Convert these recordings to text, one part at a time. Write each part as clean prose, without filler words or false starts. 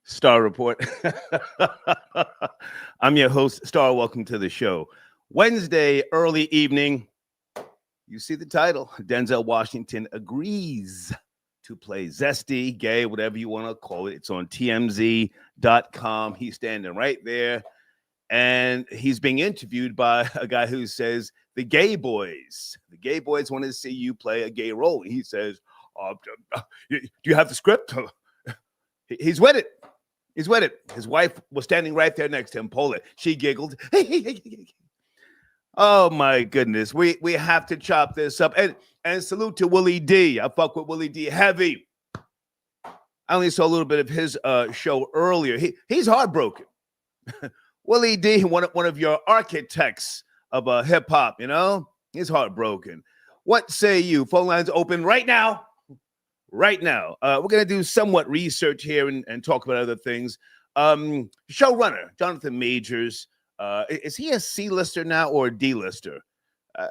Star Report. I'm your host, Star. Welcome to the show. Wednesday, early evening. You see the title. Denzel Washington agrees to play zesty, gay, whatever you want to call it. It's on TMZ.com. He's standing right there. And he's being interviewed by a guy who says, the gay boys want to see you play a gay role. He says, do you have the script? He's with it. He's with it. His wife was standing right there next to him, Paula. She giggled. Oh, my goodness. We have to chop this up. And salute to Willie D. I fuck with Willie D heavy. I only saw a little bit of his show earlier. He's heartbroken. Willie D, one of your architects of hip-hop, you know? He's heartbroken. What say you? Phone lines open right now. Right now. We're going to do somewhat research here and talk about other things. Showrunner, Jonathan Majors. Is he a C-lister now or a D-lister?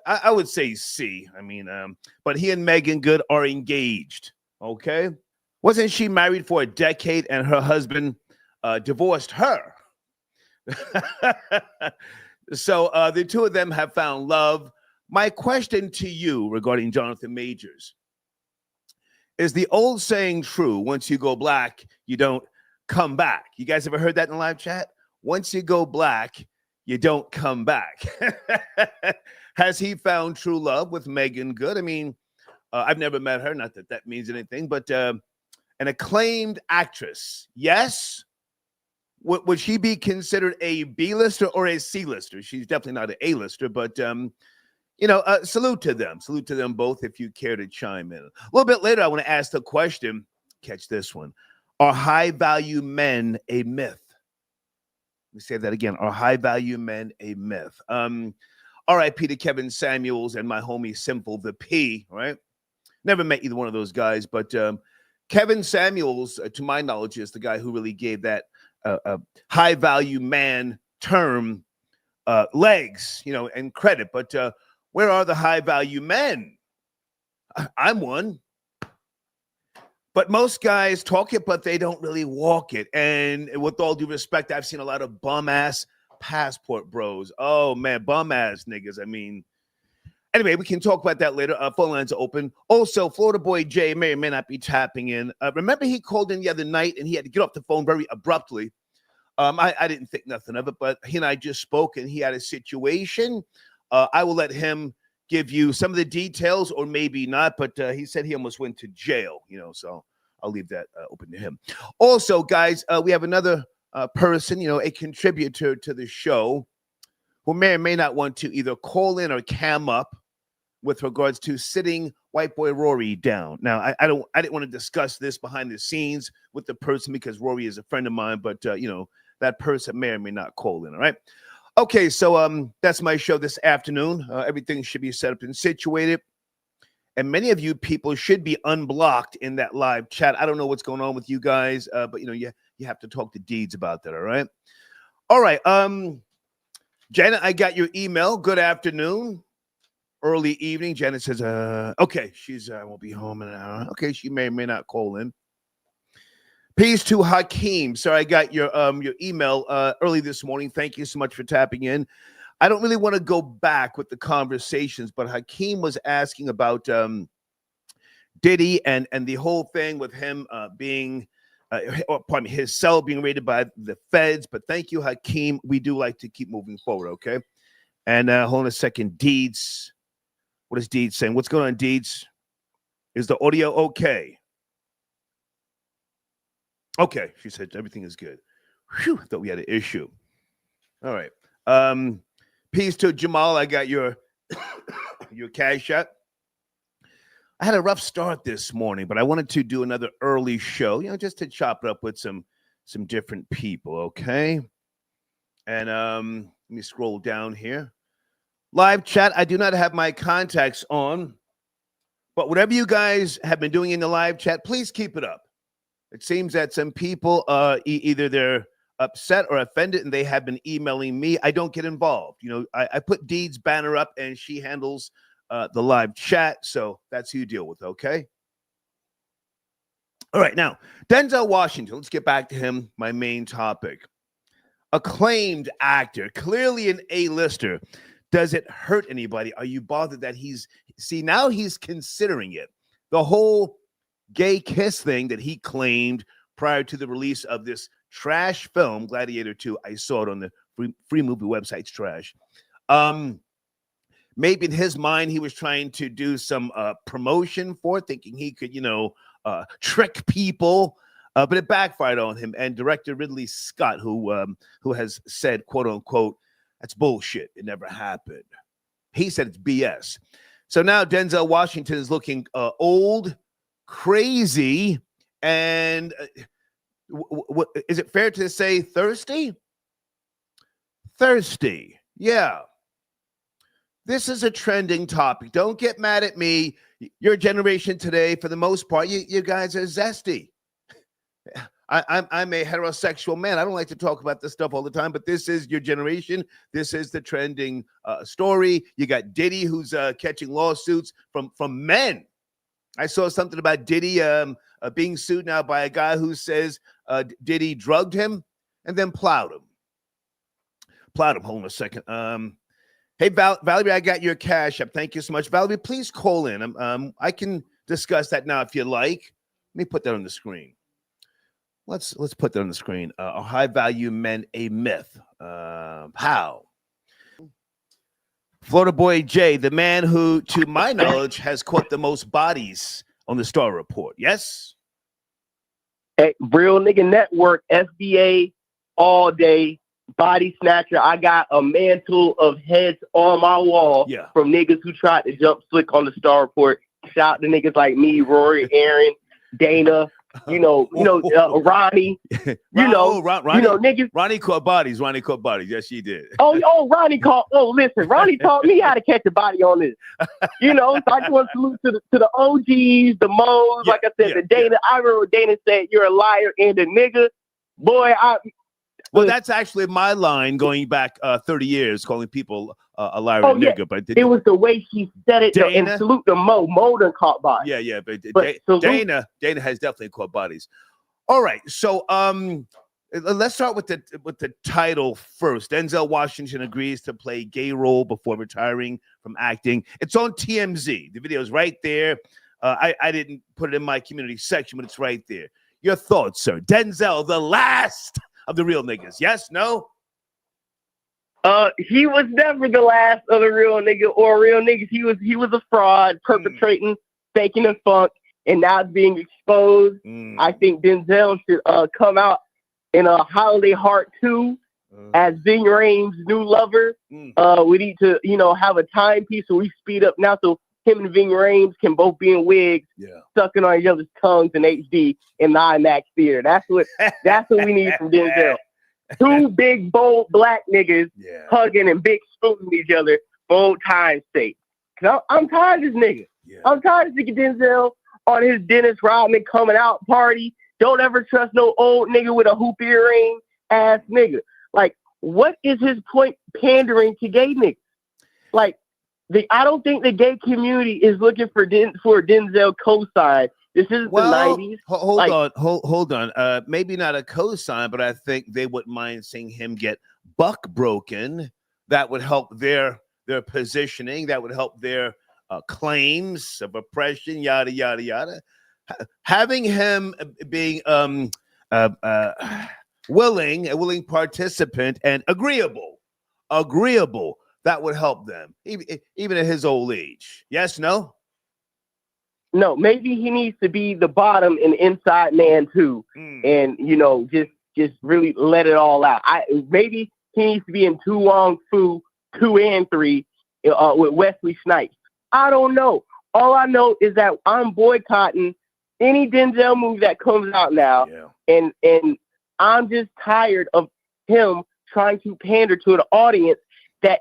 I would say C. I mean, but he and Megan Good are engaged, okay? Wasn't she married for a decade and her husband divorced her? So the two of them have found love. My question to you regarding Jonathan Majors, is the old saying true, once you go black, you don't come back? You guys ever heard that in the live chat? Once you go black, you don't come back. Has he found true love with Megan Good? I mean, I've never met her, not that that means anything, but an acclaimed actress. Yes? Would she be considered a B-lister or a C-lister? She's definitely not an A-lister, but salute to them. Salute to them both if you care to chime in. A little bit later, I want to ask the question, catch this one. Are high-value men a myth? Let me say that again. Are high-value men a myth? R.I.P. to Kevin Samuels and my homie Simple the P, right? Never met either one of those guys, but Kevin Samuels, to my knowledge, is the guy who really gave that high-value man term legs, and credit. But where are the high-value men? I'm one. But most guys talk it, but they don't really walk it. And with all due respect, I've seen a lot of bum-ass passport bros. Oh, man, bum-ass niggas. I mean, anyway, we can talk about that later. Phone lines are open. Also, Florida boy Jay may or may not be tapping in. Remember he called in the other night, and he had to get off the phone very abruptly. I didn't think nothing of it, but he and I just spoke, and he had a situation. I will let him give you some of the details, or maybe not, but he said he almost went to jail, so I'll leave that open to him. Also, guys, we have another person, a contributor to the show who may or may not want to either call in or cam up with regards to sitting white boy Rory down. Now, I didn't want to discuss this behind the scenes with the person because Rory is a friend of mine, but, that person may or may not call in, all right? Okay, so that's my show this afternoon. Everything should be set up and situated. And many of you people should be unblocked in that live chat. I don't know what's going on with you guys, but, you have to talk to Deeds about that, all right? All right, Janet, I got your email. Good afternoon. Early evening. Janet says, okay, she's won't be home in an hour. Okay, she may or may not call in. Peace to Hakeem. Sorry, I got your email early this morning. Thank you so much for tapping in. I don't really want to go back with the conversations, but Hakeem was asking about Diddy and the whole thing with him being, his cell being raided by the feds. But thank you, Hakeem. We do like to keep moving forward, okay? And hold on a second. Deeds. What is Deeds saying? What's going on, Deeds? Is the audio okay? Okay, she said everything is good. Whew, I thought we had an issue. All right. Peace to Jamal. I got your cash app. I had a rough start this morning, but I wanted to do another early show, just to chop it up with some different people, okay? And let me scroll down here. Live chat, I do not have my contacts on, but whatever you guys have been doing in the live chat, please keep it up. It seems that some people, either they're upset or offended, and they have been emailing me. I don't get involved. I put Deed's banner up, and she handles the live chat, so that's who you deal with, okay? All right, now, Denzel Washington, let's get back to him, my main topic. Acclaimed actor, clearly an A-lister. Does it hurt anybody? Are you bothered that now he's considering it. The whole gay kiss thing that he claimed prior to the release of this trash film, Gladiator II. I saw it on the free movie website. It's trash. Maybe in his mind, he was trying to do some promotion for it, thinking he could, trick people. But it backfired on him. And director Ridley Scott, who has said, quote unquote, that's bullshit. It never happened. He said it's BS. So now Denzel Washington is looking old, crazy, and is it fair to say thirsty? Thirsty. Yeah. This is a trending topic. Don't get mad at me. Your generation today, for the most part, you guys are zesty. I'm a heterosexual man. I don't like to talk about this stuff all the time, but this is your generation. This is the trending story. You got Diddy, who's catching lawsuits from men. I saw something about Diddy being sued now by a guy who says Diddy drugged him and then plowed him. Hold on a second. Hey, Valerie, I got your cash up. Thank you so much. Valerie, please call in. I can discuss that now if you like. Let me put that on the screen. Let's put that on the screen. Are high-value men a myth? How? Florida boy Jay, the man who, to my knowledge, has caught the most bodies on the Star Report. Yes? Hey, Real Nigga Network, SBA, all day, body snatcher. I got a mantle of heads on my wall from niggas who tried to jump slick on the Star Report. Shout out to niggas like me, Rory, Aaron, Dana, Ronnie, niggas. Ronnie caught bodies. Yes, she did. Ronnie caught. Listen, Ronnie taught me how to catch a body on this. So I just want to salute to the OGs, the Moes, like I said, the Dana. I remember Dana said, "You're a liar and a nigga." Boy, well, that's actually my line going back 30 years, calling people a liar and a nigga. But it was the way she said it. And salute to Mo. Mo done caught bodies. Yeah. But Dana has definitely caught bodies. All right. So let's start with the title first. Denzel Washington agrees to play gay role before retiring from acting. It's on TMZ. The video is right there. I didn't put it in my community section, but it's right there. Your thoughts, sir? Denzel, the last of the real niggas. Yes? No? He was never the last of the real nigga or real niggas. He was a fraud, perpetrating, faking the funk, and now it's being exposed. I think Denzel should come out in a Holiday Heart 2 as Ving Rhames' new lover. We need to, have a timepiece so we speed up now so him and Ving Rhames can both be in wigs, sucking on each other's tongues in HD in the IMAX theater. That's what we need from Denzel. Two big, bold black niggas hugging and big spooning each other for old time's sake. Cause I'm tired of this nigga. I'm tired of seeing Denzel on his Dennis Rodman coming out party. Don't ever trust no old nigga with a hoop earring ass nigga. Like, what is his point pandering to gay niggas? Like, I don't think the gay community is looking for Denzel cosign. This is the 90s. Hold on. Maybe not a cosign, but I think they wouldn't mind seeing him get buck broken. That would help their positioning. That would help their claims of oppression. Yada yada yada. Having him being a willing participant and agreeable. That would help them, even at his old age. Yes, no? No, maybe he needs to be the bottom and inside man too, and just really let it all out. Maybe he needs to be in Tu Wong Fu 2 and 3 with Wesley Snipes. I don't know. All I know is that I'm boycotting any Denzel movie that comes out now, and I'm just tired of him trying to pander to an audience that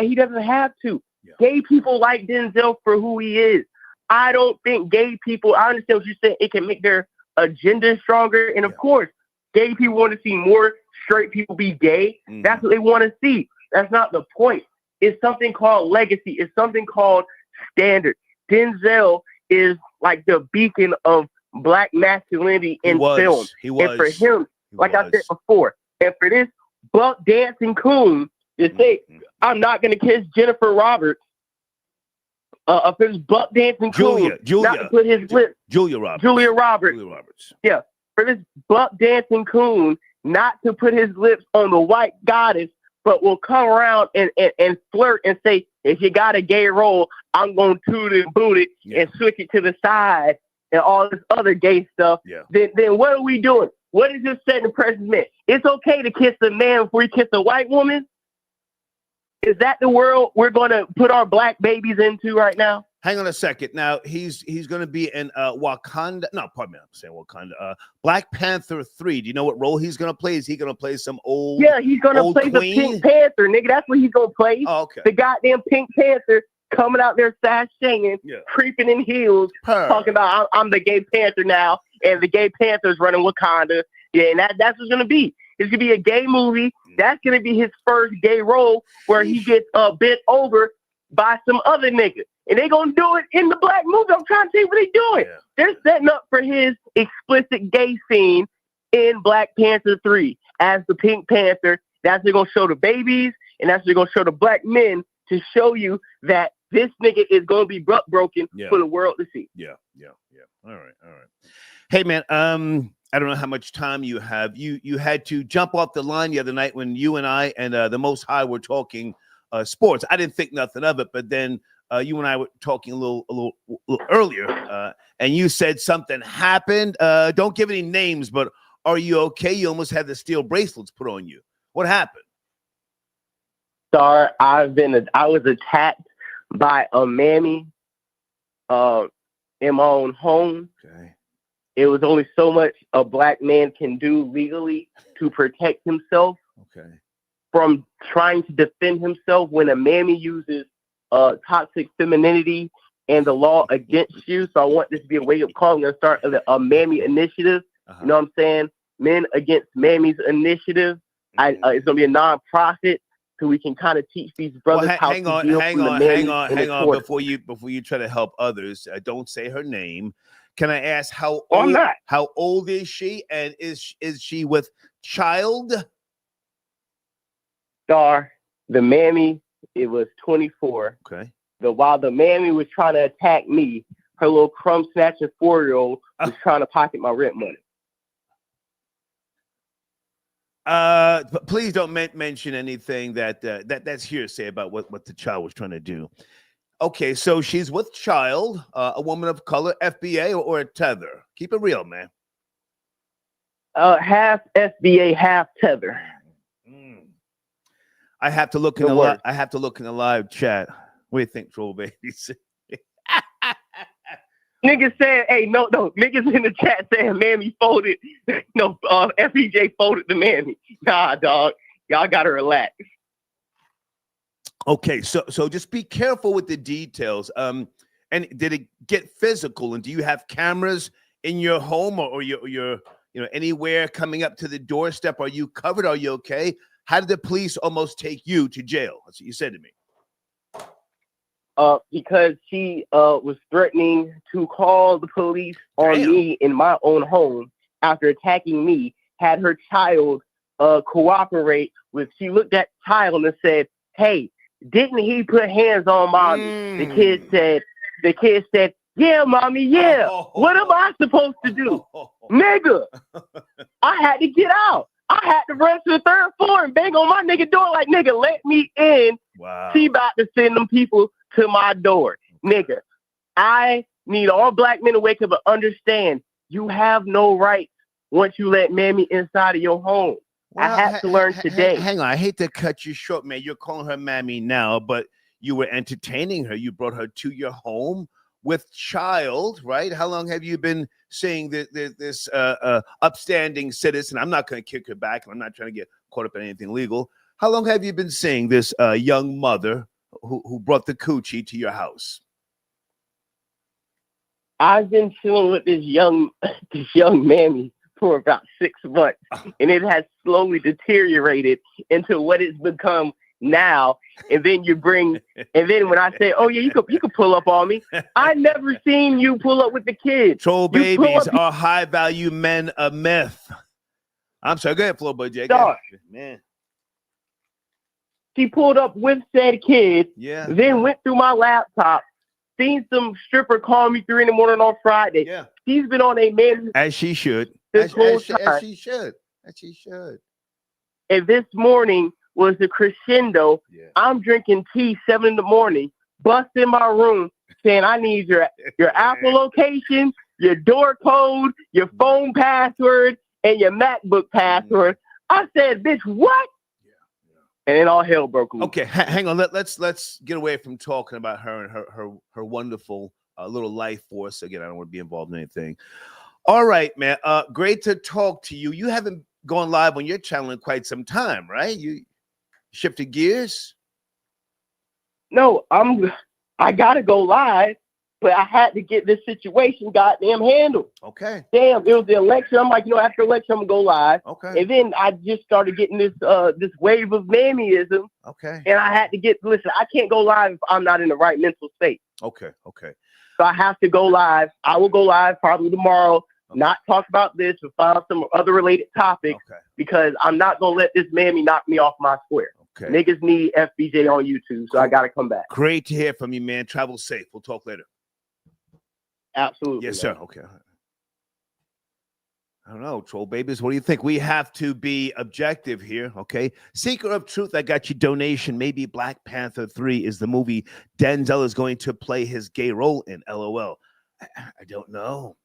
he doesn't have to. Gay people like Denzel for who he is. I don't think gay people, I understand what you're saying, it can make their agenda stronger. And of course, gay people want to see more straight people be gay. That's what they want to see. That's not the point. It's something called legacy. It's something called standard. Denzel is like the beacon of black masculinity in film. He was. And for him, like I said before, and for this buck dancing coon to say, I'm not going to kiss Jennifer Roberts, for this buck dancing coon not to put his lips. Julia Roberts. Yeah. For this buck dancing coon not to put his lips on the white goddess, but will come around and flirt and say, if you got a gay role, I'm going to toot it and boot it and switch it to the side and all this other gay stuff. Yeah. Then what are we doing? What is this setting the precedent? It's okay to kiss a man before you kiss a white woman? Is that the world we're going to put our black babies into right now? Hang on a second. Now, he's going to be in Wakanda. No, pardon me. I'm saying Wakanda. Black Panther 3. Do you know what role he's going to play? Is he going to play some old Yeah, he's going to play queen? The Pink Panther, nigga. That's what he's going to play. Oh, okay. The goddamn Pink Panther coming out there sashaying, creeping in heels, talking about I'm the gay Panther now, and the gay Panther's running Wakanda. Yeah, and that's what's going to be. It's going to be a gay movie. That's going to be his first gay role where he gets bent over by some other nigga. And they going to do it in the black movie. I'm trying to see what they doing. Yeah. They're setting up for his explicit gay scene in Black Panther 3 as the Pink Panther. That's they're going to show the babies, and that's they're going to show the black men to show you that this nigga is going to be broken for the world to see. Yeah. All right. Hey, man, I don't know how much time you have. You had to jump off the line the other night when you and I and the Most High were talking sports. I didn't think nothing of it, but then you and I were talking a little earlier, and you said something happened. Don't give any names, but are you okay? You almost had the steel bracelets put on you. What happened? Sir, I was attacked by a mammy in my own home. Okay. It was only so much a black man can do legally to protect himself from trying to defend himself when a mammy uses toxic femininity and the law against you. So I want this to be a way of calling and start a mammy initiative. You know what I'm saying? Men Against Mammies initiative. It's going to be a non-profit so we can kind of teach these brothers how to deal with the hang on. Before you try to help others, don't say her name. Can I ask how old is she, and is she with child? Star, the mammy, it was 24. Okay. While the mammy was trying to attack me, her little crumb snatching 4-year-old was trying to pocket my rent money. But please don't mention anything that's hearsay about what the child was trying to do. Okay, so she's with child, a woman of color, FBA or a tether. Keep it real, man. Half FBA, half tether. I have to look in the live chat. What do you think, troll babies? Niggas saying, hey, no, niggas in the chat saying mammy folded. No, FBJ folded the mammy. Nah, dog, y'all gotta relax. Okay, so just be careful with the details. And did it get physical? And do you have cameras in your home or your anywhere coming up to the doorstep? Are you covered? Are you okay? How did the police almost take you to jail? That's what you said to me. Because she was threatening to call the police on me in my own home after attacking me. Had her child cooperate with. She looked at the child and said, "Hey, didn't he put hands on mommy?" The kid said, "Yeah, mommy, yeah. What am I supposed to do?" Nigga, I had to get out. I had to run to the 3rd floor and bang on my nigga door like, nigga, let me in. Wow. She about to send them people to my door. Nigga, I need all black men to wake up and understand you have no rights once you let mammy inside of your home. Well, I had to learn today. Hang on. I hate to cut you short, man. You're calling her mammy now, but you were entertaining her. You brought her to your home with child, right? How long have you been seeing this upstanding citizen? I'm not going to kick her back, and I'm not trying to get caught up in anything legal. How long have you been seeing this young mother who brought the coochie to your house? I've been chilling with this young mammy for about 6 months, and it has slowly deteriorated into what it's become now, and then you bring, and then when I say, oh yeah, you could pull up on me, I never seen you pull up with the kids. Troll babies are high value men a myth. I'm sorry, go ahead, Flobo J. Man. She pulled up with said kid, yeah. Then went through my laptop, seen some stripper call me 3 a.m. on Friday. Yeah. She's been on a man. As she should. As she should. As she should. And this morning was the crescendo. Yeah. I'm drinking tea 7 a.m, bust in my room saying, I need your Apple location, your door code, your phone password, and your MacBook password. I said, bitch, what? And then all hell broke loose. Okay, hang on. Let's get away from talking about her and her wonderful little life force. Again, I don't want to be involved in anything. All right, man. Great to talk to you. You haven't gone live on your channel in quite some time, right? You shifted gears? No, I gotta go live, but I had to get this situation goddamn handled. Okay. Damn, it was the election. I'm like, after election, I'm gonna go live. Okay. And then I just started getting this wave of mammyism. Okay. And I had to listen, I can't go live if I'm not in the right mental state. Okay. Okay. So I have to go live. I will go live probably tomorrow, not talk about this, but find some other related topics because I'm not gonna let this mammy knock me off my square. Okay. Niggas need FBJ on YouTube, so I gotta come back. Great to hear from you, man. Travel safe. We'll talk later. Absolutely. Yes, sir. Okay. I don't know, troll babies. What do you think? We have to be objective here, okay? Seeker of Truth, I got you donation. Maybe Black Panther 3 is the movie Denzel is going to play his gay role in. LOL. I don't know.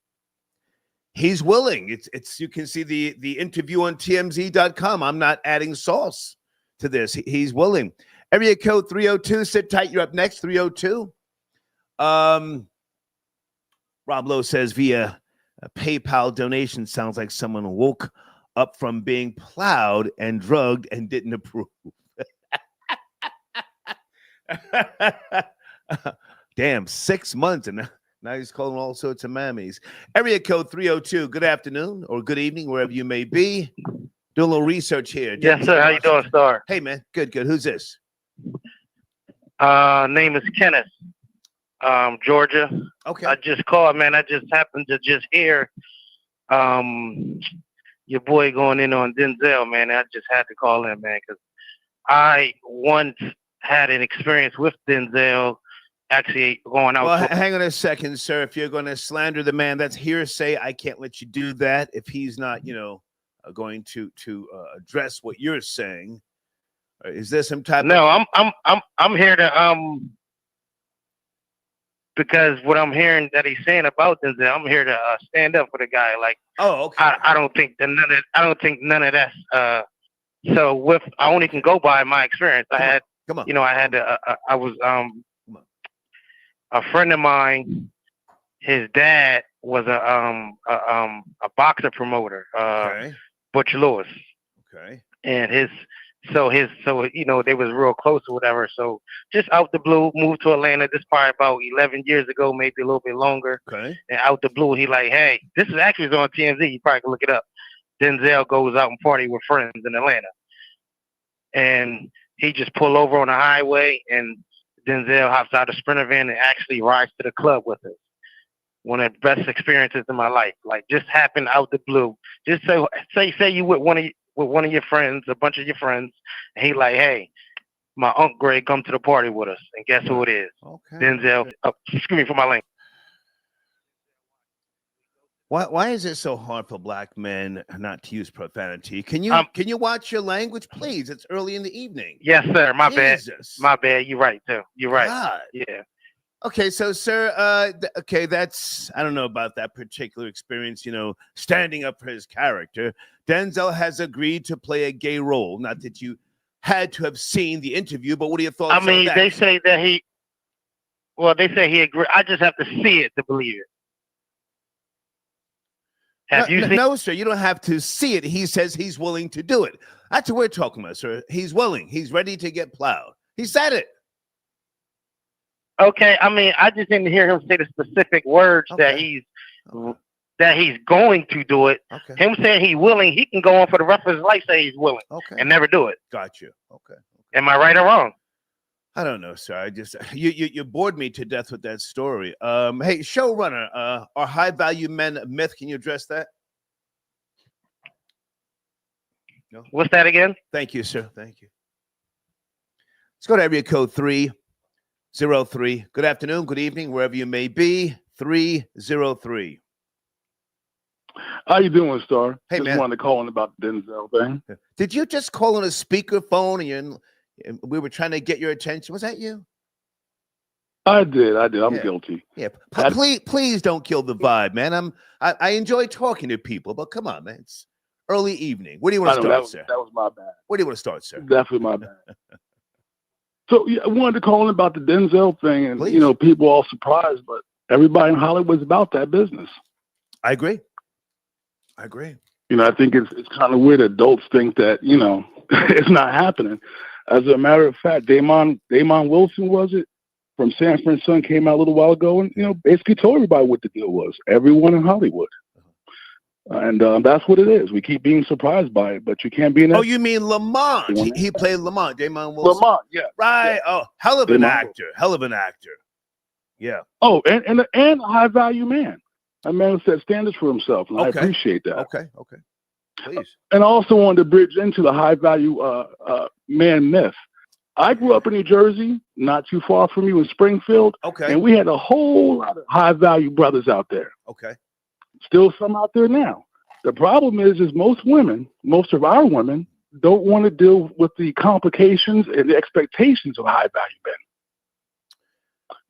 He's willing. It's you can see the interview on TMZ.com. I'm not adding sauce to this. He's willing. Area code 302. Sit tight. You're up next. 302. Roblo says via a PayPal donation sounds like someone woke up from being plowed and drugged and didn't approve. Damn, 6 months and now he's calling all sorts of mammies. Area code 302. Good afternoon or good evening, wherever you may be. Doing a little research here. Yes, sir. How you doing, Star? Hey, man. Good, good. Who's this? Name is Kenneth. Georgia. Okay. I just called, man. I just happened to just hear your boy going in on Denzel, man. I just had to call in, man, because I once had an experience with Denzel actually going out. Well, hang on a second, sir. If you're going to slander the man, that's hearsay. I can't let you do that if he's not, going to address what you're saying. Is there some type? No, I'm here to because what I'm hearing that he's saying about Denzel, I'm here to stand up for the guy. Like, oh, okay. I don't think none of that's. So I only can go by my experience. I was a friend of mine. His dad was a boxer promoter, Butch Lewis. Okay. And they was real close or whatever. So just out the blue, moved to Atlanta. This probably about 11 years ago, maybe a little bit longer. Okay. And out the blue, he like, hey, this is actually on TMZ. You probably can look it up. Denzel goes out and party with friends in Atlanta. And he just pulled over on the highway, and Denzel hops out of the Sprinter van and actually rides to the club with us. One of the best experiences in my life. Like, just happened out the blue. Just say you with one of your friends, a bunch of your friends, and he like, hey, my Uncle Greg come to the party with us, and guess who it is? Okay. Denzel. Excuse me for my language. Why is it so hard for black men not to use profanity? Can you watch your language, please? It's early in the evening. Yes, sir. My bad. My bad. You're right too. You're right. God. Yeah. Okay, so sir, okay, that's I don't know about that particular experience. Standing up for his character. Denzel has agreed to play a gay role. Not that you had to have seen the interview, but what are your thoughts? I mean, on that? They say that he. Well, they say he agreed. I just have to see it to believe it. Have you seen? No, sir. You don't have to see it. He says he's willing to do it. That's what we're talking about, sir. He's willing. He's ready to get plowed. He said it. Okay. I mean, I just didn't hear him say the specific words that he's going to do it. Okay. Him saying he's willing, he can go on for the rest of his life say he's willing and never do it. Got you. Okay. Am I right or wrong? I don't know, sir. I just you bored me to death with that story. Hey, showrunner, are high value men a myth? Can you address that? No. What's that again? Thank you, sir. Thank you. Let's go to area code 303. Good afternoon, good evening, wherever you may be. 303. How you doing, Star? Hey, just man. wanted to call in about the Denzel thing. Did you just call on a speakerphone and we were trying to get your attention? Was that you? I did. I'm Yeah. guilty. Yeah. Please don't kill the vibe, man. I enjoy talking to people, but come on, man. It's early evening. Where do you want to start, sir? That was my bad. Where do you want to start, sir? Definitely my bad. So yeah, I wanted to call in about the Denzel thing, and Please. you know, people all surprised, but everybody in Hollywood's about that business. I agree. You know, I think it's kind of weird adults think that, you know, it's not happening. As a matter of fact, Damon Wilson, was it, from Sanford & Son, came out a little while ago and, you know, basically told everybody what the deal was. Everyone in Hollywood. And that's what it is. We keep being surprised by it, but you can't be in that. Oh, you mean Lamont? He played Lamont, Damon Wilson. Lamont, yeah. Right. Yeah. Oh, hell of an actor. Yeah. Oh, and a high value man. A man who set standards for himself, and Okay. I appreciate that. Okay. Please. And I also wanted to bridge into the high value man myth. I grew up in New Jersey, not too far from you in Springfield, Okay. and we had a whole lot of high value brothers out there. Okay. Still some out there now. The problem is most of our women don't want to deal with the complications and the expectations of high value men.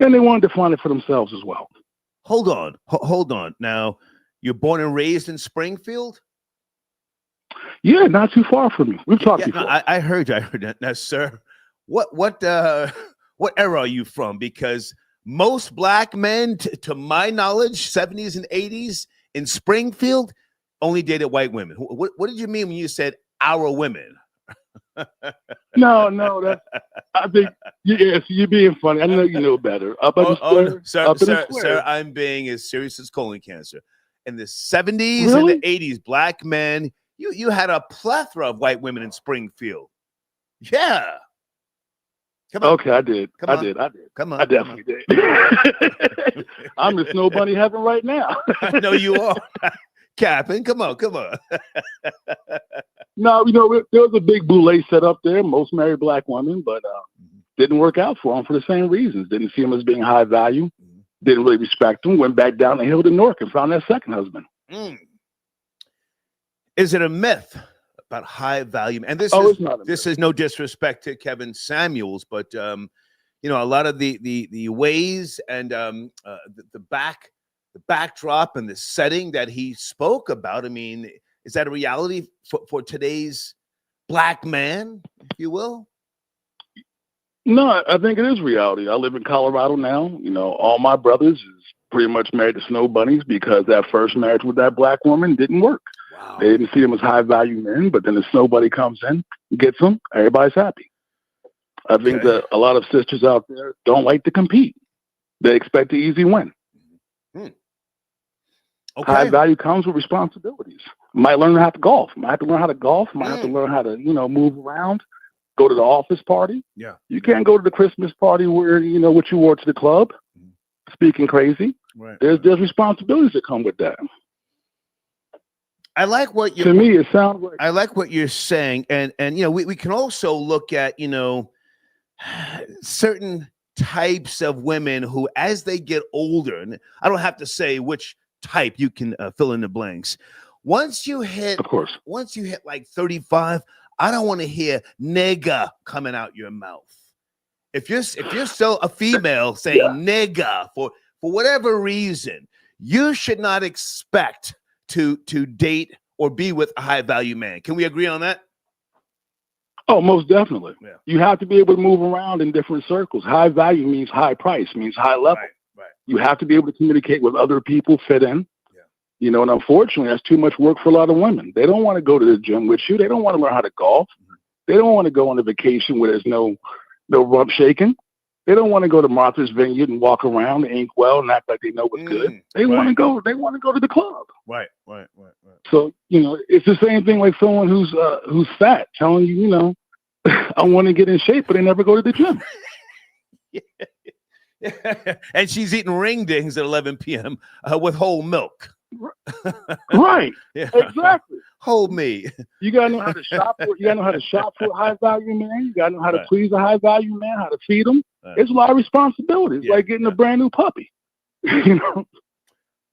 And they want to define it for themselves as well. Hold on. Now, you're born and raised in Springfield? Yeah, not too far from you. We've talked before. No, I heard that. Now, sir, what era are you from? Because most black men, to my knowledge, 70s and 80s in Springfield, only dated white women. What did you mean when you said our women? No, I think yes, you're being funny. I know you know better. Sir, I'm being as serious as colon cancer. In the 70s and the 80s, black men, you had a plethora of white women in Springfield. Yeah. Come on. Okay, I did. Come on. Come on. I definitely did. I'm in snow bunny heaven right now. I know you are. Captain, come on. No, you know, there was a big boule set up there. Most married black women, but didn't work out for them for the same reasons. Didn't see them as being high value. Didn't really respect them. Went back down the hill to Newark and found their second husband. Is it a myth about high value? And this is no disrespect to Kevin Samuels, but you know, a lot of the ways and the backdrop and the setting that he spoke about. I mean, is that a reality for today's black man, if you will? No, I think it is reality. I live in Colorado now. You know, all my brothers is pretty much married to snow bunnies because that first marriage with that black woman didn't work. Wow. They didn't see them as high value men, but then the snow bunny comes in, gets them, everybody's happy. I think that a lot of sisters out there don't like to compete. They expect an easy win. Okay. High value comes with responsibilities. Might learn how to golf. Might have to learn how to golf. Might have to learn how to, you know, move around. Go to the office party. Yeah. You can't go to the Christmas party where, you know, what you wore to the club. Speaking crazy. Right. There's responsibilities that come with that. I like what you. To me, it sounds like. I like what you're saying, and you know, we can also look at, you know, certain types of women who, as they get older, and I don't have to say which type, you can fill in the blanks. Once you hit like 35, I don't want to hear nigga coming out your mouth. If you're still a female saying nigga for whatever reason, you should not expect to date or be with a high value man. Can we agree on that? Oh, most definitely. Yeah. You have to be able to move around in different circles. High value means high price, means high level. Right. You have to be able to communicate with other people, fit in. Yeah. You know, and unfortunately, that's too much work for a lot of women. They don't want to go to the gym with you. They don't want to learn how to golf. They don't want to go on a vacation where there's no rump shaking. They don't want to go to Martha's Vineyard and walk around and ink well and act like they know what's good. They want to go. They want to go to the club. Right. So, you know, it's the same thing like someone who's fat telling you, you know, I want to get in shape, but I never go to the gym. And she's eating ring dings at 11 p.m. With whole milk. Right. Yeah. Exactly. Whole me. You gotta know how to shop for. You gotta know how to shop for a high value man. You gotta know how to please a high value man. How to feed him. It's a lot of responsibility. It's like getting a brand new puppy. You know.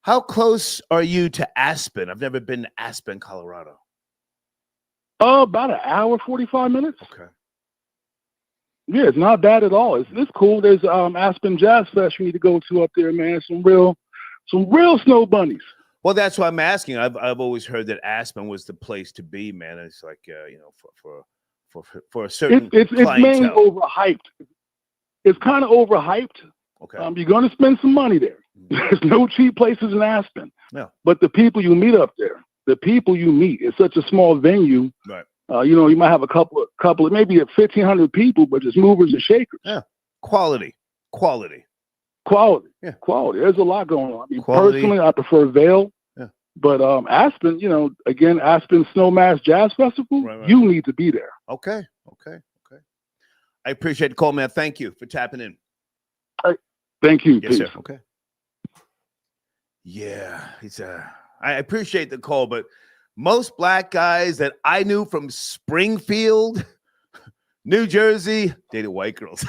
How close are you to Aspen? I've never been to Aspen, Colorado. About an hour, 45 minutes. Okay. Yeah, it's not bad at all. It's cool. There's Aspen Jazz Fest you need to go to up there, man. Some real snow bunnies. Well, that's why I'm asking. I've always heard that Aspen was the place to be, man. It's like for a certain it's mainly overhyped. It's kind of overhyped. Okay. You're going to spend some money there. There's no cheap places in Aspen. No. But the people you meet up there, it's such a small venue. Right. You might have a couple of maybe 1,500 people, but just movers and shakers. Yeah. Quality. Yeah. Quality. There's a lot going on. I mean, personally, I prefer Vail. Yeah. But Aspen, again, Aspen Snowmass Jazz Festival, right. You need to be there. Okay. I appreciate the call, man. Thank you for tapping in. Thank you. Yes, Peace. sir. Okay. Yeah, I appreciate the call, but most black guys that I knew from Springfield, New Jersey, dated white girls.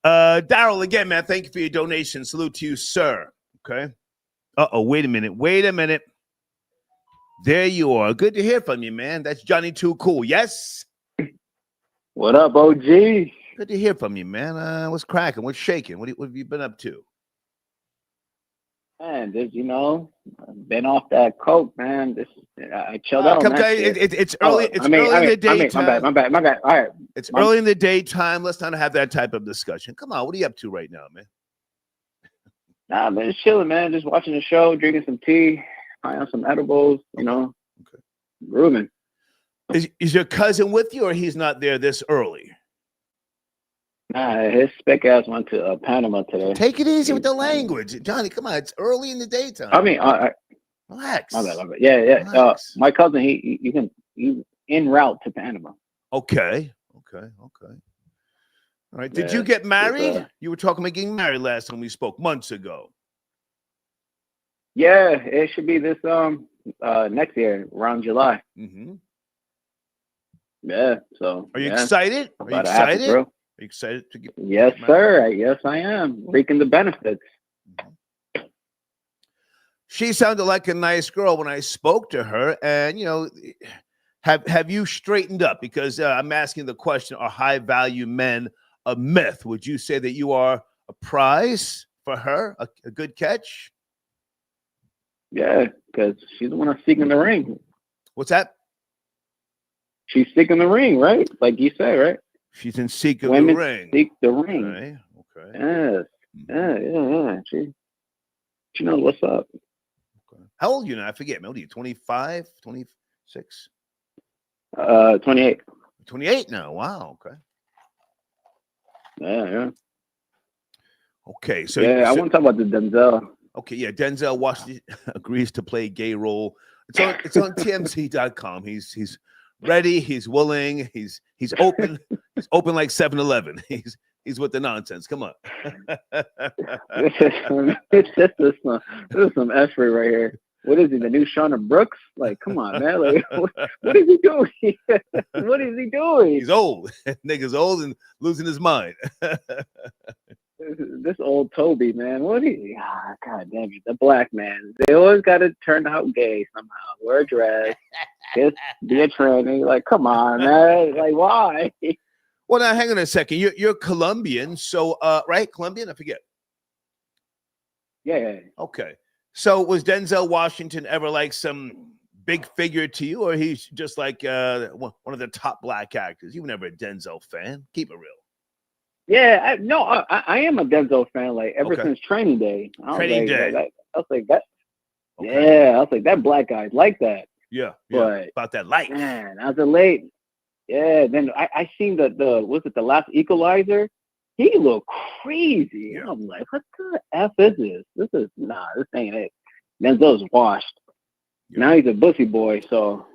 Daryl, again, man, thank you for your donation. Salute to you, sir. Okay. Wait a minute. There you are. Good to hear from you, man. That's Johnny Too Cool. Yes? What up, OG? Good to hear from you, man. What's cracking? What's shaking? What have you been up to? Man, been off that coke, man. I chilled out. It's early. Early in the daytime. My bad. All right. It's early in the daytime. Let's not have that type of discussion. Come on, what are you up to right now, man? Nah, man, just chilling, man. Just watching the show, drinking some tea, high on some edibles. Okay. Grooving. Is your cousin with you, or he's not there this early? Nah, his spec ass went to Panama today. Take it easy with the language, Johnny. Come on, it's early in the daytime. I mean, relax. My bad. Yeah. My cousin, he en route to Panama. Okay. All right. Did you get married? You were talking about getting married last time we spoke months ago. Yeah, it should be this next year around July. Mm-hmm. Yeah. So. Are you excited? Are you excited? Bro. Are you excited to get? Yes, sir. Yes, I am. Reaping the benefits. She sounded like a nice girl when I spoke to her, and have you straightened up? Because I'm asking the question: are high value men a myth? Would you say that you are a prize for her, a good catch? Yeah, because she's the one that's seeking the ring. What's that? She's seeking the ring, right? Like you said, right? She's in seek of Women the ring. Seek the ring. Okay. Yes. Yeah. She knows what's up. Okay. How old are you now? I forget. What are you, 25, 26? 28. 28 now. Wow. Okay. Yeah. Okay. So I want to talk about the Denzel. Okay. Yeah. Denzel Washington agrees to play a gay role. It's on TMZ.com. He's ready. He's willing. He's open. He's open like 7-Eleven. He's with the nonsense. Come on. This is some effort right here. What is he, the new Shauna Brooks? Like, come on, man. Like, what is he doing? What is he doing? He's old. Nigga's old and losing his mind. This old Toby, man. What is he? God damn it. The black man. They always got to turn out gay somehow. Wear a dress. Just be a tranny. Like, come on, man. Like, why? Well, now, hang on a second. You're Colombian, so, right? Colombian? I forget. Yeah. Okay. So was Denzel Washington ever like some big figure to you, or he's just like one of the top black actors? You were never a Denzel fan. Keep it real. Yeah, I am a Denzel fan. Like ever since Training Day. Training Day. I was like that. Okay. Yeah, I was like that black guy's like that. Yeah. But about that life. Man, as a late. Yeah. Then I seen the the last Equalizer. He looked crazy. Yeah. I'm like, what the F is this? This ain't it. Denzel's washed. Yeah. Now he's a bussy boy, so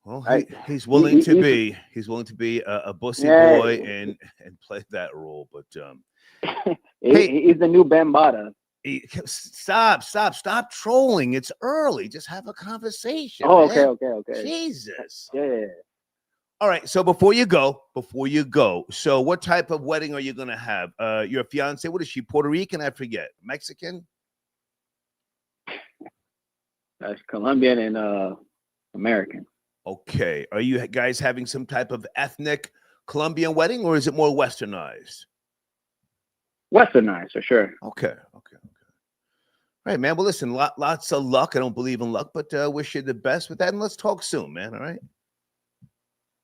Well, Right. he's willing to be. He's willing to be a bussy boy and play that role. But he's the new Bambaataa. Stop trolling. It's early. Just have a conversation. Oh, man. okay. Jesus. Yeah. All right. So before you go, so what type of wedding are you gonna have? Your fiance, what is she? Puerto Rican? I forget. Mexican? That's Colombian and American. Okay. Are you guys having some type of ethnic Colombian wedding, or is it more westernized? Westernized for sure. Okay. All right, man. Well, listen, lots of luck. I don't believe in luck, but wish you the best with that. And let's talk soon, man. All right.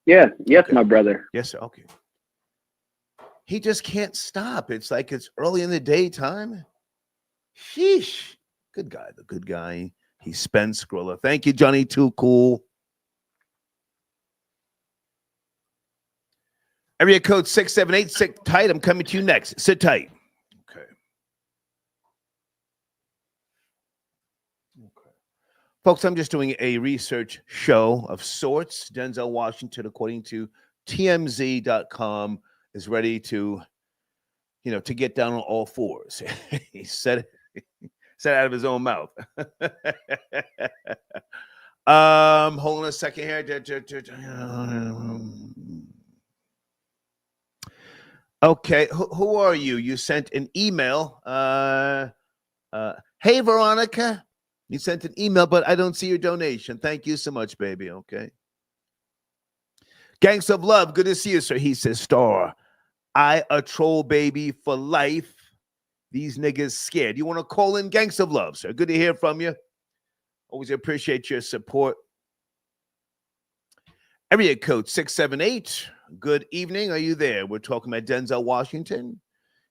Yeah. Yes, Okay. my brother. Yes, sir. Okay. He just can't stop. It's like it's early in the daytime. Sheesh. Good guy. The good guy. He's Spence Skrilla. Thank you, Johnny. Too cool. Area code 678. Sit tight. I'm coming to you next. Sit tight. Okay. Folks, I'm just doing a research show of sorts. Denzel Washington, according to TMZ.com, is ready to, to get down on all fours. He said it out of his own mouth. Hold on a second here. Okay, who are you? You sent an email. Hey, Veronica. You sent an email, but I don't see your donation. Thank you so much, baby. Okay. Gangs of Love. Good to see you, sir. He says, Star, I a troll baby for life. These niggas scared. You want to call in? Gangs of Love, sir. Good to hear from you. Always appreciate your support. Area code 678. Good evening. Are you there? We're talking about Denzel Washington.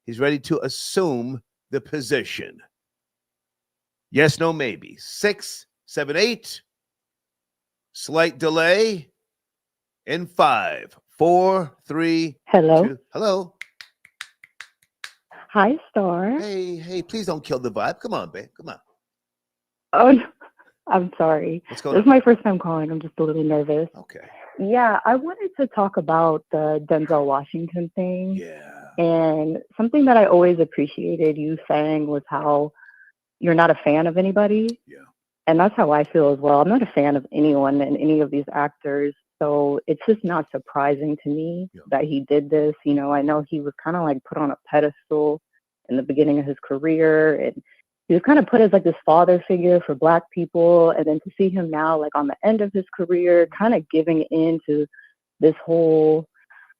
He's ready to assume the position. Yes, no, maybe. 678. Slight delay. In 5, 4, 3. Hello. 2. Hello. Hi, Star. Hey, please don't kill the vibe. Come on, babe. Come on. Oh, no. I'm sorry. What's going This on? is my first time calling. I'm just a little nervous. Okay. Yeah, I wanted to talk about the Denzel Washington thing. Yeah. And something that I always appreciated you saying was how you're not a fan of anybody. Yeah. And that's how I feel as well. I'm not a fan of anyone and any of these actors. So it's just not surprising to me that he did this. I know he was kind of like put on a pedestal in the beginning of his career, and he was kind of put as like this father figure for Black people. And then to see him now, like on the end of his career, kind of giving in to this whole,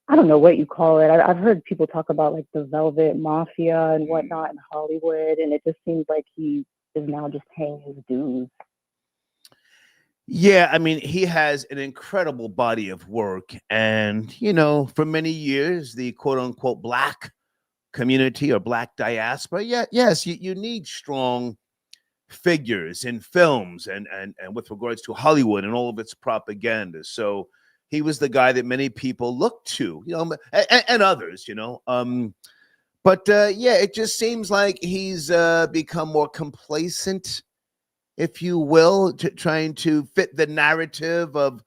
I don't know what you call it. I've heard people talk about like the Velvet Mafia and whatnot in Hollywood. And it just seems like he is now just paying his dues. Yeah, I mean, he has an incredible body of work. And, for many years, the quote unquote Black community or Black diaspora, yes, you need strong figures in films and with regards to Hollywood and all of its propaganda. So he was the guy that many people look to, and others, But it just seems like he's become more complacent, if you will, trying to fit the narrative of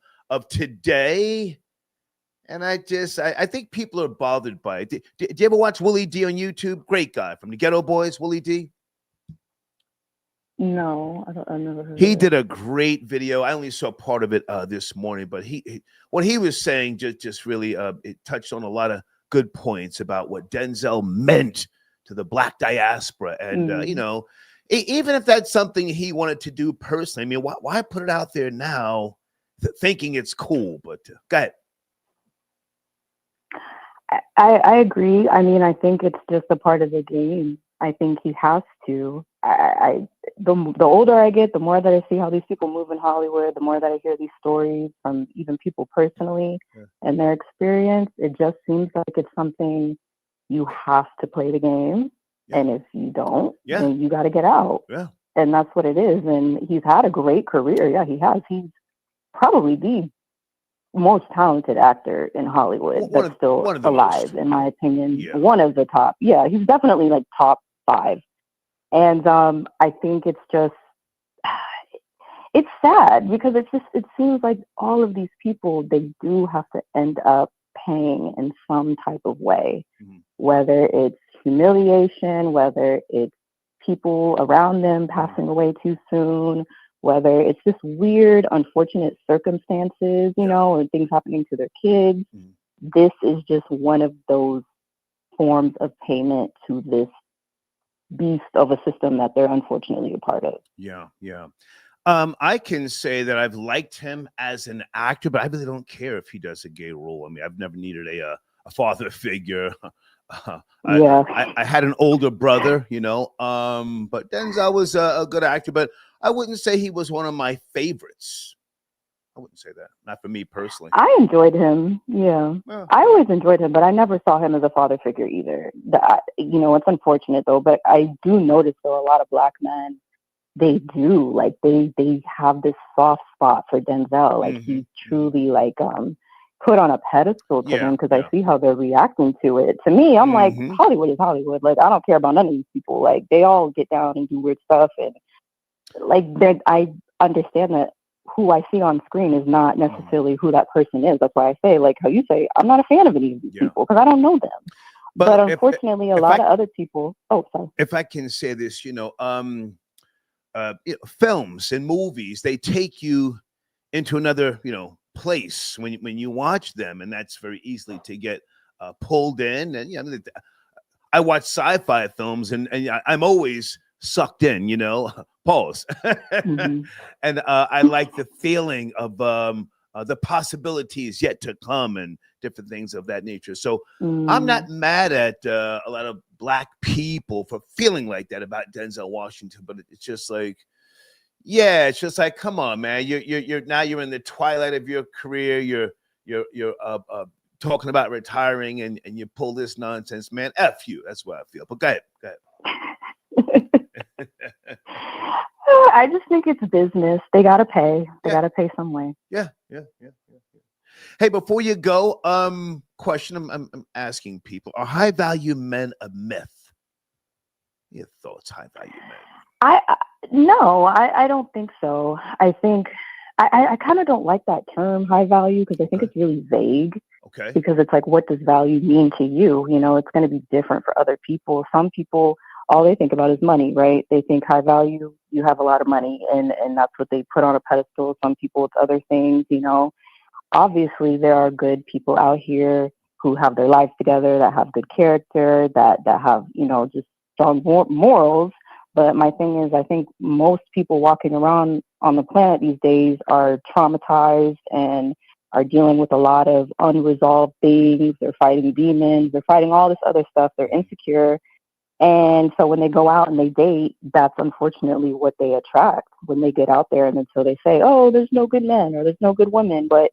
today. And I think people are bothered by it. Did you ever watch Willie D on YouTube? Great guy from the Ghetto Boys, Willie D. No, I never heard He of did a great video. I only saw part of it this morning, but what he was saying just really it touched on a lot of good points about what Denzel meant to the Black diaspora. And, even if that's something he wanted to do personally, I mean, why put it out there now thinking it's cool? But go ahead. I agree. I mean, I think it's just a part of the game. I think he has to. The older I get, the more that I see how these people move in Hollywood, the more that I hear these stories from even people personally and their experience. It just seems like it's something you have to play the game. Yeah. And if you don't, then you got to get out. Yeah. And that's what it is. And he's had a great career. Yeah, he has. He's probably the most talented actor in Hollywood that's still alive, in my opinion. Yeah. One of the top. Yeah, he's definitely like top 5. And I think it's it's sad because it seems like all of these people, they do have to end up paying in some type of way, whether it's humiliation, whether it's people around them passing away too soon, whether it's just weird, unfortunate circumstances, you know, or things happening to their kids. This is just one of those forms of payment to this beast of a system that they're unfortunately a part of. Yeah. I can say that I've liked him as an actor, but I really don't care if he does a gay role. I mean, I've never needed a father figure. I had an older brother, you know, but Denzel was a good actor, but I wouldn't say he was one of my favorites. I wouldn't say that. Not for me personally. I enjoyed him. Yeah. I always enjoyed him, but I never saw him as a father figure either. You know, it's unfortunate though, but I do notice though a lot of Black men, they do, like, they have this soft spot for Denzel. Like, he's truly, like, put on a pedestal to them because I see how they're reacting to it. To me, I'm like, Hollywood is Hollywood. Like, I don't care about none of these people. Like, they all get down and do weird stuff. And, like, I understand that who I see on screen is not necessarily who that person is. That's why I say, like how you say, I'm not a fan of any of these people because I don't know them. But unfortunately, a lot of other people. Oh, sorry. If I can say this, you know, films and movies, they take you into another, you know, place when you watch them, and that's very easily to get pulled in. And I watch sci-fi films, and I'm always sucked in, you know. Pause. And I like the feeling of the possibilities yet to come and different things of that nature. So I'm not mad at a lot of Black people for feeling like that about Denzel Washington, but it's just like, it's just like, come on, man, you're now you're in the twilight of your career. You're talking about retiring, and you pull this nonsense, man. F you. That's what I feel. But go ahead. I just think it's business. They gotta pay. They gotta pay some way. Yeah. Hey, before you go, question I'm asking people: are high value men a myth? Your thoughts, high value men? No, I don't think so. I think I kind of don't like that term high value because I think it's really vague. Okay. Because it's like, what does value mean to you? You know, it's going to be different for other people. Some people, all they think about is money, right? They think high value, you have a lot of money, and that's what they put on a pedestal. Some people, it's other things, you know. Obviously, there are good people out here who have their lives together, that have good character, that have, you know, just strong morals. But my thing is, I think most people walking around on the planet these days are traumatized and are dealing with a lot of unresolved things. They're fighting demons. They're fighting all this other stuff. They're insecure. And so when they go out and they date, that's unfortunately what they attract when they get out there. And until they say, oh, there's no good men or there's no good women. But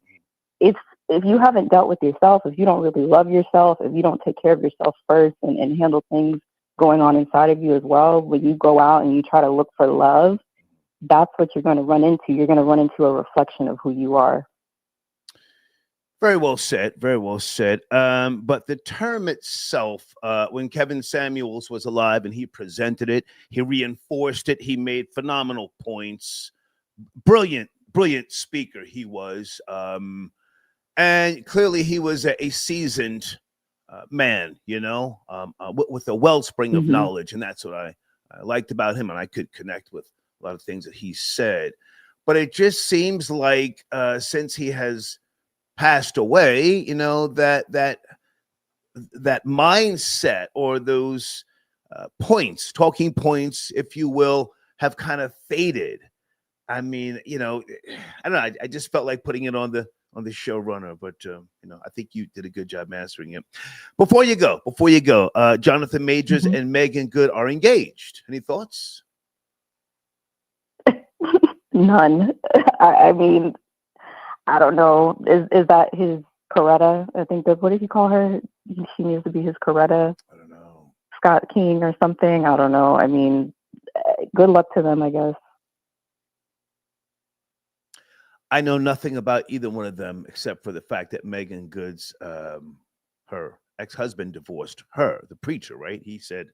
if you haven't dealt with yourself, if you don't really love yourself, if you don't take care of yourself first and handle things going on inside of you as well, when you go out and you try to look for love, that's what you're going to run into. You're going to run into a reflection of who you are. Very well said. Very well said. But the term itself, when Kevin Samuels was alive and he presented it, he reinforced it. He made phenomenal points. Brilliant speaker he was. And clearly he was a seasoned man, you know, with a wellspring of knowledge. And that's what I liked about him. And I could connect with a lot of things that he said. But it just seems like since he has passed away, you know, that mindset or those talking points, if you will, have kind of faded. I mean, you know, I don't know. I just felt like putting it on the showrunner, but you know, I think you did a good job mastering it. Before you go, Jonathan Majors and Megan Good are engaged. Any thoughts? None. I mean, I don't know. Is that his Coretta? I think what did he call her? She needs to be his Coretta. I don't know. Scott King or something. I don't know. I mean, good luck to them, I guess. I know nothing about either one of them except for the fact that Megan Good's her ex-husband divorced her, the preacher, right? He said,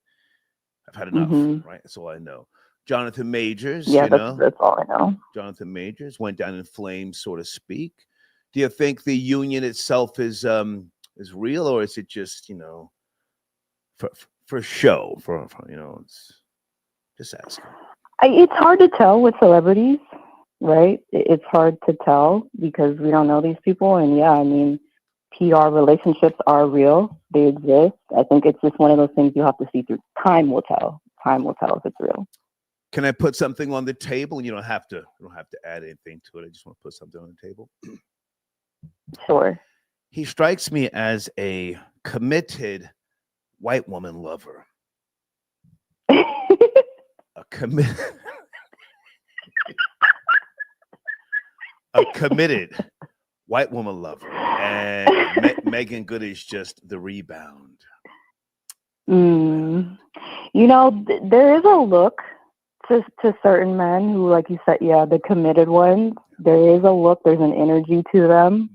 I've had enough, right? That's all I know. Jonathan Majors. Yeah, that's all I know. Jonathan Majors went down in flames, so to speak. Do you think the union itself is real, or is it just for show? For it's just asking. It's hard to tell with celebrities, right? It's hard to tell because we don't know these people, and yeah, I mean, PR relationships are real; they exist. I think it's just one of those things you have to see through. Time will tell. Time will tell if it's real. Can I put something on the table? You don't have to add anything to it. I just want to put something on the table. Sure. He strikes me as a committed white woman lover. A committed white woman lover, and Megan Good is just the rebound. There is a look to certain men who, like you said, yeah, the committed ones. There is a look. There's an energy to them.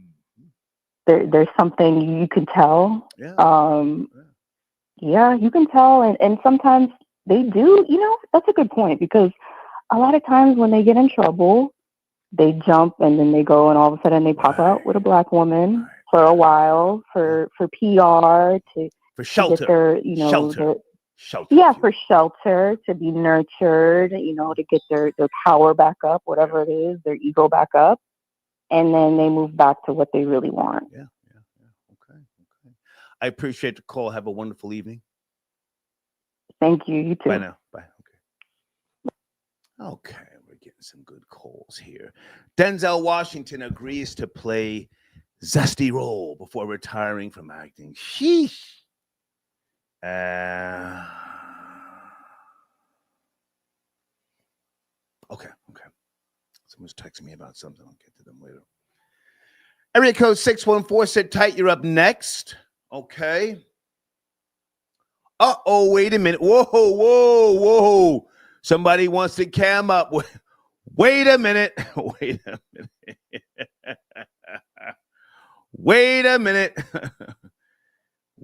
There's something you can tell. Yeah, you can tell, and sometimes they do. That's a good point because a lot of times when they get in trouble, they jump and then they go and all of a sudden they pop out with a black woman for a while for PR for shelter, to get their shelter. Yeah, for shelter, to be nurtured, to get their power back up, whatever it is, their ego back up, and then they move back to what they really want. Yeah. Okay. I appreciate the call. Have a wonderful evening. Thank you. You too. Bye now. Bye. Okay, we're getting some good calls here. Denzel Washington agrees to play zesty role before retiring from acting. Sheesh. Okay. Someone's texting me about something. I'll get to them later. Area code 614. Sit tight. You're up next. Okay. Wait a minute. Whoa. Somebody wants to cam up. Wait a minute. Wait a minute.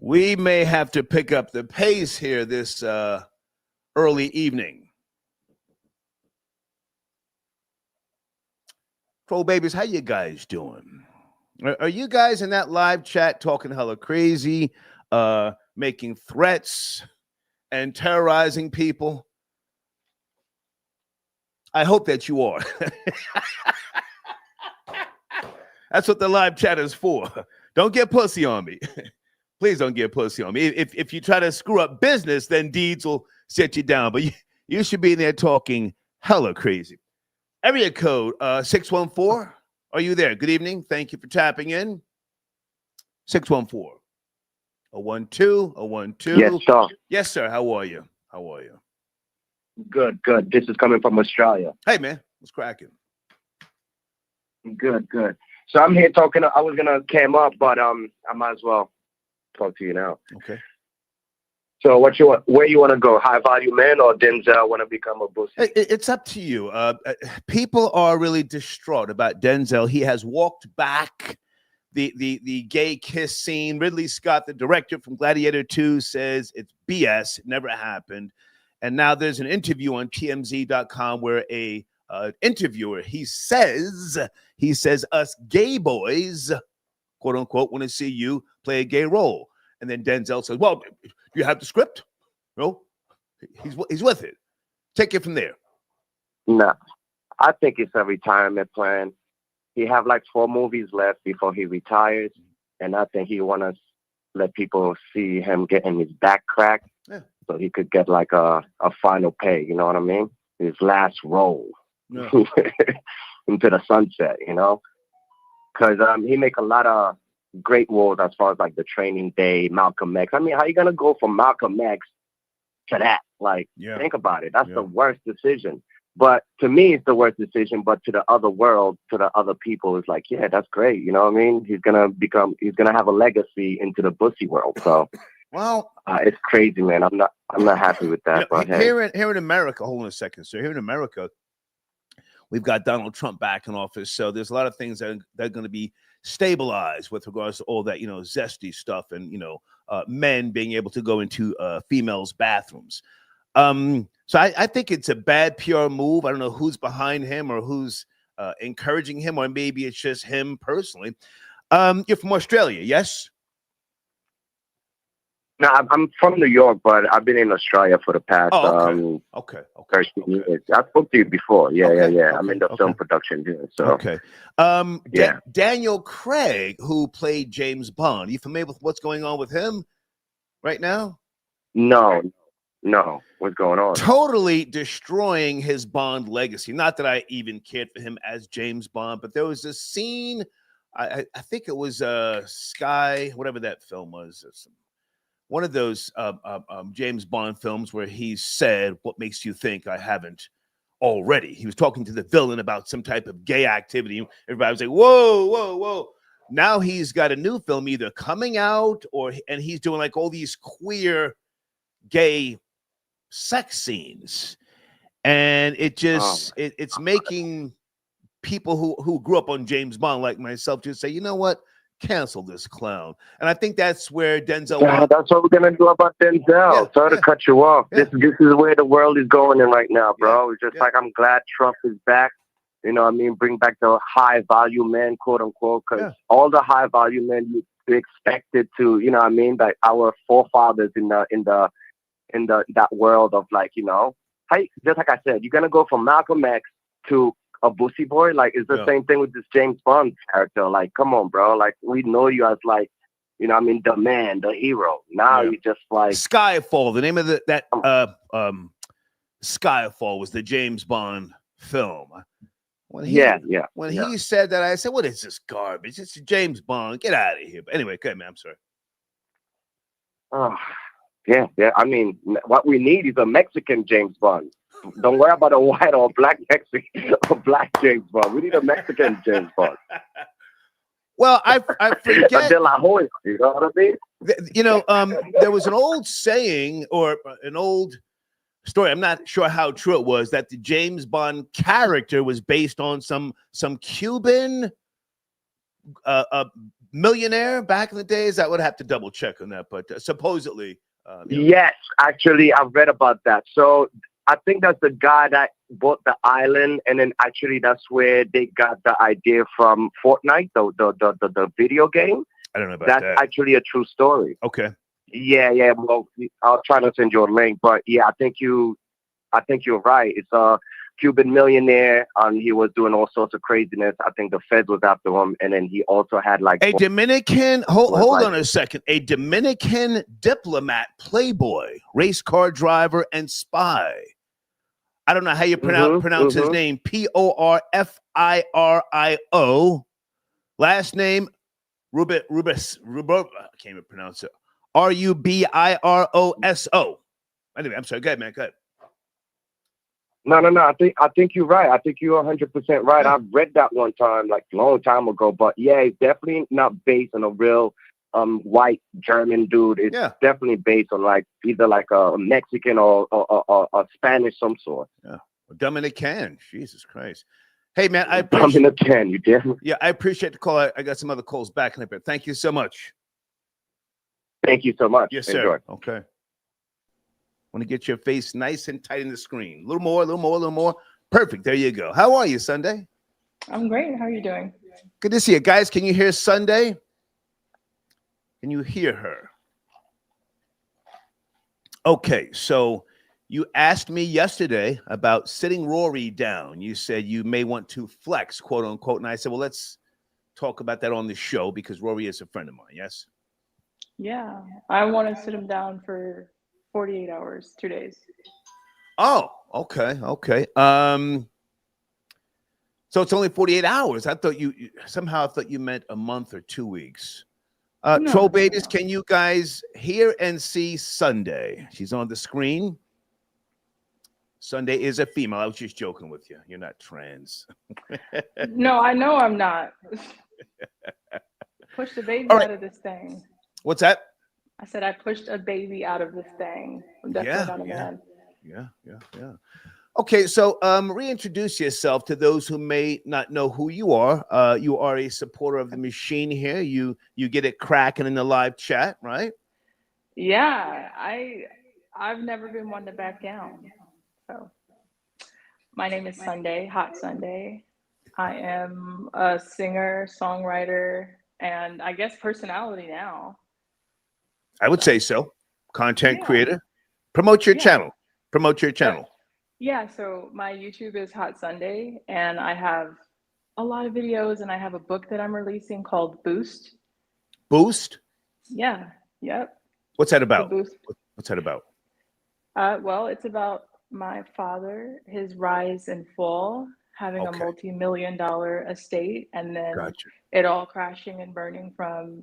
We may have to pick up the pace here this early evening. Troll babies, how you guys doing? Are you guys in that live chat talking hella crazy, making threats and terrorizing people? I hope that you are. That's what the live chat is for. Don't get pussy on me. Please don't get pussy on me. If you try to screw up business, then deeds will set you down. But you should be in there talking hella crazy. Area code 614. Are you there? Good evening. Thank you for tapping in. 614. 012. Yes, sir. Yes, sir. How are you? Good. This is coming from Australia. Hey, man. What's cracking? Good. So I'm here talking. I was gonna cam up, but I might as well talk to you now. Okay. So where you want to go? High value man or Denzel want to become a pussy? It's up to you. People are really distraught about Denzel. He has walked back the gay kiss scene. Ridley Scott, the director from Gladiator II, says it's BS. It never happened. And now there's an interview on TMZ.com where a interviewer, he says us gay boys, quote unquote, want to see you play a gay role. And then Denzel says, well, do you have the script? No, he's with it. Take it from there. No, I think it's a retirement plan. He have like 4 movies left before he retires. And I think he want to let people see him getting his back cracked. Yeah. So he could get like a final pay, you know what I mean? His last role. Yeah. Into the sunset, because he make a lot of great roles as far as like the Training Day, Malcolm X. I mean, how you gonna go from Malcolm X to that? Like, think about it. That's the worst decision. But to me, it's the worst decision. But to the other world, to the other people, it's like, yeah, that's great. You know what I mean? He's gonna have a legacy into the pussy world. So, well, it's crazy, man. I'm not happy with that. But here in America, hold on a second, sir. Here in America, we've got Donald Trump back in office, so there's a lot of things that are going to be stabilized with regards to all that, zesty stuff and, men being able to go into females' bathrooms. So I think it's a bad PR move. I don't know who's behind him or who's encouraging him, or maybe it's just him personally. You're from Australia, yes? No, I'm from New York, but I've been in Australia for the past okay. 13 years. I spoke to you before. Yeah. I'm in the film production here. So Daniel Craig, who played James Bond. Are you familiar with what's going on with him right now? No. What's going on? Totally destroying his Bond legacy. Not that I even cared for him as James Bond, but there was a scene. I think it was Sky, whatever that film was. One of those James Bond films where he said, "What makes you think I haven't already?" He was talking to the villain about some type of gay activity. Everybody was like, whoa. Now he's got a new film either coming out and he's doing like all these queer gay sex scenes. And it just, it's making people who grew up on James Bond like myself just say, you know what? Cancel this clown. And I think that's where Denzel. Yeah, that's what we're gonna do about Denzel. Sorry to cut you off. This is where the world is going in right now, bro. It's just like I'm glad Trump is back. You know what I mean? Bring back the high value men, quote unquote, because all the high value men you expected to, you know what I mean, like our forefathers in that world of like, you know, just like I said, you're gonna go from Malcolm X to a Bussy Boy. Like, it's the same thing with this James Bond character. Like, come on, bro. Like, we know you as like, you know what I mean, the man, the hero. Now you just like Skyfall. The name of that Skyfall was the James Bond film. When he said that, I said, "What is this garbage? It's James Bond. Get out of here." But anyway, good man. I'm sorry. Yeah. I mean, what we need is a Mexican James Bond. Don't worry about a white or black Mexican or black James Bond. We need a Mexican James Bond. Well, I forget. De La Hoya, you know what I mean? You know, there was an old saying or an old story. I'm not sure how true it was, that the James Bond character was based on some Cuban millionaire back in the days. I would have to double check on that, but supposedly. Yes, actually, I've read about that. So I think that's the guy that bought the island, and then actually that's where they got the idea from Fortnite, the video game. I don't know about that. That's actually a true story. Okay. Yeah. Well, I'll try to send you a link, but yeah, I think you're right. It's a Cuban millionaire, and he was doing all sorts of craziness. I think the Fed was after him, and then he also had like a Dominican. Hold on a second. A Dominican diplomat, playboy, race car driver, and spy. I don't know how you pronounce his name. Porfirio. Last name Rubis. I can't even pronounce it. Rubiroso. Anyway, I'm sorry. Go ahead, man. Go ahead. No. I think you're right. I think you're 100% right. I've read that one time, like a long time ago. But yeah, it's definitely not based on a real white German dude. It's definitely based on like either like a Mexican or a Spanish some sort. Yeah, Dominican. Jesus Christ. Hey man, I Dominican. You definitely. Yeah, I appreciate the call. I got some other calls back in a bit. Thank you so much. Thank you so much. Yes, sir. Enjoy. Okay. Want to get your face nice and tight in the screen. A little more. Perfect. There you go. How are you, Sunday? I'm great. How are you doing? Good to see you. Guys, can you hear Sunday? Can you hear her? Okay, so you asked me yesterday about sitting Rory down. You said you may want to flex, quote unquote. And I said, well, let's talk about that on the show because Rory is a friend of mine. Yes? Yeah. I want to sit him down for 48 hours, 2 days. Oh, okay. So it's only 48 hours. I thought you meant a month or 2 weeks. Troll babies, can you guys hear and see Sunday? She's on the screen. Sunday is a female. I was just joking with you. You're not trans. No, I know I'm not. Push the baby out of this thing. What's that? I said I pushed a baby out of this thing. I'm definitely not a man. Yeah. Okay, so reintroduce yourself to those who may not know who you are. You are a supporter of the machine here. You get it cracking in the live chat, right? Yeah, I I've never been one to back down. So my name is Sunday, Hot Sunday. I am a singer, songwriter, and I guess personality now. I would say so. Content Yeah. creator. Promote your Yeah. channel. Promote your channel. Yeah, so my YouTube is Hot Sunday, and I have a lot of videos, and I have a book that I'm releasing called Boost. Boost? Yeah, yep. What's that about? Boost. What's that about? Well, it's about my father, his rise and fall, having a multi-million-dollar estate, and then it all crashing and burning from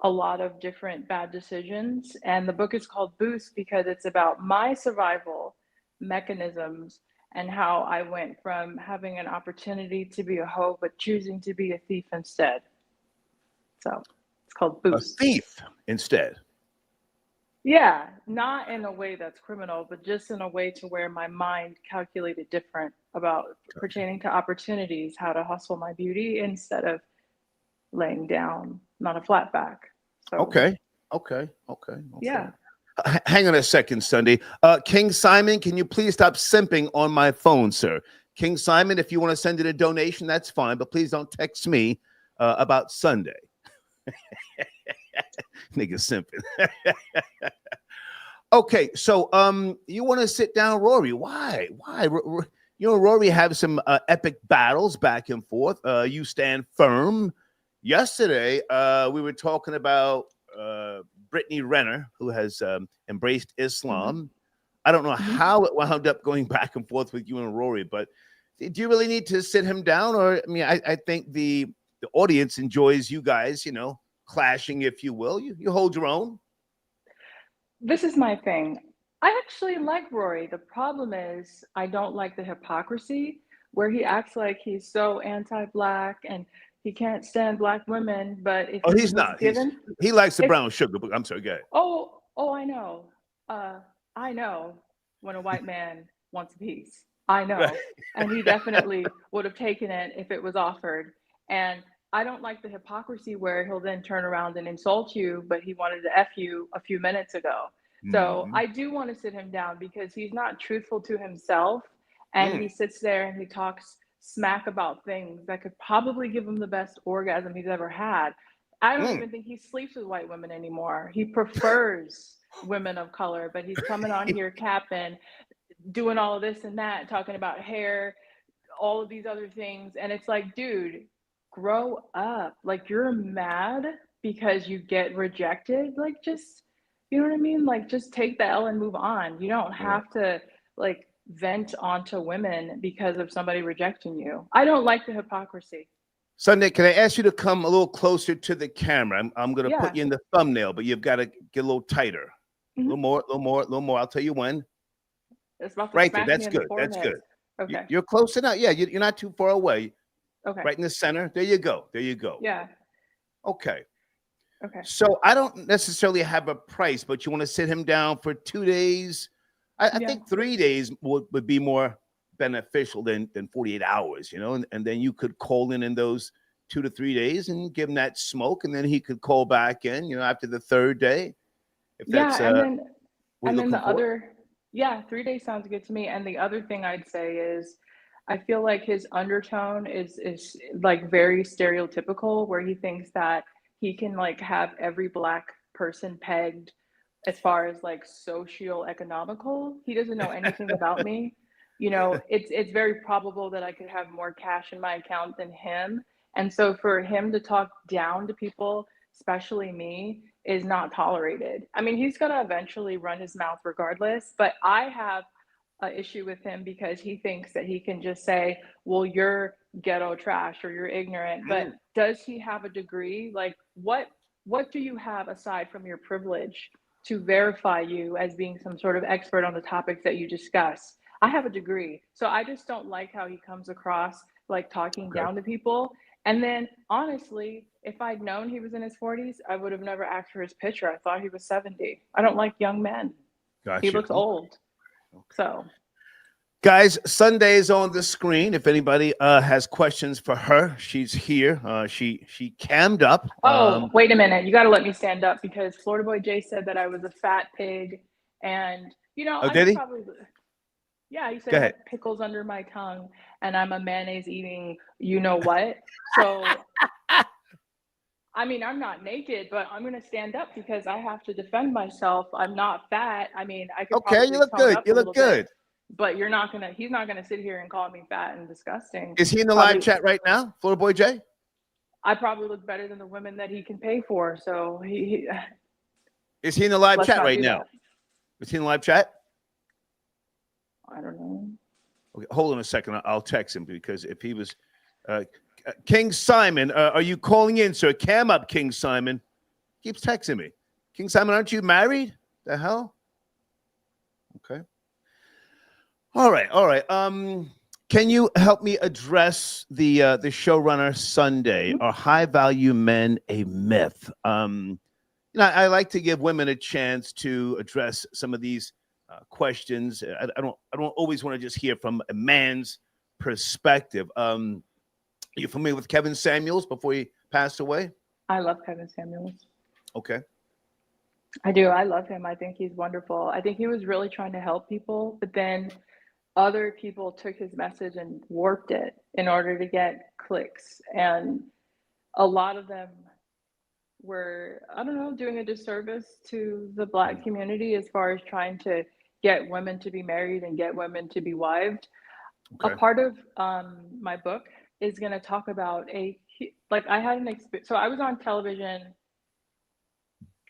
a lot of different bad decisions. And the book is called Boost because it's about my survival mechanisms and how I went from having an opportunity to be a hoe, but choosing to be a thief instead. So it's called Boost. A thief instead. Yeah, not in a way that's criminal, but just in a way to where my mind calculated different about pertaining to opportunities, how to hustle my beauty instead of laying down, not a flat back. So, Okay. Yeah. Hang on a second, Sunday. King Simon, can you please stop simping on my phone, sir? King Simon, if you want to send in a donation, that's fine, but please don't text me about Sunday. Nigga simping. Okay, so you want to sit down, Rory? Why? You know, Rory have some epic battles back and forth. You stand firm. Yesterday, we were talking about Brittany Renner, who has embraced Islam. I don't know how it wound up going back and forth with you and Rory, but do you really need to sit him down? Or, I mean, I think the audience enjoys you guys, you know, clashing, if you will. You hold your own. This is my thing. I actually like Rory. The problem is I don't like the hypocrisy where he acts like he's so anti-Black and he can't stand Black women, but if he's not. He likes the brown sugar. But I'm sorry, go ahead. I know. I know when a white man wants a piece. I know. And he definitely would have taken it if it was offered. And I don't like the hypocrisy where he'll then turn around and insult you, but he wanted to F you a few minutes ago. So I do want to sit him down because he's not truthful to himself. And he sits there and he talks smack about things that could probably give him the best orgasm he's ever had. I don't even think he sleeps with white women anymore. He prefers women of color, but he's coming on here capping, doing all of this and that, talking about hair, all of these other things. And it's like, dude, grow up. Like, you're mad because you get rejected. Like, just, you know what I mean? Like, just take the L and move on. You don't have to like vent onto women because of somebody rejecting you. I don't like the hypocrisy. Sunday, can I ask you to come a little closer to the camera? I'm going to put you in the thumbnail, but you've got to get a little tighter. A little more. I'll tell you when. It's about to right there. smack That's me in good. the That's forehead. good. Okay. You're close enough. Yeah, you're not too far away. Okay. Right in the center. There you go. Yeah. Okay. Okay. So I don't necessarily have a price, but you want to sit him down for 2 days. I think 3 days would be more beneficial than 48 hours, you know, and then you could call in those 2 to 3 days and give him that smoke, and then he could call back in, you know, after the third day. If that's and then the other 3 days sounds good to me. And the other thing I'd say is I feel like his undertone is like very stereotypical, where he thinks that he can like have every Black person pegged as far as like socio-economical. He doesn't know anything about me. You know, it's very probable that I could have more cash in my account than him. And so for him to talk down to people, especially me, is not tolerated. I mean, he's gonna eventually run his mouth regardless, but I have an issue with him because he thinks that he can just say, well, you're ghetto trash or you're ignorant. But does he have a degree? Like, what do you have aside from your privilege to verify you as being some sort of expert on the topics that you discuss? I have a degree. So I just don't like how he comes across like talking down to people. And then honestly, if I'd known he was in his 40s, I would have never asked for his picture. I thought he was 70. I don't like young men. Gotcha. He looks old. So guys, Sunday's on the screen. If anybody has questions for her, she's here. She cammed up. Wait a minute. You got to let me stand up because Florida Boy Jay said that I was a fat pig and You know, Oh, I did could he? probably. Yeah, he said Go I ahead. have pickles under my tongue, and I'm a mayonnaise eating. You know what? So. I mean, I'm not naked, but I'm going to stand up because I have to defend myself. I'm not fat. I mean, I could Okay, you probably look tone good. up You a look little bit, good. but he's not going to sit here and call me fat and disgusting. Is he in the Probably, live chat right now, Florida Boy Jay? I probably look better than the women that he can pay for. So Is he in the live let's chat not right do now? that. Is he in the live chat? I don't know. Okay, hold on a second. I'll text him because if he was King Simon, are you calling in, sir? Cam up, King Simon. Keeps texting me. King Simon, aren't you married? The hell? Okay. All right. Can you help me address the showrunner Sunday? Are high value men a myth? I like to give women a chance to address some of these questions. I don't always want to just hear from a man's perspective. Are you familiar with Kevin Samuels before he passed away? I love Kevin Samuels. Okay. I do. I love him. I think he's wonderful. I think he was really trying to help people, but then other people took his message and warped it in order to get clicks. And a lot of them were, I don't know, doing a disservice to the Black community as far as trying to get women to be married and get women to be wived. Okay. A part of my book is going to talk about I had an experience. So I was on television.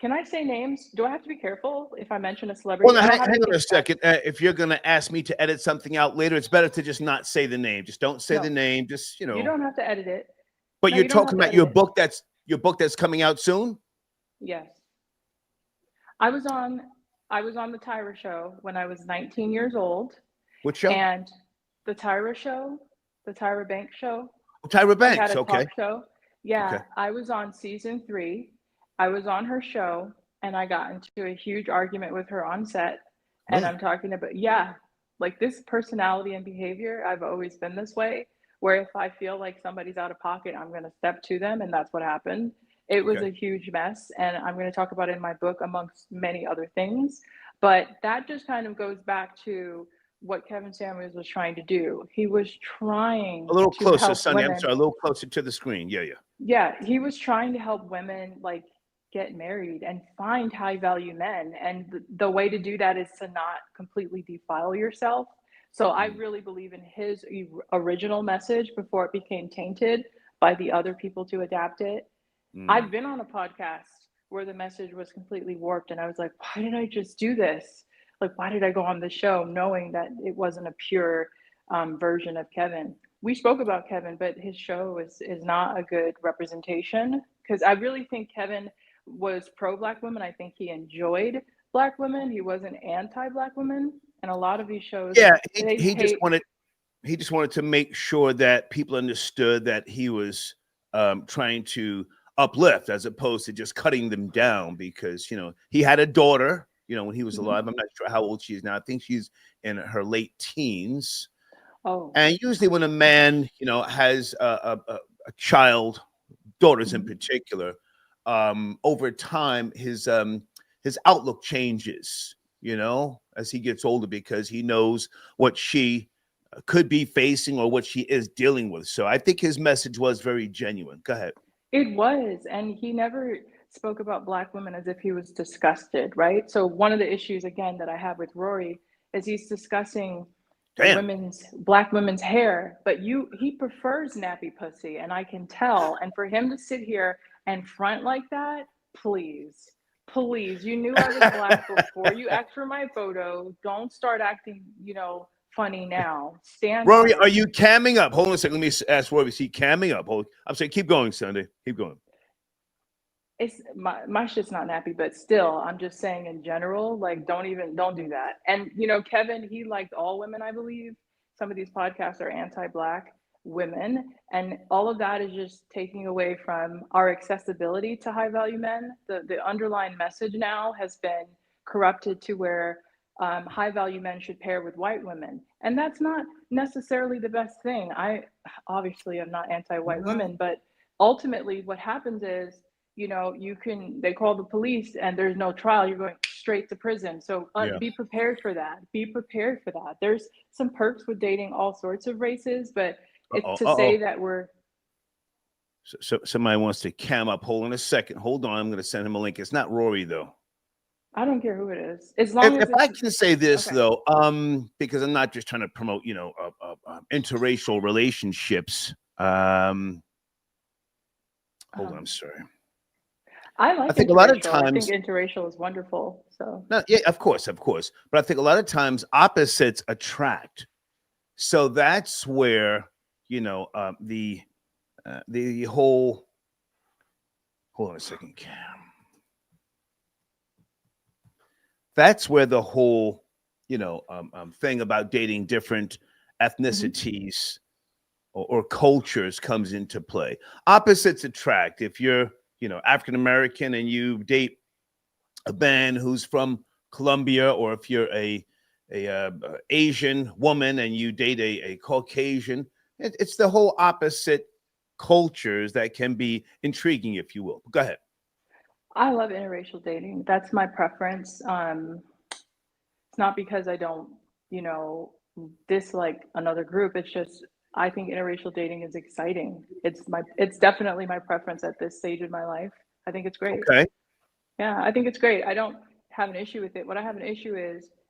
Can I say names? Do I have to be careful if I mention a celebrity? Well, hang on a second. If you're going to ask me to edit something out later, it's better to just not say the name. Just don't say the name. Just, you don't have to edit it. But you're talking about your book that's coming out soon? Yes. I was on the Tyra show when I was 19 years old. What show? And the Tyra show, the Tyra Banks show. Oh, Tyra Banks, had a okay. Talk show. Yeah, okay. I was on season 3. I was on her show, and I got into a huge argument with her on set. And I'm talking about, like this personality and behavior, I've always been this way, where if I feel like somebody's out of pocket, I'm going to step to them, and that's what happened. It was a huge mess, and I'm going to talk about it in my book amongst many other things. But that just kind of goes back to what Kevin Samuels was trying to do. He was trying a little to closer, help Sonny. women. I'm sorry, a little closer to the screen. Yeah. Yeah, he was trying to help women like get married and find high value men. And the way to do that is to not completely defile yourself. So I really believe in his original message before it became tainted by the other people to adapt it. I've been on a podcast where the message was completely warped, and I was like, why did I just do this? Like, why did I go on the show knowing that it wasn't a pure version of Kevin? We spoke about Kevin, but his show is not a good representation, because I really think Kevin was pro-Black women. I think he enjoyed Black women. He wasn't anti-Black women. And a lot of these shows, he just wanted to make sure that people understood that he was trying to uplift as opposed to just cutting them down, because he had a daughter when he was alive. I'm not sure how old she is now. I think she's in her late teens. And usually when a man has a child, daughters in particular, over time his outlook changes as he gets older, because he knows what she could be facing or what she is dealing with. So I think his message was very genuine. Go ahead. It was, and he never spoke about Black women as if he was disgusted, right? So one of the issues, again, that I have with Rory is he's discussing Black women's hair, but he prefers nappy pussy, and I can tell. And for him to sit here and front like that, please, you knew I was Black before you asked for my photo. Don't start acting, funny now. Stand Rory, are you camming up? Hold on a second. Let me ask Rory. Is he camming up? I'm saying keep going, Sunday. Keep going. It's my shit's not nappy, but still, I'm just saying in general, like don't do that. And Kevin, he liked all women, I believe. Some of these podcasts are anti-Black women, and all of that is just taking away from our accessibility to high value men. The underlying message now has been corrupted to where high value men should pair with white women, and that's not necessarily the best thing. I obviously am not anti-white women, but ultimately what happens is you know, they call the police and there's no trial, you're going straight to prison. So be prepared for that. Be prepared for that. There's some perks with dating all sorts of races, but say that we're. So somebody wants to cam up. Hold on a second. Hold on. I'm going to send him a link. It's not Rory though. I don't care who it is. As long as I can say this though, because I'm not just trying to promote, you know, interracial relationships. Hold on, I'm sorry. I think a lot of times, I think interracial is wonderful. So yeah, of course. But I think a lot of times opposites attract. So that's where, you know, the whole. Hold on a second, Cam. That's where the whole, you know, thing about dating different ethnicities or cultures comes into play. Opposites attract. If you're, you know, African American and you date a man who's from Colombia, or if you're a Asian woman and you date a Caucasian, it's the whole opposite cultures that can be intriguing, if you will. Go ahead. I love interracial dating. That's my preference. It's not because I don't, you know, dislike another group. It's just I think interracial dating is exciting. It's definitely my preference at this stage of my life. I think it's great. Okay. Yeah, I think it's great. I don't have an issue with it. What I have an issue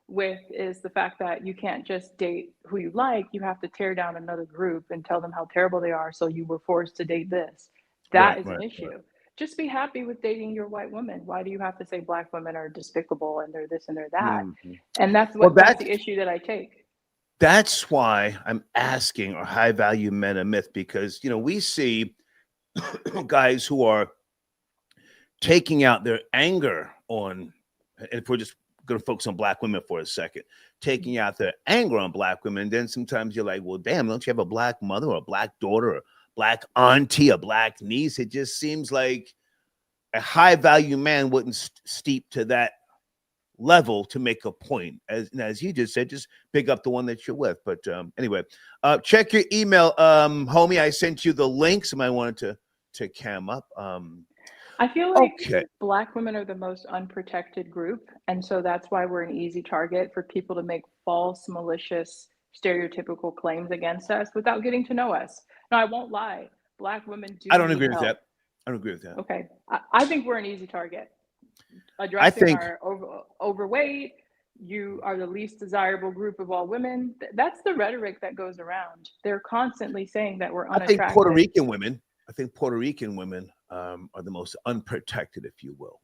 with is the fact that you can't just date who you like. You have to tear down another group and tell them how terrible they are. So you were forced to date this. That is an issue. Right. Just be happy with dating your white woman. Why do you have to say black women are despicable and they're this and they're that? And that's that's the issue that I take. That's why I'm asking, are high value men a myth? Because, you know, we see guys who are taking out their anger on, and if we're just going to focus on black women for a second, taking out their anger on black women. Then sometimes you're like, well, damn, don't you have a black mother or a black daughter or black auntie, a black niece? It just seems like a high value man wouldn't steep to that level to make a point. As you just said, just pick up the one that you're with. But anyway, check your email, homie. I sent you the link. Somebody wanted to cam up. I feel like black women are the most unprotected group, and so that's why we're an easy target for people to make false, malicious, stereotypical claims against us without getting to know us. Now, I won't lie. Black women do. I don't agree with that. I don't agree with that. Okay. I think we're an easy target. Addressing our overweight, you are the least desirable group of all women. That's the rhetoric that goes around. They're constantly saying that we're unattractive. I think Puerto Rican women are the most unprotected, if you will.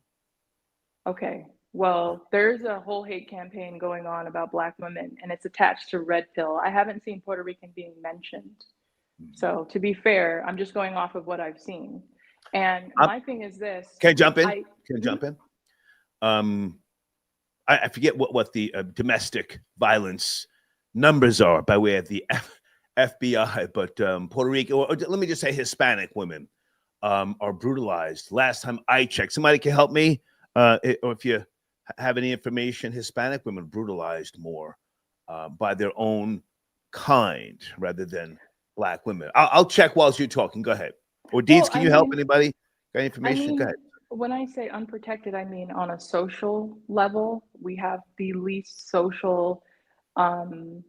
Okay. Well, there's a whole hate campaign going on about black women, and it's attached to Red Pill. I haven't seen Puerto Rican being mentioned. So to be fair, I'm just going off of what I've seen. And my thing is this. Can I jump in? I forget what the domestic violence numbers are by way of the FBI, but Puerto Rico, or let me just say Hispanic women are brutalized. Last time I checked, somebody can help me, or if you have any information, Hispanic women brutalized more by their own kind rather than black women. I'll check whilst you're talking. Go ahead. Or Deeds, can you help anybody? Got information? Go ahead. When I say unprotected, I mean on a social level, we have the least social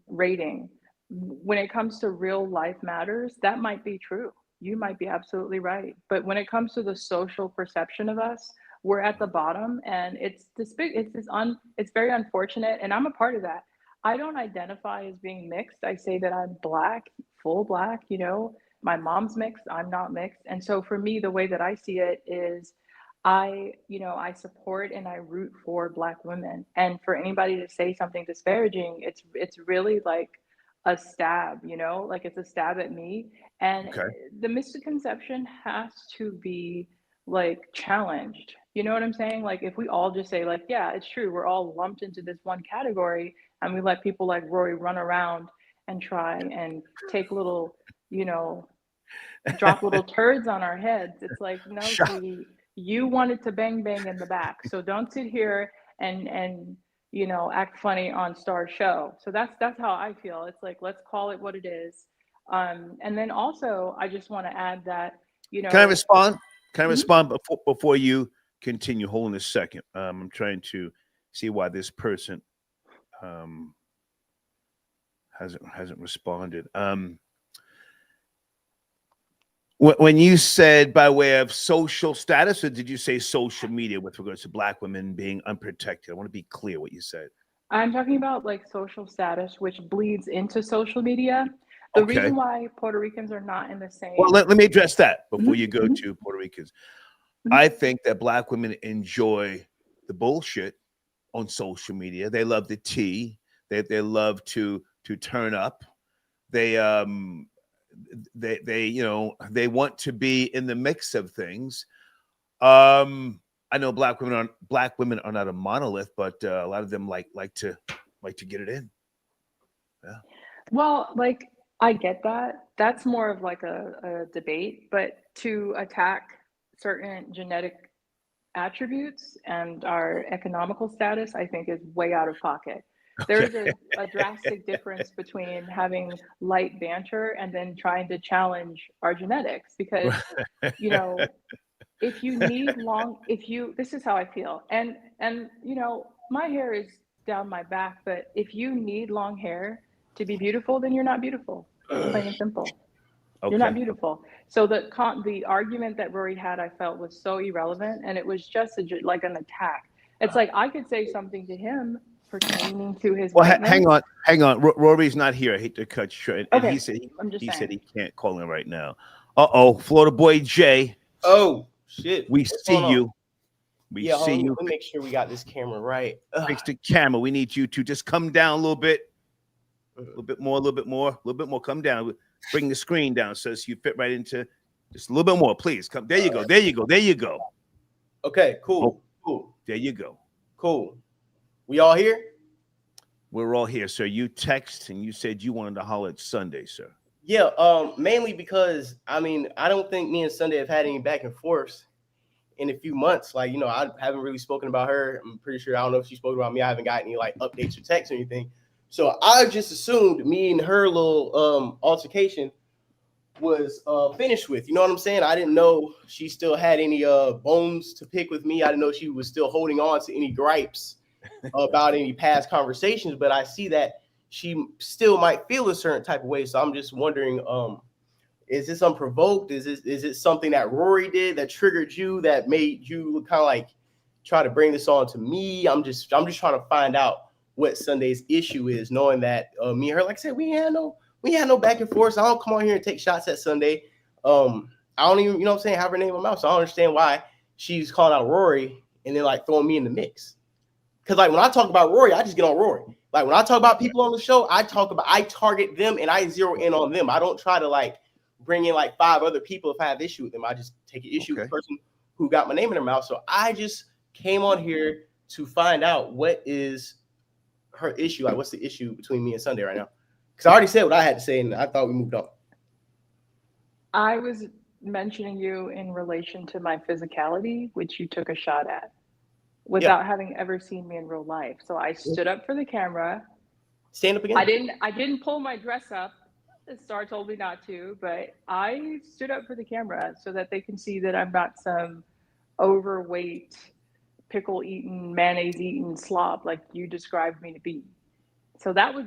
rating. When it comes to real life matters, that might be true. You might be absolutely right. But when it comes to the social perception of us, we're at the bottom, and it's very unfortunate, and I'm a part of that. I don't identify as being mixed. I say that I'm black, full black, you know. My mom's mixed, I'm not mixed. And so for me, the way that I see it is I support and I root for black women. And for anybody to say something disparaging, it's really like a stab, you know, like it's a stab at me. And the misconception has to be like challenged. You know what I'm saying? Like if we all just say like, yeah, it's true, we're all lumped into this one category, and we let people like Rory run around and try and take little, you know, drop little turds on our heads. It's like, no, sweetie, you wanted to bang in the back. So don't sit here and you know, act funny on Star's show. So that's how I feel. It's like, let's call it what it is. And then also I just want to add that, you know. Can I respond? Can I respond before you continue? Hold on a second. I'm trying to see why this person hasn't responded. When you said by way of social status, or did you say social media with regards to Black women being unprotected? I want to be clear what you said. I'm talking about like social status, which bleeds into social media. The reason why Puerto Ricans are not in the same. Well, let me address that before you go to Puerto Ricans. I think that Black women enjoy the bullshit on social media. They love the tea. They love to turn up. They want to be in the mix of things. I know Black women are not a monolith, but a lot of them like to get it in. Yeah. Well, like I get that. That's more of like a debate, but to attack certain genetic attributes and our economical status, I think is way out of pocket. There is a drastic difference between having light banter and then trying to challenge our genetics, because if you need this is how I feel. And my hair is down my back, but if you need long hair to be beautiful, then you're not beautiful. Plain and simple. You're not beautiful. So the argument that Rory had, I felt, was so irrelevant, and it was just like an attack. It's like I could say something to him pertaining to his whiteness. Hang on. Rory's not here. I hate to cut you short. And he said he can't call in right now. Florida boy Jay. Oh shit. We see you. We see you. Let me make sure we got this camera right. Fix the camera. We need you to just come down a little bit. A little bit more. Come down. Bring the screen down so you fit right into just a little bit more. Please come. There you go. Okay, cool. Cool. There you go. Cool. We all here? We're all here, sir. You text and you said you wanted to holler at Sunday, sir. Yeah, mainly because I don't think me and Sunday have had any back and forth in a few months. Like, I haven't really spoken about her. I'm pretty sure, I don't know if she spoke about me. I haven't got any like updates or texts or anything. So I just assumed me and her little altercation was finished with. You know what I'm saying? I didn't know she still had any bones to pick with me. I didn't know she was still holding on to any gripes about any past conversations, but I see that she still might feel a certain type of way. So I'm just wondering, is this unprovoked? Is it something that Rory did that triggered you, that made you kind of like try to bring this on to me? I'm just trying to find out what Sunday's issue is, knowing that me and her, like I said, we had no back and forth. So I don't come on here and take shots at Sunday. I don't even, have her name in my mouth. So I don't understand why she's calling out Rory and then like throwing me in the mix. Because like when I talk about Rory, I just get on Rory. Like when I talk about people on the show, I target them and I zero in on them. I don't try to like bring in like 5 other people if I have issue with them. I just take an issue with the person who got my name in their mouth. So I just came on here to find out what is her issue. Like what's the issue between me and Sunday right now? Because I already said what I had to say and I thought we moved on. I was mentioning you in relation to my physicality, which you took a shot at, without having ever seen me in real life. So I stood up for the camera. Stand up again. I didn't pull my dress up. The star told me not to, but I stood up for the camera so that they can see that I'm not some overweight, pickle eating, mayonnaise eating slob like you described me to be. So that was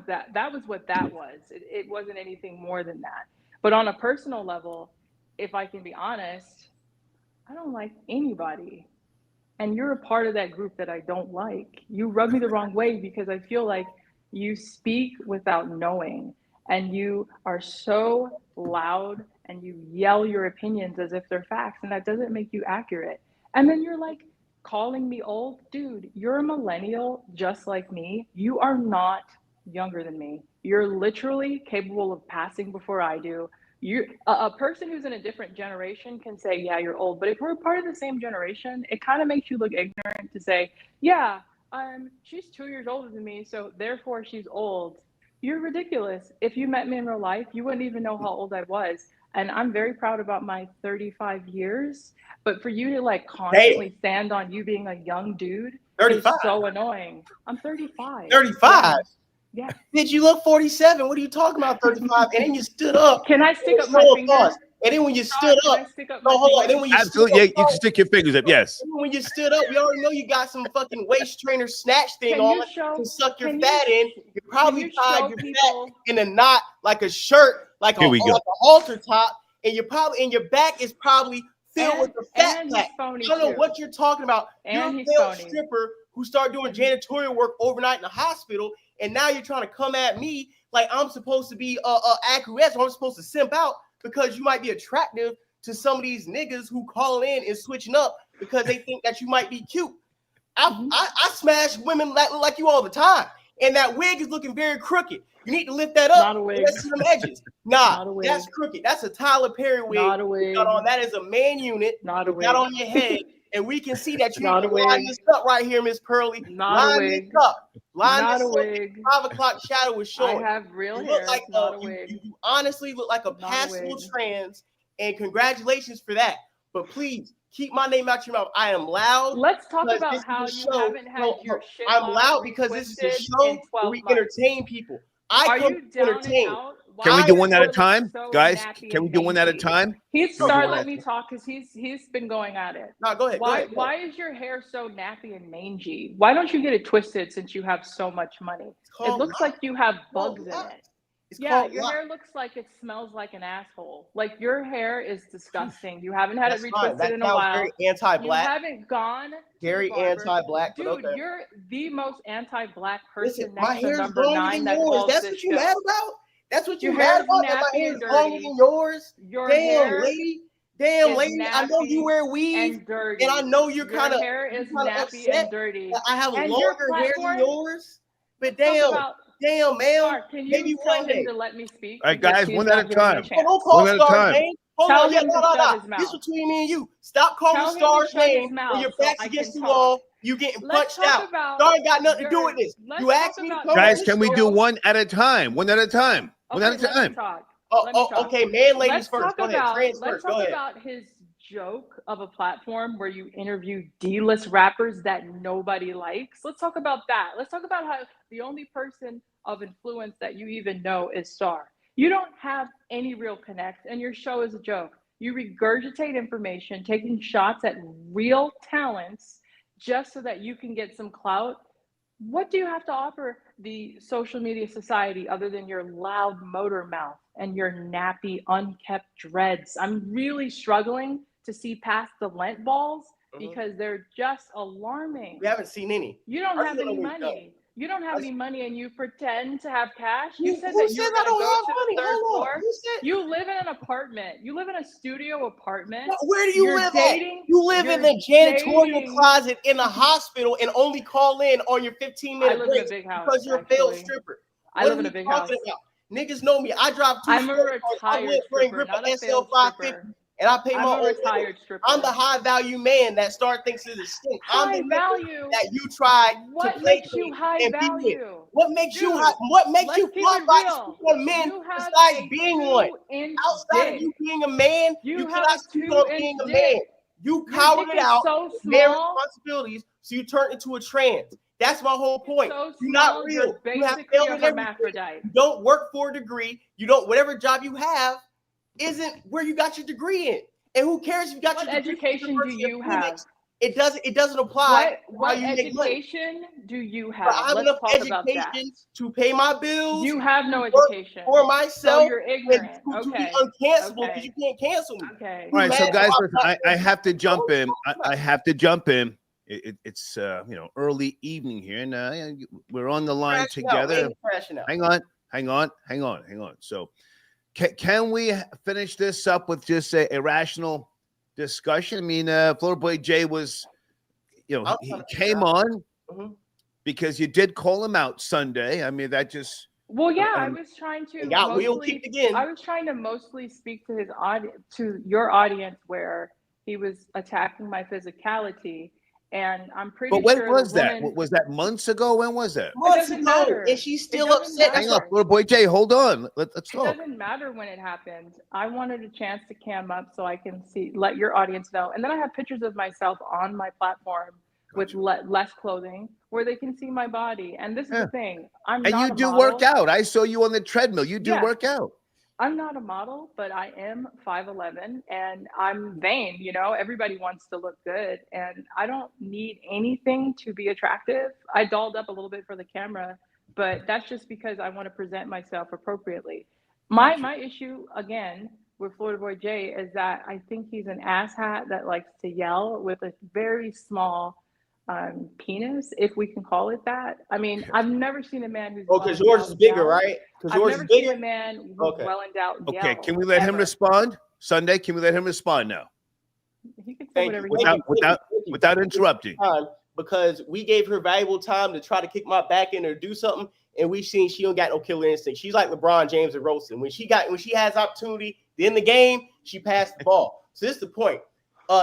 what that was. It wasn't anything more than that. But on a personal level, if I can be honest, I don't like anybody. And you're a part of that group that I don't like. You rub me the wrong way because I feel like you speak without knowing, and you are so loud and you yell your opinions as if they're facts, and that doesn't make you accurate. And then you're like calling me old. Dude, you're a millennial just like me. You are not younger than me. You're literally capable of passing before I do. A person who's in a different generation can say, yeah, you're old. But if we're part of the same generation, it kind of makes you look ignorant to say, yeah, she's 2 years older than me, so therefore she's old. You're ridiculous. If you met me in real life, you wouldn't even know how old I was. And I'm very proud about my 35 years. But for you to like constantly stand on you being a young dude 35 is so annoying. I'm 35. 35? Yeah. Did you look 47? What are you talking about? 35? And then you stood up. Can I stick up my fingers? And then when you stood up, hold on. Then when you absolutely, yeah, you can stick your fingers up. Yes. When you stood up, we already know you got some fucking waist trainer snatch thing on to suck your fat in. You probably tied your fat in a knot like a shirt, like a halter top, and your back is probably filled with the fat pack. I don't know what you're talking about. You're a failed stripper who started doing janitorial work overnight in the hospital, and now you're trying to come at me like I'm supposed to be acquiesce, or I'm supposed to simp out because you might be attractive to some of these niggas who call in and switching up because they think that you might be cute. I smash women that look like you all the time, and that wig is looking very crooked. You need to lift that up. Not a wig. Let's see them edges. Nah, that's crooked. That's a Tyler Perry wig. Not a wig. That is a man unit. Not a wig. Not on your head. And we can see that you Not need to line this up right here, Miss Pearly. Not a wig. This up. Line not this a wig. 5 o'clock shadow is showing. I have real you hair. Look like not a wig. You honestly look like a passable trans, and congratulations for that. But please keep my name out your mouth. I am loud. Let's talk about how you haven't had your shit. I'm loud because this is a show where we entertain people. I come to entertain. Can we do one at a time, guys? Can we do one at a time? Let me talk because he's been going at it. No, go ahead. Why is your hair so nappy and mangy? Why don't you get it twisted since you have so much money? It looks like you have bugs in it. Yeah, your hair looks like it smells like an asshole. Like your hair is disgusting. You haven't had it retwisted in a while. Very anti-black. You haven't gone. Very anti-black. Dude, you're the most anti-black person. Listen, my hair is longer than yours. That's what you mad about? That's what you're mad about? That my hair is longer than yours? Damn, lady. Damn, lady. I know you wear weave, and I know you're kind of nappy and dirty. I have longer hair than yours, but damn. Damn, man. Can you tell him to let me speak? All right, guys, one at a time. One at a time. Hold on, this is between me and you. Stop calling Star's name when your back's against the wall. You getting punched out. Star ain't got nothing to do with this. You asked me to come. Guys, can we do one at a time? One at a time. One at a time. Okay, man, ladies first. Go ahead. Trans let's first. Go talk ahead. about his joke of a platform where you interview D-list rappers that nobody likes. Let's talk about that. Let's talk about how the only person of influence that you even know is Star. You don't have any real connect, and your show is a joke. You regurgitate information, taking shots at real talents just so that you can get some clout. What do you have to offer the social media society other than your loud motor mouth and your nappy, unkept dreads? I'm really struggling to see past the lint balls because they're just alarming. We haven't seen any. You don't have any money. You don't have any money, and you pretend to have cash. You said that you're going to go to the third floor. You live in an apartment. You live in a studio apartment. Where do you live at? You live in the janitorial closet in a hospital and only call in on your 15-minute break because you're a failed stripper. I live in a big house. Niggas know me. I drive 2 I'm a retired stripper, not a failed stripper. And I pay my own retired stripper. I'm the high value man that Star thinks is a stink. High value that you try what to play makes you high value? What makes you high? What makes you qualify to speak on men besides being one? Outside of you being a man, you cannot speak on being a man. You cowered it out, their responsibilities, so you turned into a trans. That's my whole point. You're not real. You have failed in everything. You don't work for a degree. You don't, whatever job you have isn't where you got your degree in. And who cares if you got your degree? What education do you have? It doesn't apply. What education do you have? I have enough education to pay my bills. You have no education for myself. So you're ignorant. To be uncancelable because you can't cancel me. Okay. All right, so guys, listen, I have to jump in. I have to jump in. It's early evening here, and we're on the line together. Hang on. So, can we finish this up with just a rational discussion? I mean, Florida Boy Jay was, he came on because you did call him out Sunday. I mean, that just. Well, yeah, I was trying to. I was trying to mostly speak to his audience, to your audience, where he was attacking my physicality. And I'm pretty sure. But when was that? Was that months ago? When was that? Months ago. And she's still upset. Hang on, little boy Jay. Hold on. Let's talk. It doesn't matter when it happened. I wanted a chance to cam up so I can let your audience know. And then I have pictures of myself on my platform with less clothing, where they can see my body. And this is the thing. And you do work out. I saw you on the treadmill. You do work out. I'm not a model, but I am 5'11", and I'm vain. You know, everybody wants to look good, and I don't need anything to be attractive. I dolled up a little bit for the camera, but that's just because I want to present myself appropriately. My issue, again, with Florida Boy Jay is that I think he's an asshat that likes to yell with a very small penis, if we can call it that. I mean, I've never seen a man who's because yours is bigger, right? I've never seen a man who's well endowed. Okay, can we let him respond? Sunday, can we let him respond now? He can say whatever he without interrupting. Because we gave her valuable time to try to kick my back in or do something, and we've seen she don't got no killer instinct. She's like LeBron James and Rosen. When she has opportunity to end the game, she passed the ball. So this is the point.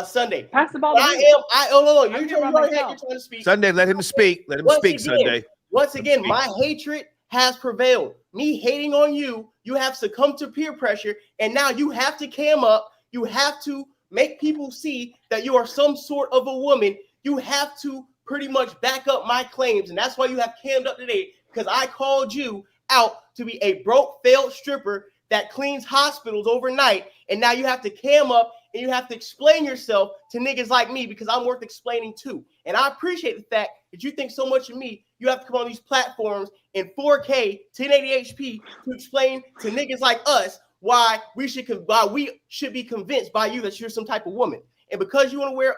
Sunday, pass the ball. You're trying to speak. Sunday, let him speak. Let him speak. Sunday. Once again, my hatred has prevailed. Me hating on you, you have succumbed to peer pressure, and now you have to cam up. You have to make people see that you are some sort of a woman. You have to pretty much back up my claims, and that's why you have cammed up today, because I called you out to be a broke, failed stripper that cleans hospitals overnight, and now you have to cam up and you have to explain yourself to niggas like me, because I'm worth explaining to. And I appreciate the fact that you think so much of me, you have to come on these platforms in 4K, 1080 HP to explain to niggas like us why we should be convinced by you that you're some type of woman. And because you want to wear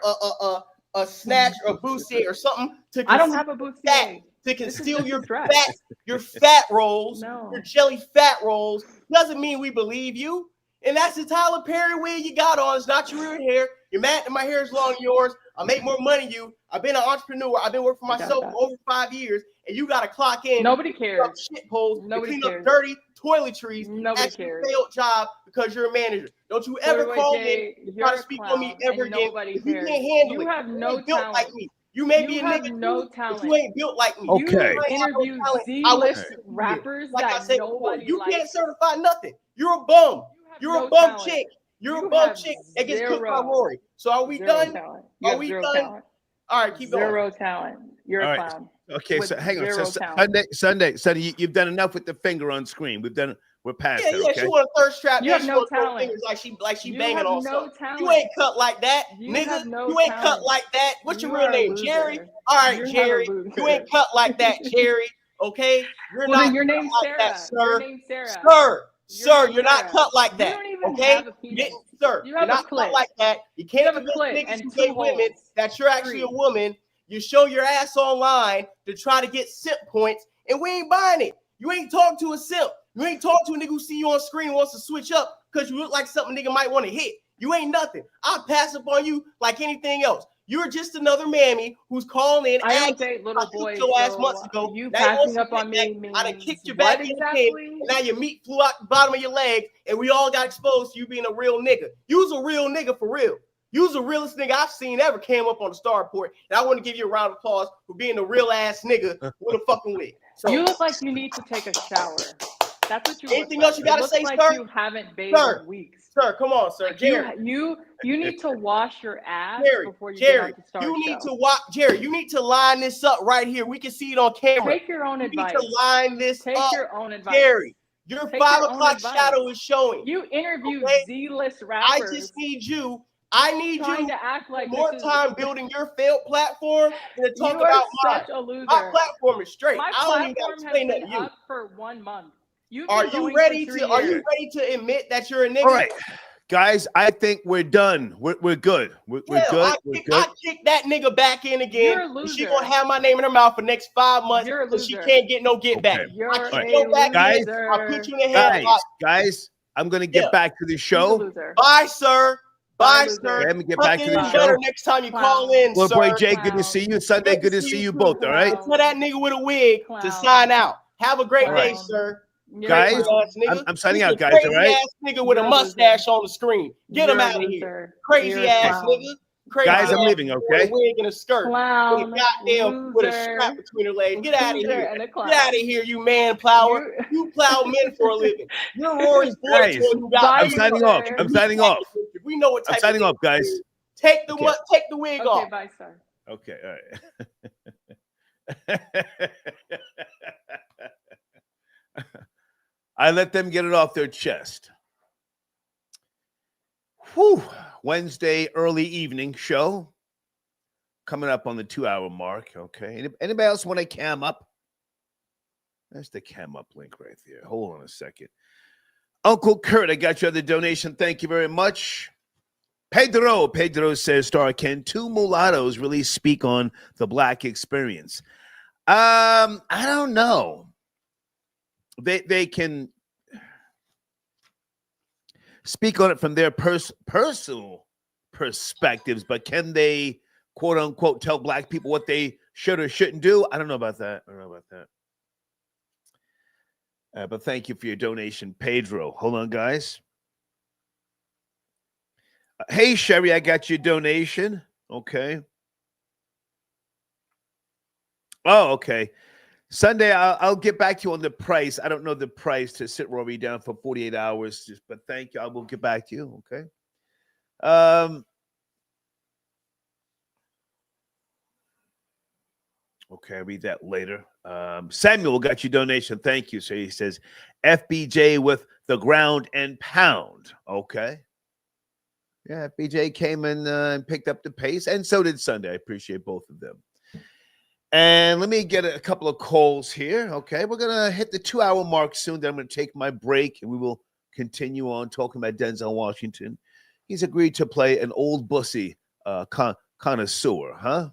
a snatch or a bustier or something to I don't have a bustier. To conceal your fat rolls, your jelly fat rolls, doesn't mean we believe you. And that's the Tyler Perry wig you got on. It's not your real hair. You're mad that my hair is long than yours. I make more money than you. I've been an entrepreneur. I've been working for myself for over 5 years. And you got to clock in. Nobody cares. Shit holes. Nobody clean cares. up dirty toiletries. Nobody cares. Failed job because you're a manager. Don't you ever call me and try to speak on me ever again. If you can't handle it. You have no talent. Like me. You may be a nigga, no talent. But you ain't built like me. Okay. You interview Z-list rappers that nobody you likes. can't certify nothing. You're a bum. You're a bum chick. You're a bum chick that gets cooked by Rory. So are we done? Are we done? All right, keep going. Zero talent. You're a clown. Okay, so hang on. So Sunday, you've done enough with the finger on screen. We're past that. Okay? She want a thirst trap. You have no talent. Like she banging on no something. You ain't cut like that, nigga. You ain't cut like that. What's your real name, Jerry? All right, Jerry. You ain't cut like that, Jerry. Okay, you're not. Your name's Sarah. That, sir. Your name's Sarah. Sir, you're not cut like that. Okay, sir, you're not cut like that. You can't have a clip and two women that you're actually a woman. You show your ass online to try to get simp points, and we ain't buying it. You ain't talking to a simp. You ain't talking to a nigga who see you on screen and wants to switch up because you look like something nigga might want to hit. You ain't nothing. I'll pass up on you like anything else. You're just another mammy who's calling in. I don't date little boys. Your ass months ago. You passing up on me. I done kicked your back in the game, and now your meat flew out the bottom of your leg, and we all got exposed to you being a real nigga. You's a real nigga for real. You's the realest nigga I've seen ever came up on the Star Report, and I want to give you a round of applause for being a real ass nigga with a fucking wig. So, you look like you need to take a shower. That's what you. Anything else you gotta say, like sir? You haven't bathed in weeks. Sir, come on, sir. Jerry. You need to wash your ass before you get on the Star you need show. to watch. Jerry, you need to line this up right here. We can see it on camera. Take your own advice. You need to line this up. Take your own advice. Jerry, your 5 o'clock shadow is showing. You interview Z-list rappers. I just need you. I need you to act like more time building your failed platform than to talk you about are such a loser. My platform is straight. My I don't even got to explain that to you. Up for 1 month. Are you ready to admit that you're a nigga? All right, guys, I think we're done. We're good. We're good. I kick that nigga back in again. You're a loser. She gonna have my name in her mouth for the next 5 months because she can't get no get back. You're guys, I'll put you in the head. Guys, I'm gonna get back to the show. Bye, sir. Bye, sir. Let me get back to the show. Next time you call in, Little sir. boy Jay, good to see you. Sunday, good to see you both. All right. Tell that nigga with a wig to sign out. Have a great day, sir. Guys, I'm signing out, guys. All right. Crazy ass nigga with a mustache on the screen. Get him out of here. Crazy ass nigga. Guys, I'm leaving. Okay. With a wig and a skirt. Clown. With a strap between her legs. Get out of here. Get out of here, you man plower. You plow men for a living. You're Rory's boy. I'm signing off. I'm signing off. We know what type. I'm signing off, guys. Take the wig off. Bye, sir. Okay, all right. I let them get it off their chest. Whew. Wednesday early evening show coming up on the 2-hour mark. Okay. Anybody else want a cam up? That's the cam up link right there. Hold on a second. Uncle Kurt, I got your other donation. Thank you very much. Pedro says, Star, can two mulattoes really speak on the black experience? I don't know. They can speak on it from their personal perspectives, but can they, quote unquote, tell black people what they should or shouldn't do? I don't know about that. But thank you for your donation, Pedro. Hold on, guys. Hey, Sherry, I got your donation. Okay. Oh, okay. Sunday, I'll get back to you on the price. I don't know the price to sit Rory down for 48 hours, but thank you. I will get back to you. Okay. Okay, I'll read that later. Samuel got your donation. Thank you. So he says, FBJ with the ground and pound. Okay. Yeah, FBJ came in and picked up the pace, and so did Sunday. I appreciate both of them. And let me get a couple of calls here. Okay, we're going to hit the 2-hour mark soon. Then I'm going to take my break, and we will continue on talking about Denzel Washington. He's agreed to play an old bussy connoisseur, huh?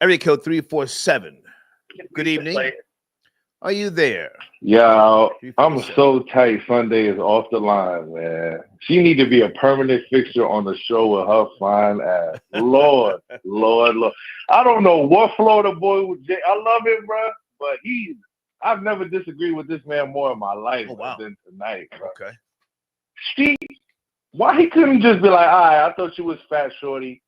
Area code 347. Good evening. Are you there? Yo, I'm so tight. Sunday is off the line, man. She need to be a permanent fixture on the show with her fine ass. Lord. I don't know what Florida boy would. I love him, bro, but I've never disagreed with this man more in my life than tonight, bro. Okay. Why he couldn't just be like, all right, I thought you was fat, shorty.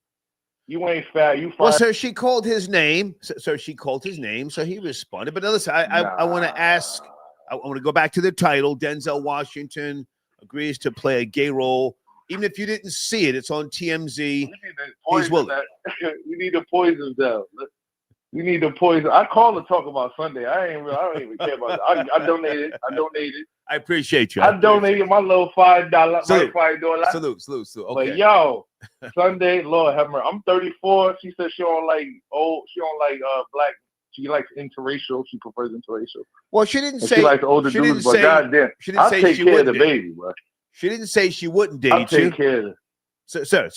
You ain't fat. You fine. Well, sir, she called his name. So she called his name. So he responded. But listen, I want to ask. I want to go back to the title. Denzel Washington agrees to play a gay role. Even if you didn't see it, it's on TMZ. He's willing. We need to poison them. We need to poison. I called to talk about Sunday. I don't even care about it. I donated. I appreciate you. I donated my little $5. Salute. Okay. But yo, Sunday, Lord have mercy. I'm 34. She said she don't like black. She likes interracial. She prefers interracial. Well, she didn't say she likes older dudes, but goddamn, I'll take care of the baby, bro. She didn't say she wouldn't date you. I'll take care of it. Sir.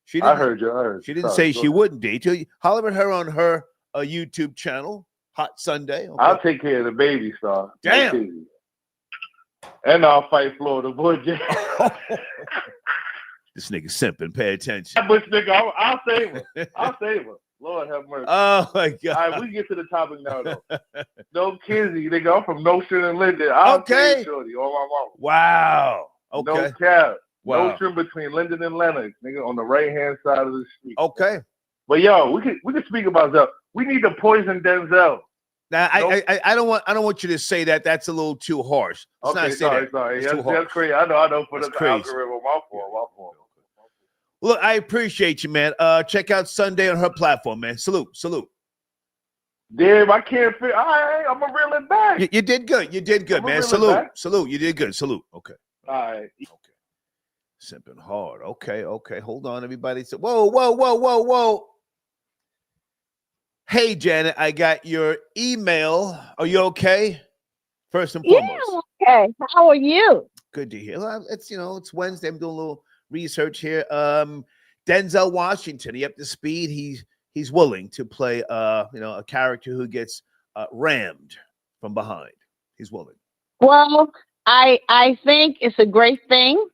She didn't, I heard you. She didn't say she wouldn't date you. Holler at her on her YouTube channel, Hot Sunday. Okay. I'll take care of the baby, Star. Damn. And I'll fight Florida boy. This nigga simping. Pay attention. But nigga, I'll save her. Lord have mercy. Oh my God. All right, we can get to the topic now though. No Kinsey, nigga. I'm from Notion and Linden. I'll take Shorty on my mama. Wow. Okay. No cap. Wow. Notion between Linden and Lennox, nigga, on the right hand side of the street. Okay. But yo, we could speak about that. We need to poison Denzel. Now, I don't want you to say that. That's a little too harsh. Okay, sorry. That's crazy. I know. For the algorithm, my fault. Look, I appreciate you, man. Check out Sunday on her platform, man. Salute. Damn, I can't fit. All right, I'm gonna reel it back. You did good, man. Salute. You did good. Salute. Okay. All right. Okay. Simping hard. Okay. Hold on, everybody. Whoa. Hey, Janet, I got your email. Are you okay? First and foremost. Yeah, okay. How are you? Good to hear. It's Wednesday. I'm doing a little research here. Denzel Washington, he up to speed. He's willing to play a character who gets rammed from behind. He's willing. Well, I think it's a great thing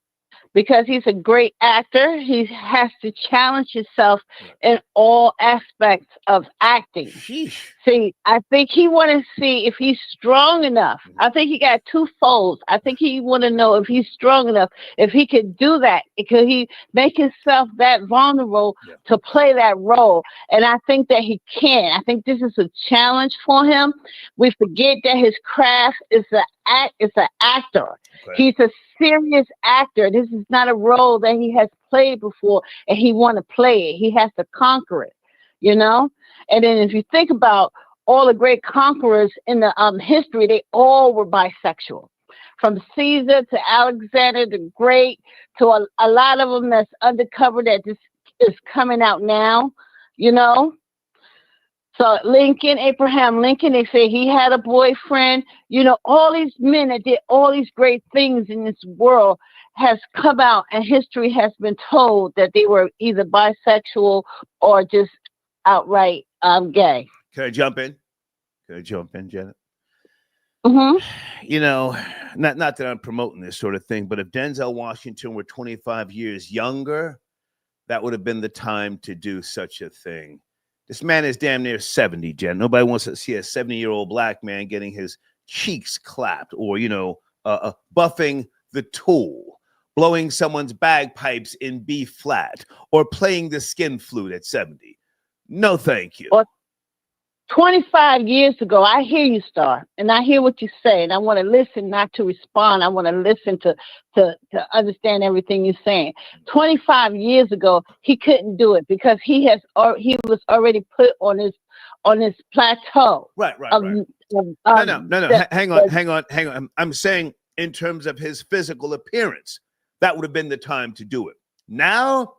because he's a great actor. He has to challenge himself in all aspects of acting. Sheesh. See, I think he want to see if he's strong enough. I think he got two folds. I think he want to know if he's strong enough, if he could do that. Could he make himself that vulnerable to play that role? And I think that he can. I think this is a challenge for him. We forget that his craft is an actor. Okay. He's a serious actor. This is not a role that he has played before, and he want to play it. He has to conquer it. you know? And then if you think about all the great conquerors in the history, they all were bisexual. From Caesar to Alexander the Great to a lot of them that's undercover that just is coming out now, you know? So Lincoln, Abraham Lincoln, they say he had a boyfriend. You know, all these men that did all these great things in this world has come out, and history has been told that they were either bisexual or just outright gay. Can I jump in? Janet? Mm-hmm. You know, not that I'm promoting this sort of thing, but if Denzel Washington were 25 years younger, that would have been the time to do such a thing. This man is damn near 70, Jen. Nobody wants to see a 70-year-old black man getting his cheeks clapped or, you know, buffing the tool, blowing someone's bagpipes in B flat, or playing the skin flute at 70. No, thank you. Well, 25 years ago, I hear you, Star, and I hear what you say, and I want to listen, not to respond. I want to listen to understand everything you're saying. 25 years ago, he couldn't do it because he was already put on his plateau. Right. No. Hang on. I'm saying in terms of his physical appearance, that would have been the time to do it. Now,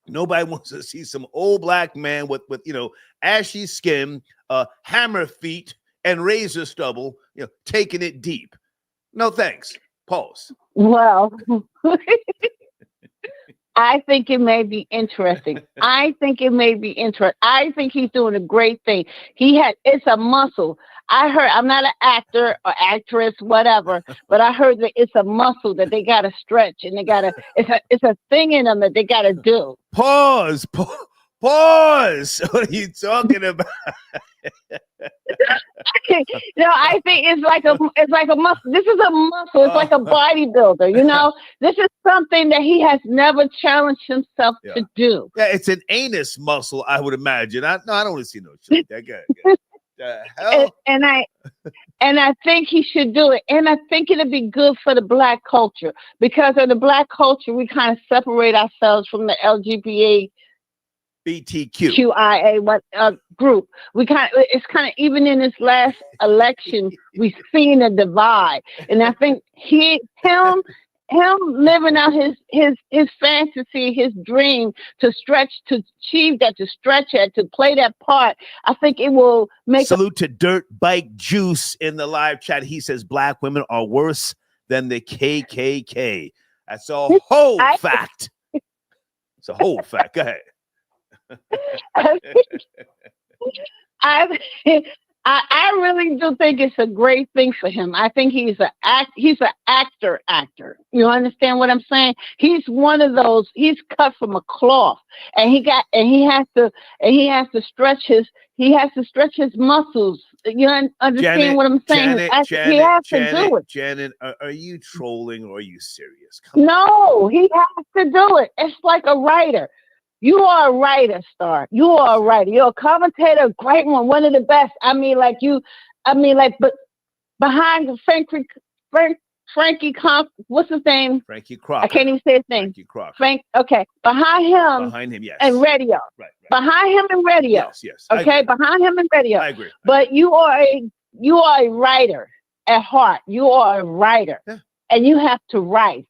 nobody wants to see some old black man with you know, ashy skin, hammer feet, and razor stubble, you know, taking it deep. No thanks. Pause. Well, I think it may be interesting. I think he's doing a great thing. It's a muscle. I heard, I'm not an actor or actress, whatever, but I heard that it's a muscle that they got to stretch, and it's a thing in them that they got to do. Pause. What are you talking about? No, I think it's like a muscle. This is a muscle. It's like a bodybuilder, you know? This is something that he has never challenged himself to do. Yeah, it's an anus muscle, I would imagine. I don't want to see no shit. That guy. The hell? And I think he should do it. And I think it'll be good for the black culture, because in the black culture, we kind of separate ourselves from the LGBT BTQ QIA group. It's kind of, even in this last election, we've seen a divide. And I think him living out his fantasy, his dream to achieve that, to stretch it, to play that part, I think it will make. Salute to Dirt Bike Juice in the live chat. He says black women are worse than the KKK. That's a whole fact. It's a whole fact. Go ahead. I really do think it's a great thing for him. I think he's an actor. You understand what I'm saying? He's one of those. He's cut from a cloth, and he has to stretch his muscles. You understand Janet, what I'm saying? He has to do it. Janet, are you trolling or are you serious? No, he has to do it. It's like a writer. You are a writer, Star. You are a writer. You're a commentator, a great one of the best. But behind Frankie what's his name? Frankie Crocker. I can't even say his name. Frankie Crocker. Okay. Behind him, yes. And radio. Right. Behind him and radio. Yes. Okay, behind him and radio. I agree. But you are a writer at heart. You are a writer. Yeah. And you have to write.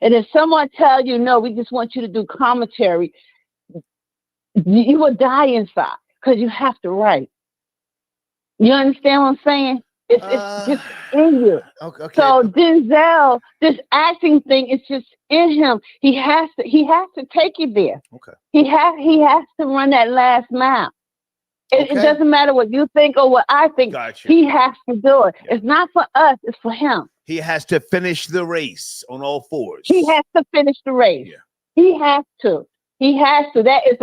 And if someone tells you, no, we just want you to do commentary, you will die inside because you have to write. You understand what I'm saying? It's just in you. Okay. So Denzel, this acting thing is just in him. He has to take you there. Okay. He has to run that last mile. It doesn't matter what you think or what I think. Gotcha. He has to do it. Yeah. It's not for us. It's for him. He has to finish the race on all fours. He has to finish the race. Yeah. He has to. That is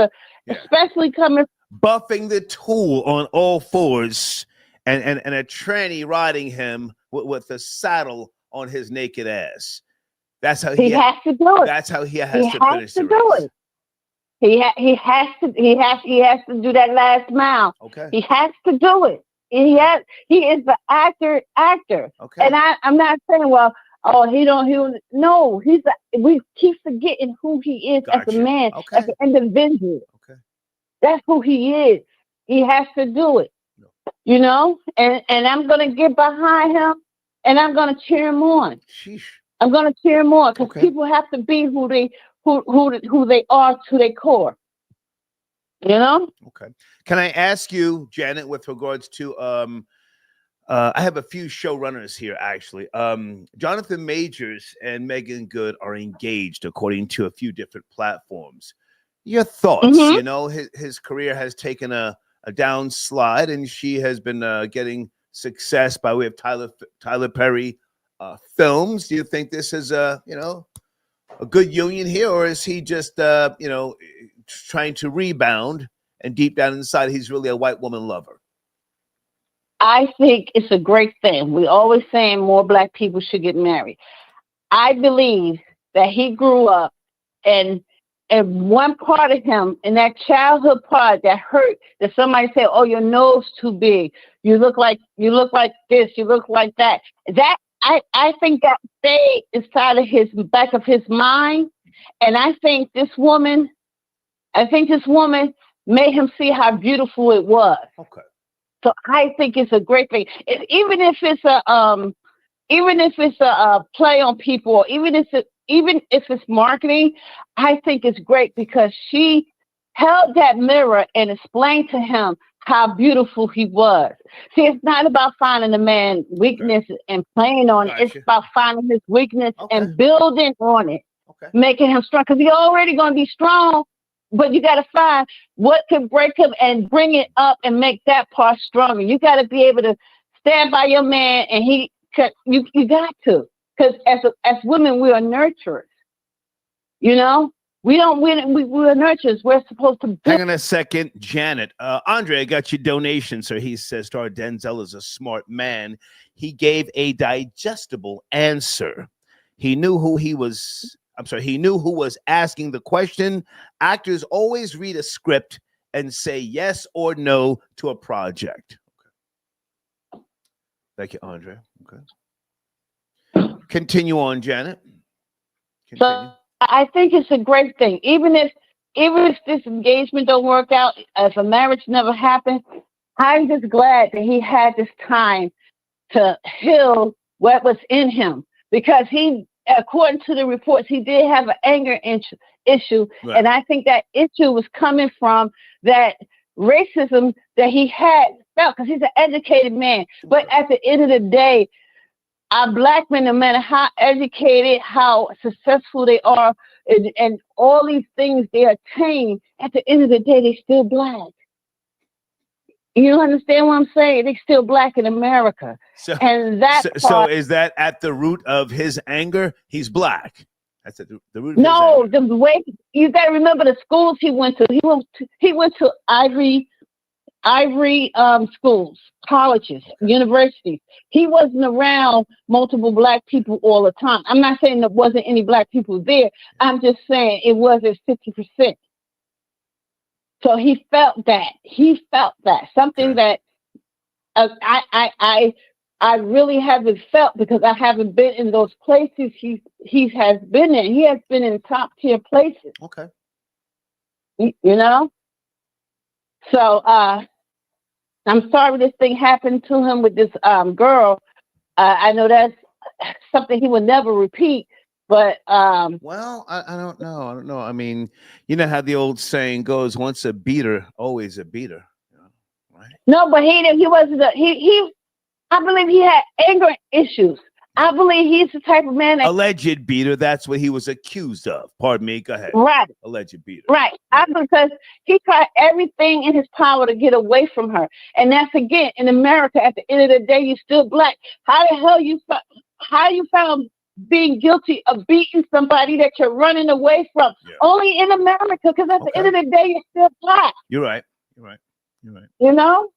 especially coming. Buffing the tool on all fours and a tranny riding him with a saddle on his naked ass. That's how he has to do it. That's how he has to finish the race. He has to do that last mile. Okay. He has to do it. He is the actor. Okay. And I'm not saying, we keep forgetting who he is as a man, as an individual. Okay. That's who he is. He has to do it, you know. And I'm gonna get behind him, and I'm gonna cheer him on. Sheesh. I'm gonna cheer him on because people have to be who they are to their core. You know. Okay. Can I ask you, Janet, with regards to I have a few showrunners here, actually. Jonathan Majors and Megan Good are engaged, according to a few different platforms. Your thoughts? You know, his career has taken a downslide, and she has been getting success by way of Tyler Perry films. Do you think this is a good union here, or is he just trying to rebound, and deep down inside he's really a white woman lover? I think it's a great thing. We always saying more Black people should get married. I believe that he grew up, and one part of him, in that childhood part that hurt, that somebody said, "Oh, your nose too big. You look like this. You look like that." That I think that stayed inside of his back of his mind, and I think this woman made him see how beautiful it was. Okay. So I think it's a great thing. Even if it's a play on people, or even if it's marketing, I think it's great because she held that mirror and explained to him how beautiful he was. See, it's not about finding a man's weakness and playing on it. It's about finding his weakness and building on it, making him strong. Because he's already going to be strong, but you got to find what can break him and bring it up and make that part stronger. You got to be able to stand by your man, and you got to. Because as women, we are nurturers. You know, we're nurturers. We're supposed to. Hang on a second, Janet. Andre, I got your donation, sir. He says, "Star Denzel is a smart man. He gave a digestible answer. He knew who he was. He knew who was asking the question. Actors always read a script and say yes or no to a project." Okay. Thank you, Andre. Okay. Continue on, Janet. Continue. So I think it's a great thing. Even if this engagement don't work out, if a marriage never happened, I'm just glad that he had this time to heal what was in him, because according to the reports, he did have an anger issue. Right. And I think that issue was coming from that racism that he had felt, because he's an educated man. But at the end of the day, our Black men, no matter how educated, how successful they are, and all these things they attain, at the end of the day, they still Black. You understand what I'm saying? They're still Black in America. So is that at the root of his anger? He's Black. That's at the root of his anger. The way you got to remember the schools he went to. He went to Ivory schools, colleges, universities. He wasn't around multiple Black people all the time. I'm not saying there wasn't any Black people there. I'm just saying it wasn't 50%. So he felt that. Something that I really haven't felt, because I haven't been in those places he has been in. He has been in top tier places. Okay. You know? So I'm sorry this thing happened to him with this girl. I know that's something he would never repeat. But well, I don't know. I mean, you know how the old saying goes: once a beater, always a beater. Right? No, but he wasn't. I believe he had anger issues. I believe he's the type of man that alleged beater. That's what he was accused of. Pardon me. Go ahead. Right. Alleged beater. Right. Because he tried everything in his power to get away from her, and that's again in America. At the end of the day, you're still Black. How the hell you found being guilty of beating somebody that you're running away from? Yeah. Only in America, because at the end of the day, you're still Black. You're right. You know?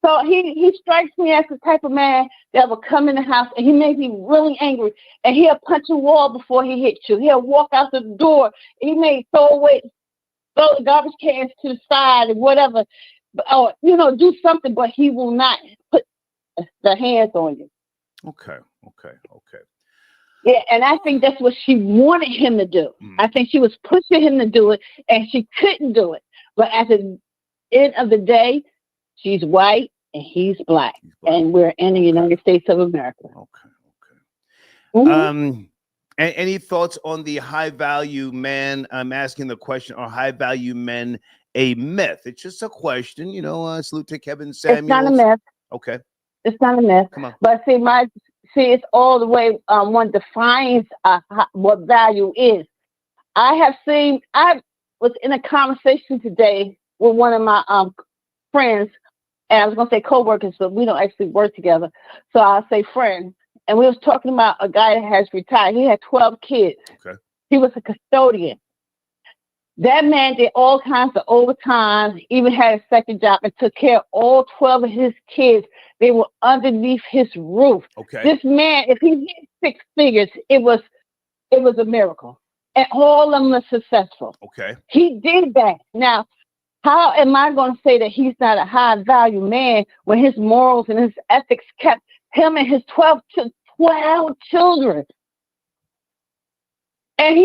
So he strikes me as the type of man that will come in the house and he makes me really angry, and he'll punch a wall before he hits you. He'll walk out the door. He may throw the garbage cans to the side and whatever, or do something, but he will not put the hands on you. Okay. Yeah, and I think that's what she wanted him to do. I think she was pushing him to do it, and she couldn't do it. But at the end of the day, she's white and he's black. And we're in the United States of America. Okay. Mm-hmm. Any thoughts on the high value man? I'm asking the question: are high value men a myth? It's just a question, Salute to Kevin Samuels. It's not a myth. Okay. It's not a myth. Come on. But it's all the way one defines what value is. I was in a conversation today with one of my friends, and I was going to say co-workers, but we don't actually work together. So I'll say friend. And we was talking about a guy that has retired. He had 12 kids. Okay. He was a custodian. That man did all kinds of overtime, even had a second job, and took care of all 12 of his kids. They were underneath his roof. Okay. This man, if he hit 6 figures, it was a miracle. And all of them are successful. Okay. He did that. Now, how am I going to say that he's not a high value man when his morals and his ethics kept him and his 12 children? And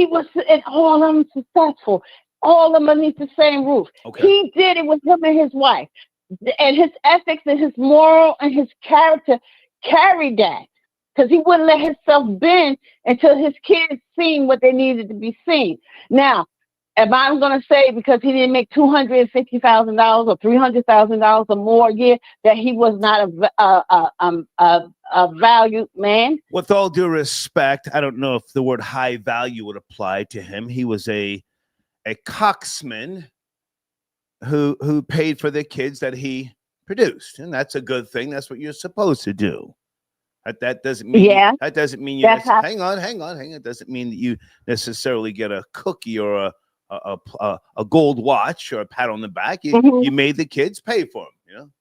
all of them successful. All of them underneath the same roof. Okay. He did it with him and his wife. And his ethics and his moral and his character carried that. Because he wouldn't let himself bend until his kids seen what they needed to be seen. Now, if I'm going to say because he didn't make $250,000 or $300,000 or more a year, that he was not a valued man? With all due respect, I don't know if the word high value would apply to him. He was a coxman who paid for the kids that he produced, and that's a good thing. That's what you're supposed to do. That doesn't mean that doesn't mean you hang on. It doesn't mean that you necessarily get a cookie or a gold watch or a pat on the back. You made the kids pay for them,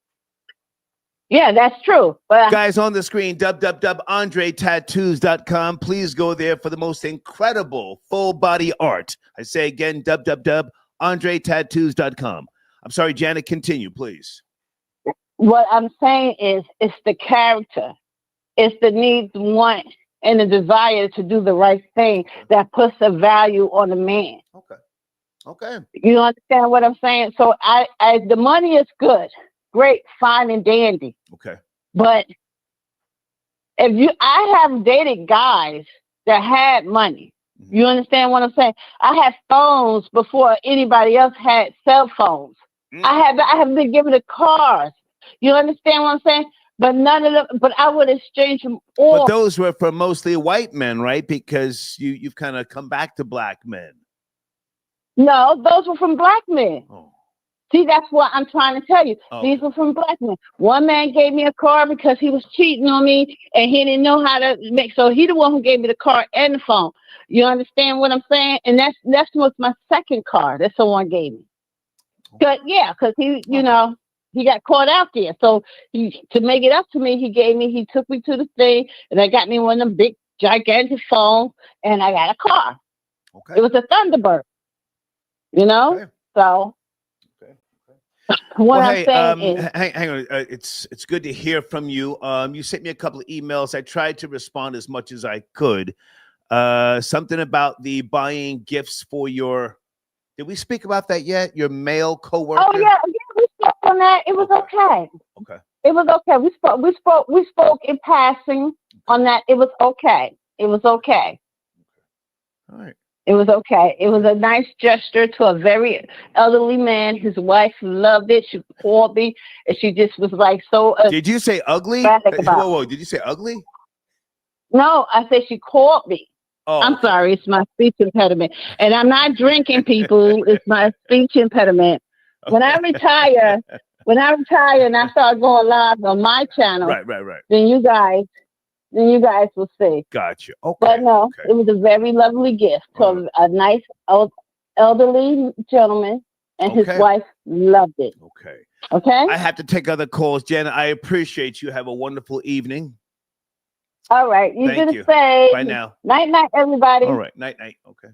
Yeah, that's true. But guys on the screen, www.andretattoos.com. Please go there for the most incredible full body art. I say again, www.andretattoos.com. I'm sorry, Janet, continue, please. What I'm saying is it's the character. It's the need, the want, and the desire to do the right thing that puts a value on a man. Okay. You understand what I'm saying? So the money is good, great, fine, and dandy. Okay. But I have dated guys that had money. You understand what I'm saying? I had phones before anybody else had cell phones. I have been given the cars. You understand what I'm saying? But none of them. But I would exchange them all. But those were for mostly white men, right? Because you've kind of come back to black men. No, those were from black men. Oh. See, that's what I'm trying to tell you. Oh. These were from black men. One man gave me a car because he was cheating on me and he didn't know how to make. So he the one who gave me the car and the phone. You understand what I'm saying? And that was my second car that someone gave me. Because he, he got caught out there. So to make it up to me, he took me to the thing and I got me one of them big, gigantic phones and I got a car. Okay. It was a Thunderbird. Okay. So what I'm saying is, hang on. It's good to hear from you. You sent me a couple of emails. I tried to respond as much as I could. Something about the buying gifts for your. Did we speak about that yet? Your male coworker. Oh yeah, we spoke on that. It was okay. Okay. It was okay. We spoke in passing on that. It was okay. All right. It was okay. It was a nice gesture to a very elderly man. His wife loved it. She called me, and she just was like so. Did you say ugly? Whoa! Did you say ugly? No, I said she called me. Oh, I'm sorry. It's my speech impediment, and I'm not drinking, people. It's my speech impediment. When I retire, and I start going live on my channel, right. Then you guys will see. Gotcha. Okay. But no, It was a very lovely gift to a nice elderly gentleman, and his wife loved it. Okay. I have to take other calls, Janet. I appreciate you. Have a wonderful evening. All right. You Thank do you. the same. Bye now. Night, everybody. All right. Night. Okay.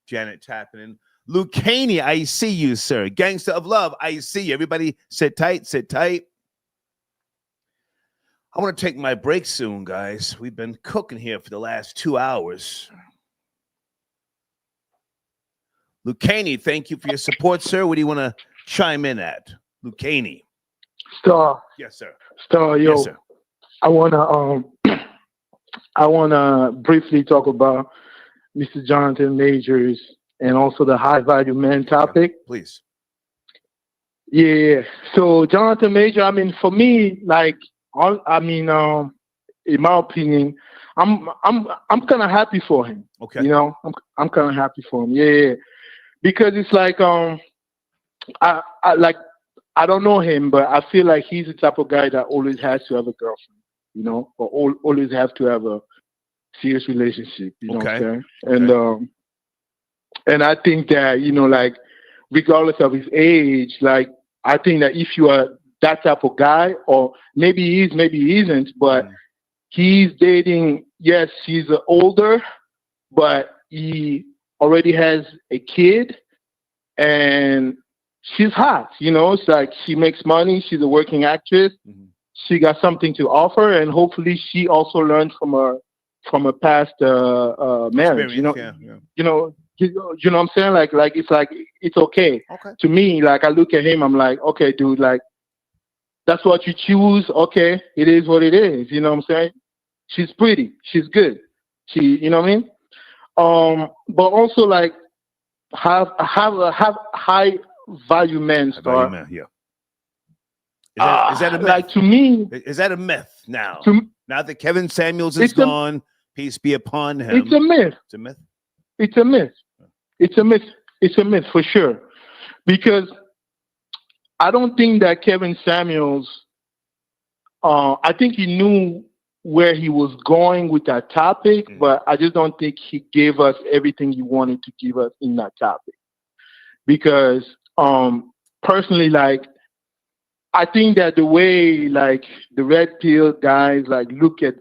Janet tapping in. Lucania, I see you, sir. Gangster of love, I see you. Everybody sit tight. I want to take my break soon, guys. We've been cooking here for the last 2 hours. Lucani, thank you for your support, sir. What do you want to chime in at? Lucani. Star. Yes, sir. Star, yo. Yes, sir. I wanna briefly talk about Mr. Jonathan Majors and also the high value man topic. Okay, please. Yeah. So Jonathan Major, I mean, for me, like, in my opinion, I'm kind of happy for him. Okay. You know, I'm kind of happy for him. Yeah. Because it's like I don't know him, but I feel like he's the type of guy that always has to have a girlfriend, you know, or always have to have a serious relationship. You know what I'm saying? Okay. And I think that, you know, like, regardless of his age, like, I think that if you are that type of guy, or maybe he is, maybe he isn't, but he's dating, yes, he's older, but he already has a kid, and she's hot, you know. It's like she makes money, she's a working actress, she got something to offer, and hopefully she also learned from a past marriage, you know. You know what I'm saying? Like it's okay. To me, like, I look at him, I'm like, okay, dude, like, that's what you choose. Okay, it is what it is. You know what I'm saying? She's pretty, she's good. You know what I mean? But also, like, have high value men. Value man, yeah. Is that a myth? Like, to me, is that a myth now? Now that Kevin Samuels is it's gone, peace be upon him. It's a myth. It's a myth. It's a myth. It's a myth. It's a myth for sure. Because I don't think that Kevin Samuels, I think he knew where he was going with that topic, but I just don't think he gave us everything he wanted to give us in that topic. Because personally, like, I think that the way, like, the red pill guys, like, look at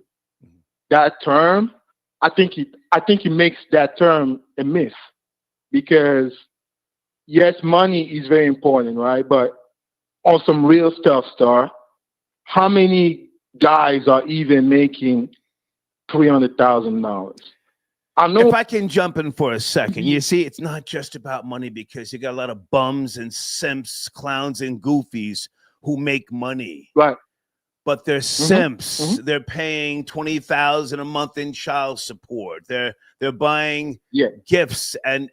that term, I think it makes that term a myth. Because yes, money is very important, right? But on some real stuff, Star, how many guys are even making $300,000? I know. If I can jump in for a second, you see, it's not just about money, because you got a lot of bums and simps, clowns and goofies who make money. Right. But they're simps. They're paying $20,000 a month in child support. They're buying gifts, and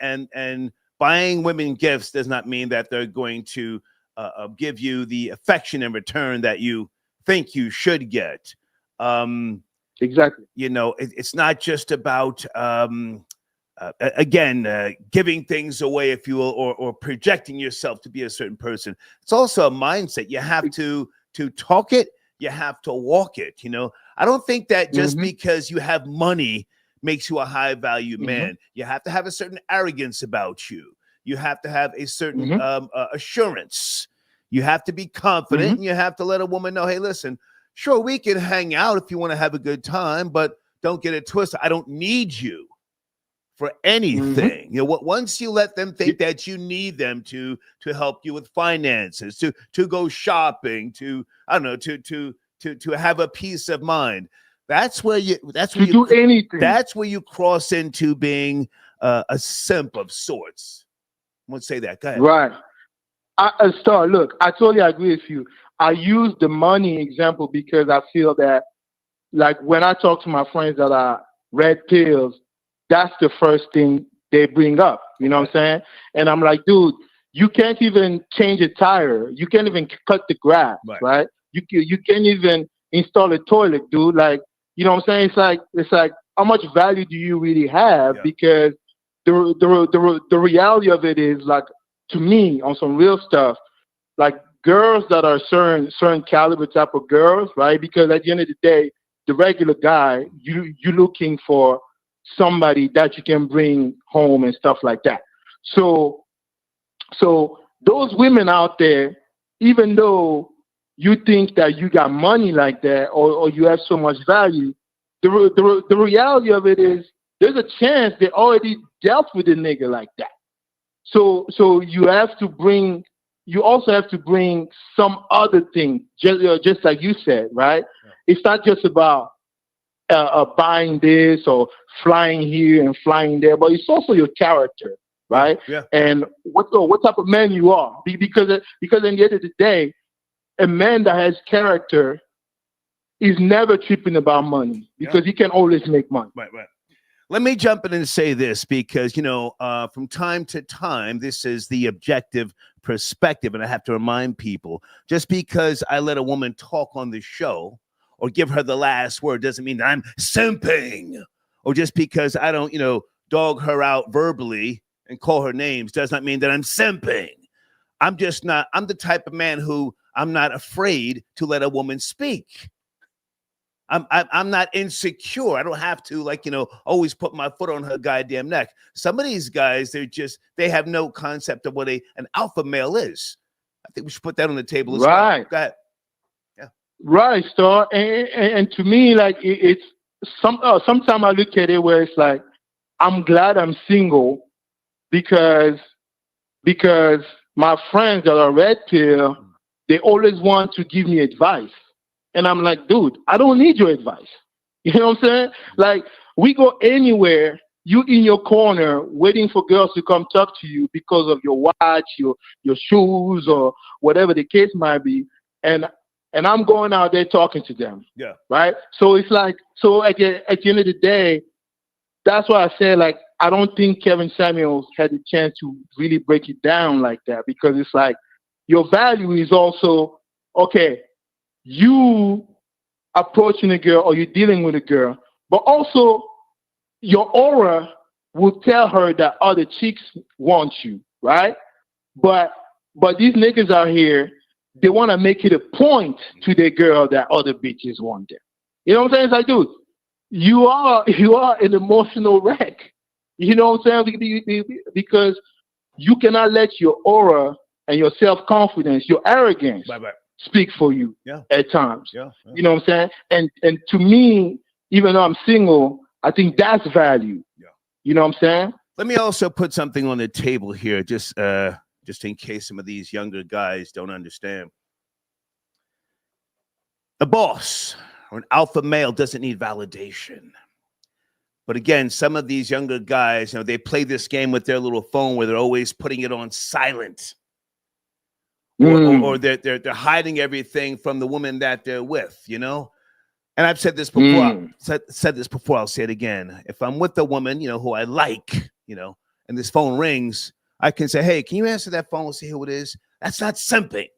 buying women gifts does not mean that they're going to give you the affection in return that you think you should get. Exactly. You know, it's not just about giving things away, if you will, or projecting yourself to be a certain person. It's also a mindset. You have to talk it. You have to walk it. You know, I don't think that just because you have money makes you a high value man. You have to have a certain arrogance about you. You have to have a certain assurance. You have to be confident, and you have to let a woman know, hey, listen, sure, we can hang out if you want to have a good time, but don't get it twisted. I don't need you for anything. You know, once you let them think that you need them to help you with finances, to go shopping, to have a peace of mind, that's where you do anything. That's where you cross into being a simp of sorts. I won't say that. Go ahead. Right. Star, look, I totally agree with you. I use the money example because I feel that, like, when I talk to my friends that are red pills, that's the first thing they bring up. You know what I'm saying? And I'm like, dude, you can't even change a tire. You can't even cut the grass, right? You can't even install a toilet, dude. Like, you know what I'm saying? It's like how much value do you really have? Because the reality of it is, like, to me, on some real stuff, like, girls that are certain caliber type of girls, right? Because at the end of the day, the regular guy, you're looking for somebody that you can bring home and stuff like that. So those women out there, even though you think that you got money like that, or you have so much value, the reality of it is there's a chance they already dealt with a nigga like that. So you also have to bring some other thing, just like you said, right? It's not just about buying this or flying here and flying there, but it's also your character. right? Yeah. And what type of man you are. Because in the end of the day, a man that has character is never tripping about money because he can always make money. Right. Let me jump in and say this because, from time to time, this is the objective perspective. And I have to remind people, just because I let a woman talk on the show or give her the last word doesn't mean that I'm simping. Or just because I don't, dog her out verbally and call her names does not mean that I'm simping. I'm the type of man who I'm not afraid to let a woman speak. I'm not insecure. I don't have to always put my foot on her goddamn neck. Some of these guys, they have no concept of what an alpha male is. I think we should put that on the table as well. Go ahead. Yeah. Right, Star. And to me, like it's sometimes I look at it where it's like, I'm glad I'm single because my friends that are red pill, they always want to give me advice. And I'm like, dude, I don't need your advice. You know what I'm saying? Like, we go anywhere, you in your corner waiting for girls to come talk to you because of your watch, your shoes, or whatever the case might be. And I'm going out there talking to them. Yeah. Right? So it's like, at the end of the day, that's why I said, like, I don't think Kevin Samuels had the chance to really break it down like that, because it's like, your value is also, okay, you approaching a girl or you're dealing with a girl, but also your aura will tell her that other chicks want you, right? But these niggas out here, they want to make it a point to their girl that other bitches want them. You know what I'm saying? It's like, dude, you are an emotional wreck. You know what I'm saying? Because you cannot let your aura and your self-confidence, your arrogance, speak for you at times. Yeah. You know what I'm saying? And to me, even though I'm single, I think that's value. Yeah. You know what I'm saying? Let me also put something on the table here, just in case some of these younger guys don't understand. A boss or an alpha male doesn't need validation. But again, some of these younger guys, they play this game with their little phone where they're always putting it on silent. Or they're hiding everything from the woman that they're with, And I've said this before. Said this before. I'll say it again. If I'm with a woman, who I like, and this phone rings, I can say, "Hey, can you answer that phone and see who it is?" That's not simping.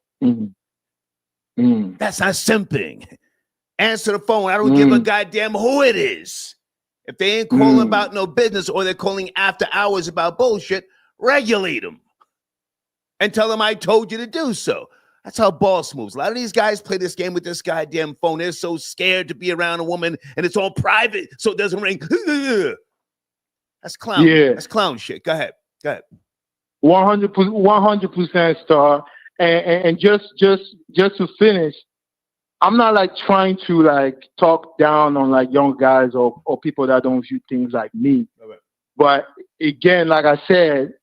That's not simping. Answer the phone. I don't give a goddamn who it is. If they ain't calling about no business or they're calling after hours about bullshit, regulate them. And tell them I told you to do so. That's how boss moves. A lot of these guys play this game with this goddamn phone. They're so scared to be around a woman, and it's all private, so it doesn't ring. That's clown. Yeah. That's clown shit. Go ahead. 100% Star. And just to finish, I'm not like trying to like talk down on like young guys or people that don't view things like me. Right. But again, like I said,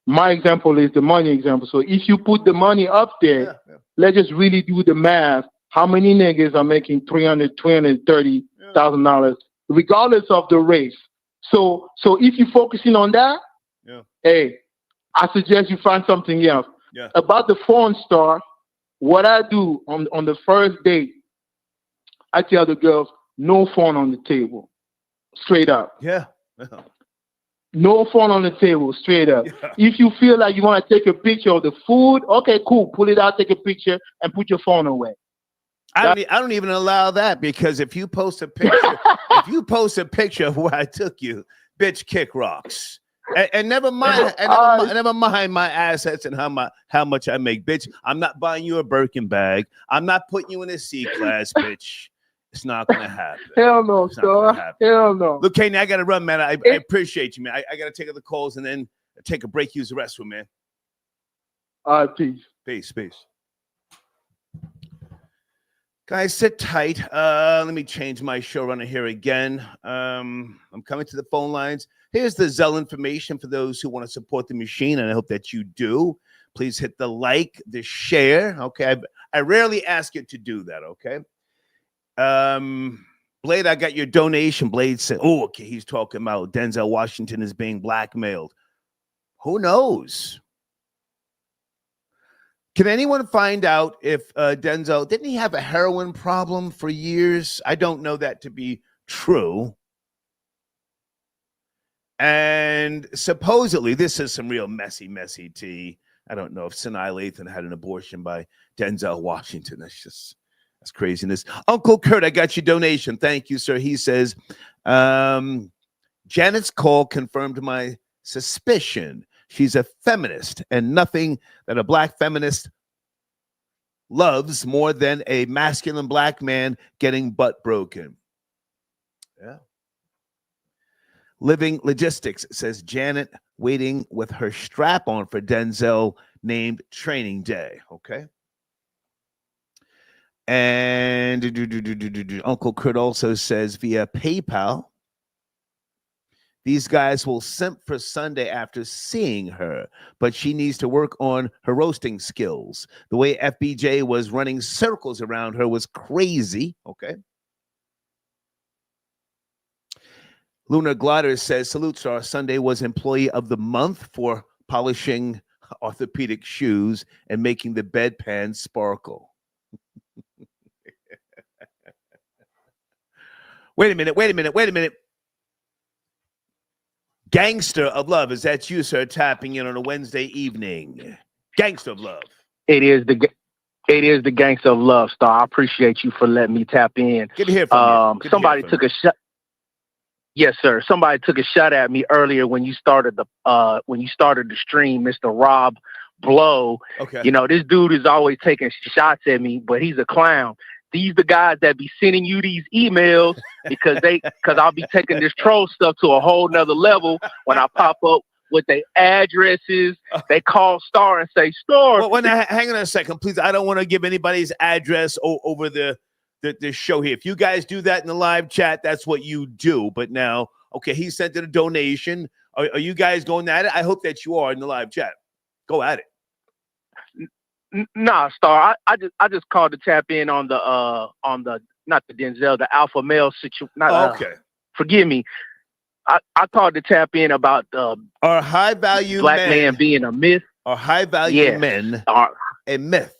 my example is the money example. So if you put the money up there, let's just really do the math. How many niggas are making $330,000 regardless of the race? So if you're focusing on that, hey, I suggest you find something else. Yeah. About the phone, Star, what I do on the first date, I tell the girls, no phone on the table. Straight up. Yeah. No phone on the table, straight up. Yeah. If you feel like you want to take a picture of the food, okay, cool. Pull it out, take a picture, and put your phone away. I don't even allow that, because if you post a picture, of where I took you, bitch, kick rocks. And never mind, never mind my assets and how much I make, bitch. I'm not buying you a Birkin bag. I'm not putting you in a C-class, bitch. It's not gonna happen. Hell no, sir. Hell no. Look, Kane, I gotta run, man. I appreciate you, man. I gotta take other calls and then take a break. Use the restroom, man. All right, peace. Peace. Guys, sit tight. Let me change my showrunner here again. I'm coming to the phone lines. Here's the Zelle information for those who want to support the machine, and I hope that you do. Please hit the like, the share. Okay, I rarely ask you to do that. Okay. Blade, I got your donation. Blade said, "Oh, okay." He's talking about Denzel Washington is being blackmailed. Who knows? Can anyone find out if Denzel, didn't he have a heroin problem for years? I don't know that to be true. And supposedly, this is some real messy tea. I don't know if Sinai Lathan had an abortion by Denzel Washington. That's craziness. Uncle Kurt, I got your donation. Thank you, sir. He says, Janet's call confirmed my suspicion. She's a feminist, and nothing that a black feminist loves more than a masculine black man getting butt broken. Yeah. Living Logistics says Janet waiting with her strap on for Denzel named Training Day. Okay. And Uncle Kurt also says via PayPal, these guys will simp for Sunday after seeing her, but she needs to work on her roasting skills. The way FBJ was running circles around her was crazy. Okay. Lunar Glider says, salute, Star. Sunday was Employee of the Month for polishing orthopedic shoes and making the bedpan sparkle. Wait a minute. Gangster of Love, is that you, sir, tapping in on a Wednesday evening? Gangster of Love. It is the Gangster of Love, Star. I appreciate you for letting me tap in. Good to hear from you. Somebody took a shot. Yes, sir. Somebody took a shot at me earlier when you started the stream, Mr. Rob Blow. Okay. You know, this dude is always taking shots at me, but he's a clown. These the guys that be sending you these emails because I'll be taking this troll stuff to a whole nother level when I pop up with their addresses. They call Star and say, Star. Well, hang on a second, please. I don't want to give anybody's address over the show here. If you guys do that in the live chat, that's what you do. But now, okay, he sent in a donation. Are you guys going at it? I hope that you are in the live chat. Go at it. Nah, Star. I just called to tap in on the not the Denzel, the alpha male situation. Okay. Forgive me. I called to tap in about our high value black man being a myth. Our high value men are a myth.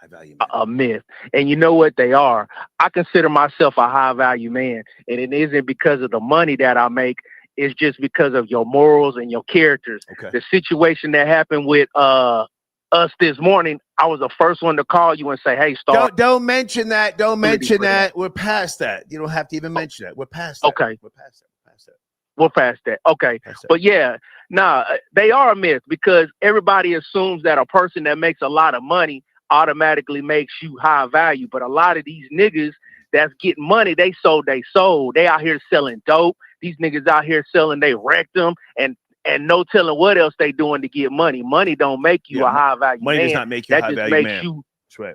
High value men. A myth. And you know what they are? I consider myself a high value man, and it isn't because of the money that I make. It's just because of your morals and your characters. Okay. The situation that happened with us this morning, I was the first one to call you and say, hey, Star. Don't mention that. Don't mention that. We're past that. You don't have to even mention that. We're past that. Okay. We're past that. We're past that. Okay. But yeah, they are a myth because everybody assumes that a person that makes a lot of money automatically makes you high value. But a lot of these niggas that's getting money, they sold their soul. They out here selling dope. These niggas out here selling they rectum and no telling what else they doing to get money. Money don't make you a high value man. Money does not make you a high value man. That's right.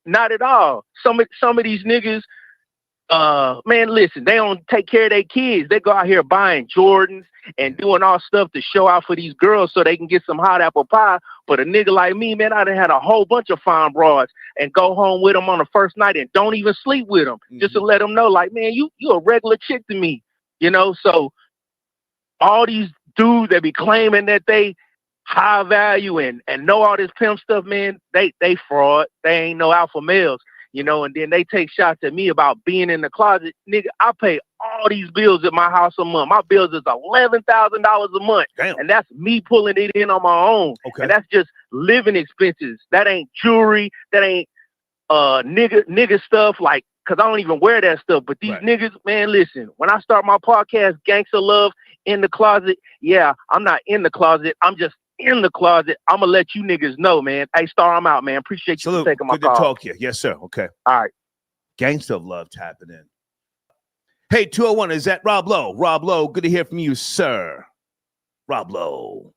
Not at all. Some of these niggas, man, listen, they don't take care of their kids. They go out here buying Jordans and doing all stuff to show out for these girls so they can get some hot apple pie. But a nigga like me, man, I done had a whole bunch of fine broads and go home with them on the first night and don't even sleep with them just to let them know, like, man, you a regular chick to me, you know? So all these dudes that be claiming that they high value and know all this pimp stuff, man, they fraud. They ain't no alpha males, you know, and then they take shots at me about being in the closet. Nigga, I pay all these bills at my house a month. My bills is $11,000 a month. Damn. And that's me pulling it in on my own. Okay. And that's just living expenses. That ain't jewelry. That ain't nigga stuff, like, because I don't even wear that stuff. But these niggas, man, listen, when I start my podcast, Gangsta Love in the Closet, yeah, I'm not in the closet. I'm just in the closet. I'm going to let you niggas know, man. Hey, Star, I'm out, man. Appreciate you taking my call. Good to talk to you. Yes, sir. Okay. All right. Gangsta of Love tapping in. Hey, 201, is that Rob Lowe? Rob Lowe, good to hear from you, sir. Rob Lowe.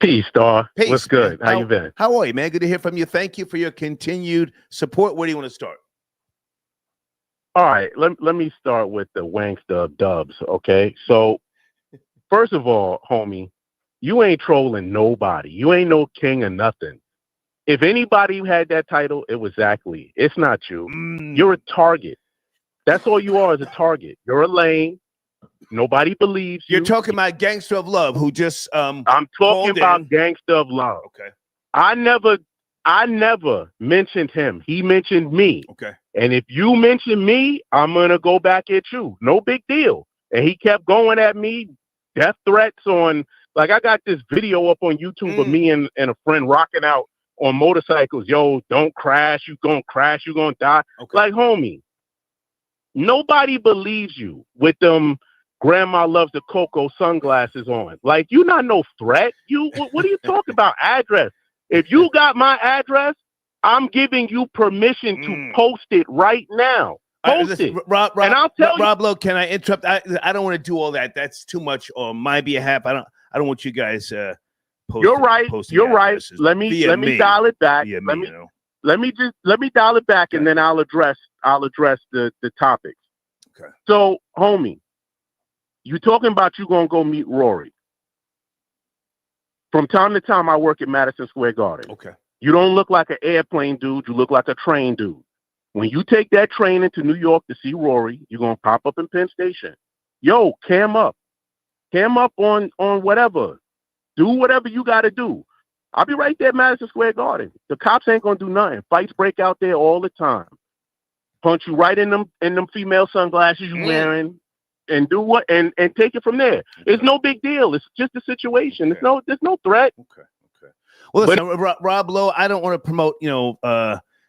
Peace, Star. Peace, what's good? Man. How you been? How are you, man? Good to hear from you. Thank you for your continued support. Where do you want to start? All right, let me start with the Wangsta of Dubs, okay? So, first of all, homie, you ain't trolling nobody. You ain't no king or nothing. If anybody had that title, it was Zach Lee. It's not you. You're a target. That's all you are, is a target. You're a lame. Nobody believes you. You're talking about Gangster of Love, who just I'm talking about Gangster of Love. Okay. I never mentioned him. He mentioned me. Okay. And if you mention me, I'm gonna go back at you. No big deal. And he kept going at me, death threats on. Like, I got this video up on YouTube of me and a friend rocking out on motorcycles. Yo, don't crash. You gonna crash. You gonna die. Okay. Like, homie, nobody believes you with them grandma loves the cocoa sunglasses on. Like, you not no threat. What are you talking about? Address. If you got my address, I'm giving you permission to post it right now. Post it. Rob, and I'll tell you. Roblo, can I interrupt? I don't want to do all that. That's too much on my behalf. I don't want you guys posting. You're right. You're right. Let me dial it back. Let me dial it back, and then I'll address the topics. Okay. So, homie, you talking about you gonna go meet Rory? From time to time, I work at Madison Square Garden. Okay. You don't look like an airplane dude. You look like a train dude. When you take that train into New York to see Rory, you're going to pop up in Penn Station. Yo, cam up. Cam up on whatever. Do whatever you got to do. I'll be right there at Madison Square Garden. The cops ain't going to do nothing. Fights break out there all the time. Punch you right in them female sunglasses you wearing and do what and take it from there. It's no big deal. It's just a situation. There's no threat. Okay. Well, listen, Rob Lowe, I don't want to promote,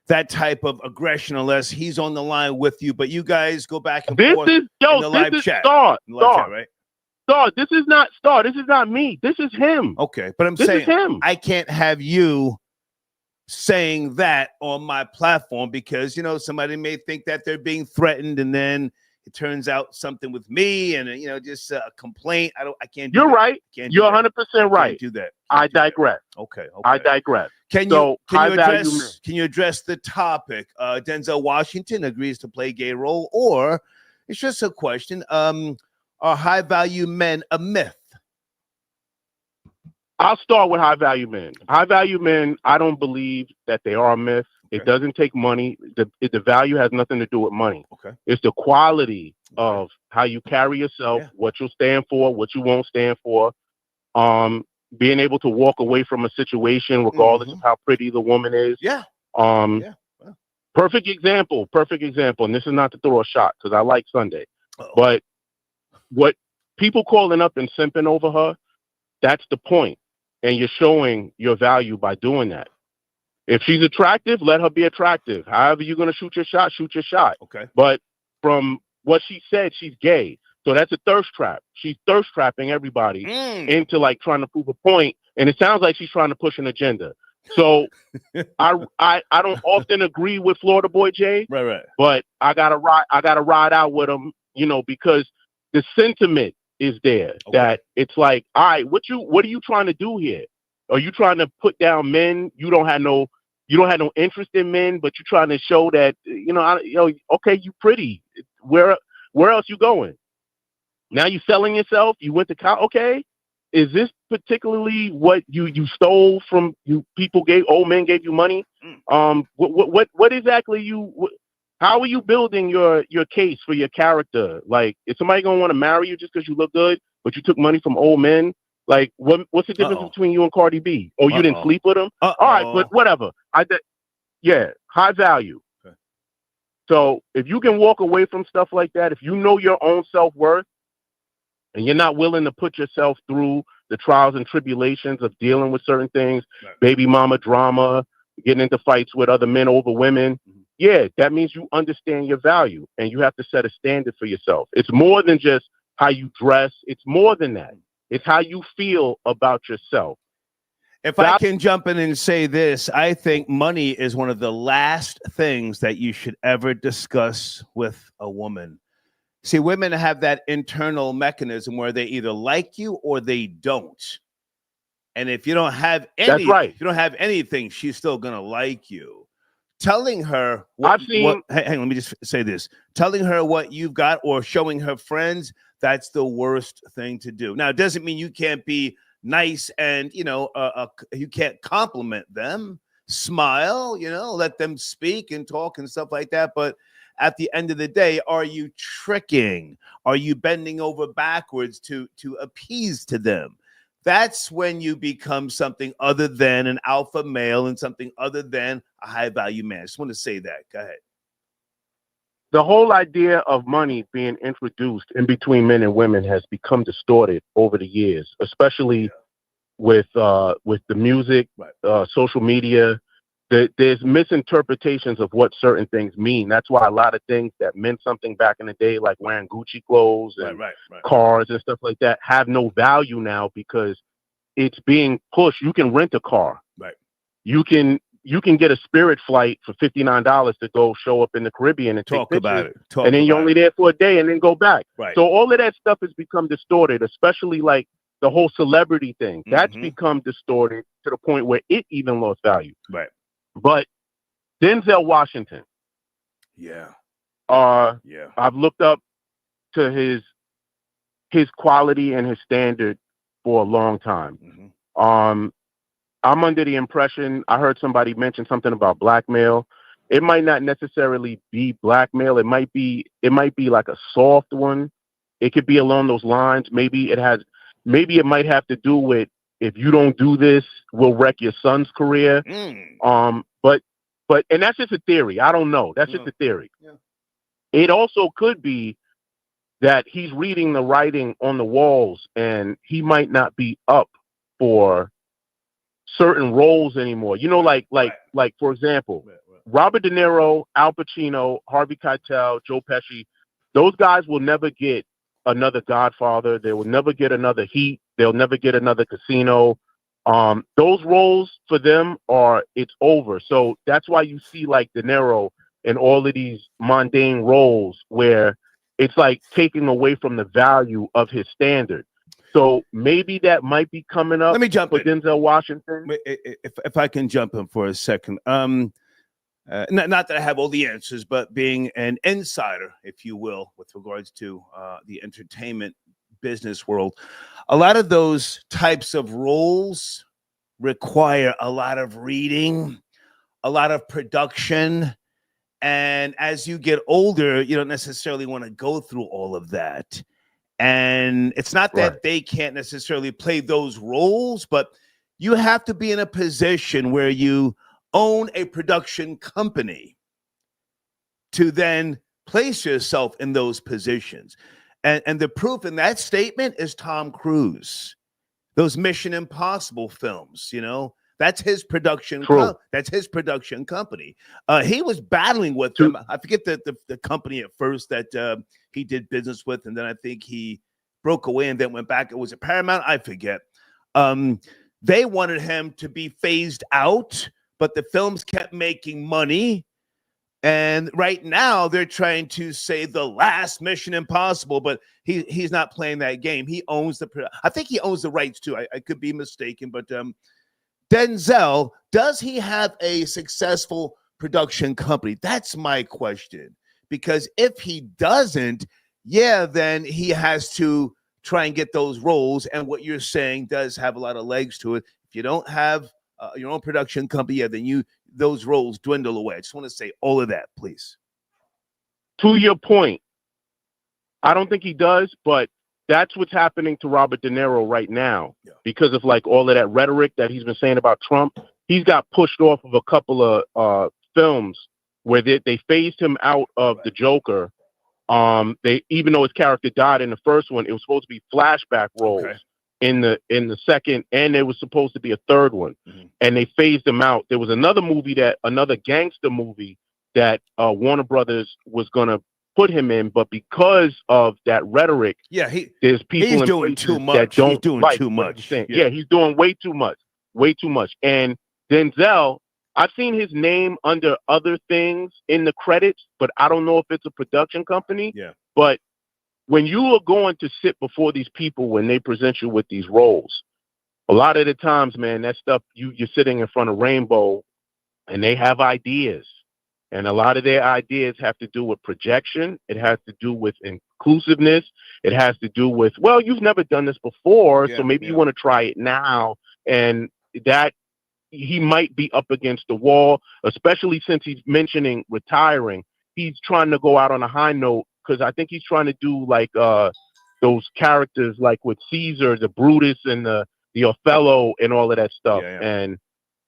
that type of aggression unless he's on the line with you. But you guys go back and forth in the live chat. Star, right? Star, this is not Star. This is not me. This is him. Okay, but this is him. I can't have you saying that on my platform because somebody may think that they're being threatened, and then it turns out something with me, and just a complaint. I can't. You're right. You're 100% right. Can't do that. I digress. Okay. I digress. Can you address the topic? Denzel Washington agrees to play gay role, or it's just a question. Are high value men a myth? I'll start with high value men. High value men, I don't believe that they are a myth. Okay. It doesn't take money. The value has nothing to do with money. Okay. It's the quality of how you carry yourself, what you'll stand for, what you won't stand for. Being able to walk away from a situation regardless of how pretty the woman is. Yeah. Perfect example. And this is not to throw a shot because I like Sunday. But what people calling up and simping over her, that's the point. And you're showing your value by doing that. If she's attractive, let her be attractive. However you're going to shoot your shot. Okay. But from what she said, she's gay. So that's a thirst trap. She's thirst trapping everybody into like trying to prove a point. And it sounds like she's trying to push an agenda. So I don't often agree with Florida Boy Jay. Right. But I gotta ride out with him, because the sentiment is there that it's like, all right, what are you trying to do here? Are you trying to put down men? You don't have no interest in men, but you're trying to show that, okay, you pretty. Where else you going? Now you selling yourself. You went to college. Okay, is this particularly what you stole from you? Old men gave you money. What exactly how are you building your case for your character? Like, is somebody gonna want to marry you just because you look good, but you took money from old men? Like, what's the difference between you and Cardi B? Oh, you didn't sleep with him? All right, but whatever. High value. Okay. So if you can walk away from stuff like that, if you know your own self-worth, and you're not willing to put yourself through the trials and tribulations of dealing with certain things, baby mama drama, getting into fights with other men over women, that means you understand your value and you have to set a standard for yourself. It's more than just how you dress. It's more than that. It's how you feel about yourself. If I can jump in and say this, I think money is one of the last things that you should ever discuss with a woman. See, women have that internal mechanism where they either like you or they don't. And if you don't have any, if you don't have anything, she's still gonna like you. Telling her hang on, let me just say this. Telling her what you've got or showing her friends, that's the worst thing to do. Now, it doesn't mean you can't be nice and you can't compliment them, smile, let them speak and talk and stuff like that. But at the end of the day, are you tricking? Are you bending over backwards to appease to them? That's when you become something other than an alpha male and something other than a high value man. I just want to say that. Go ahead. The whole idea of money being introduced in between men and women has become distorted over the years, especially with the music, social media. There's misinterpretations of what certain things mean. That's why a lot of things that meant something back in the day, like wearing Gucci clothes and cars and stuff like that, have no value now because it's being pushed. You can rent a car. Right. You can get a Spirit flight for $59 to go show up in the Caribbean and talk take about pictures, it. and then you're only there for a day and then go back. Right. So all of that stuff has become distorted, especially like the whole celebrity thing. That's become distorted to the point where it even lost value. Right. But Denzel Washington. Yeah. I've looked up to his quality and his standard for a long time. I'm under the impression, I heard somebody mention something about blackmail. It might not necessarily be blackmail. It might be like a soft one. It could be along those lines. Maybe it might have to do with, if you don't do this, we'll wreck your son's career. But and that's just a theory. I don't know. That's just a theory. Yeah. It also could be that he's reading the writing on the walls and he might not be up for certain roles anymore. You know, like for example, Robert De Niro, Al Pacino, Harvey Keitel, Joe Pesci, those guys will never get another Godfather. They will never get another Heat. They'll never get another Casino. Those roles for them it's over. So that's why you see like De Niro in all of these mundane roles where it's like taking away from the value of his standard. So maybe that might be coming up. Let me jump for in. Denzel Washington. If I can jump in for a second. Not that I have all the answers, but being an insider, if you will, with regards to the entertainment business world, a lot of those types of roles require a lot of reading, a lot of production. And as you get older, you don't necessarily want to go through all of that. And it's not that they can't necessarily play those roles, but you have to be in a position where you own a production company to then place yourself in those positions. And the proof in that statement is Tom Cruise. Those Mission Impossible films, you know, that's his production. That's his production company. He was battling with them. I forget the company at first that he did business with, and then I think he broke away and then went back. It was a Paramount. I forget. They wanted him to be phased out, but the films kept making money. And right now they're trying to say the last Mission Impossible, but he's not playing that game. He owns I think he owns the rights too. I could be mistaken, but Denzel, does he have a successful production company? That's my question. Because if he doesn't, then he has to try and get those roles. And what you're saying does have a lot of legs to it. If you don't have your own production company, then those roles dwindle away. I just want to say all of that, please. To your point, I don't think he does, but that's what's happening to Robert De Niro right now because of like all of that rhetoric that he's been saying about Trump. He's got pushed off of a couple of films where they phased him out of the Joker. Even though his character died in the first one, it was supposed to be flashback roles in the second, and there was supposed to be a third one, and they phased him out. There was another gangster movie that Warner Brothers was gonna put him in, but because of that rhetoric, there's people he's doing too much. That don't he's doing like too much. He's doing way too much. And Denzel, I've seen his name under other things in the credits, but I don't know if it's a production company. But when you are going to sit before these people when they present you with these roles, a lot of the times, man, that stuff you're sitting in front of Rainbow, and they have ideas. And a lot of their ideas have to do with projection. It has to do with inclusiveness. It has to do with, well, you've never done this before, so maybe you want to try it now. And that he might be up against the wall, especially since he's mentioning retiring. he's trying to go out on a high note because I think he's trying to do like those characters like with Caesar, the Brutus, and the Othello, and all of that stuff. Yeah. And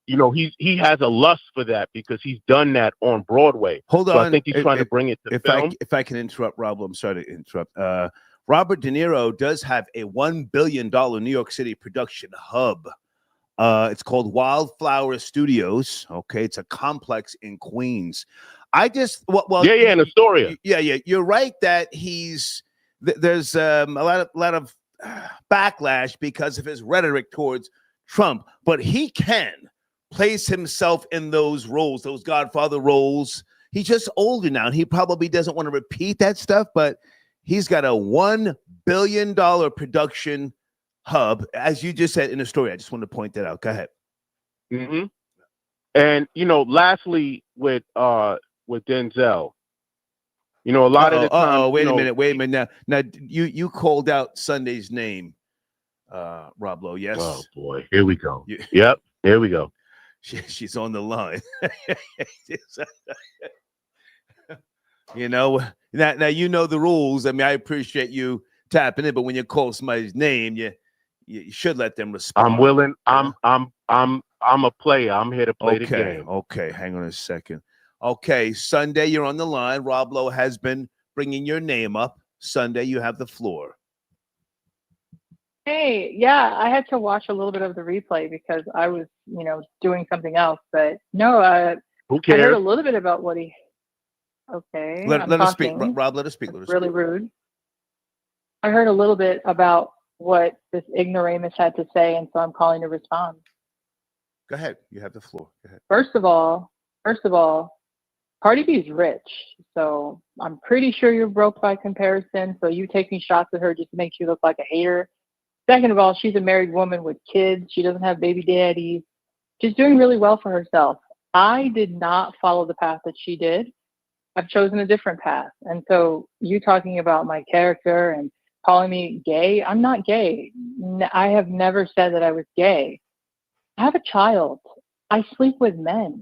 you know, he has a lust for that because he's done that on Broadway. Hold so on. I think he's trying to bring it to film. If I can interrupt, Rob, I'm sorry to interrupt. Robert De Niro does have a $1 billion New York City production hub. It's called Wildflower Studios. Okay, it's a complex in Queens. In Astoria. Yeah, you're right that there's a lot of backlash because of his rhetoric towards Trump, but he can place himself in those roles, those Godfather roles. He's just older now, and he probably doesn't want to repeat that stuff, but he's got a $1 billion production hub, as you just said in the story. I just want to point that out. Go ahead. Mm-hmm. And you know, lastly, with Denzel, you know, a lot of the time. Wait a minute. Now you called out Sunday's name, Roblo. Yes. Oh boy, here we go. Yep, here we go. She's on the line. You know, now you know the rules. I mean, I appreciate you tapping in, but when you call somebody's name, you should let them respond. I'm willing. I'm a player. I'm here to play the game. Okay, hang on a second. Okay, Sunday, you're on the line. Roblo has been bringing your name up. Sunday, you have the floor. Hey, yeah, I had to watch a little bit of the replay because I was, doing something else. But no, who cares? I heard a little bit about what he. Okay, let us speak, Rob. Let us speak. Really rude. I heard a little bit about what this ignoramus had to say, and so I'm calling to respond. Go ahead. You have the floor. Go ahead. First of all, Cardi B is rich, so I'm pretty sure you're broke by comparison. So you taking shots at her just makes you look like a hater. Second of all, she's a married woman with kids. She doesn't have baby daddies. She's doing really well for herself. I did not follow the path that she did. I've chosen a different path. And so you talking about my character and calling me gay, I'm not gay. I have never said that I was gay. I have a child. I sleep with men.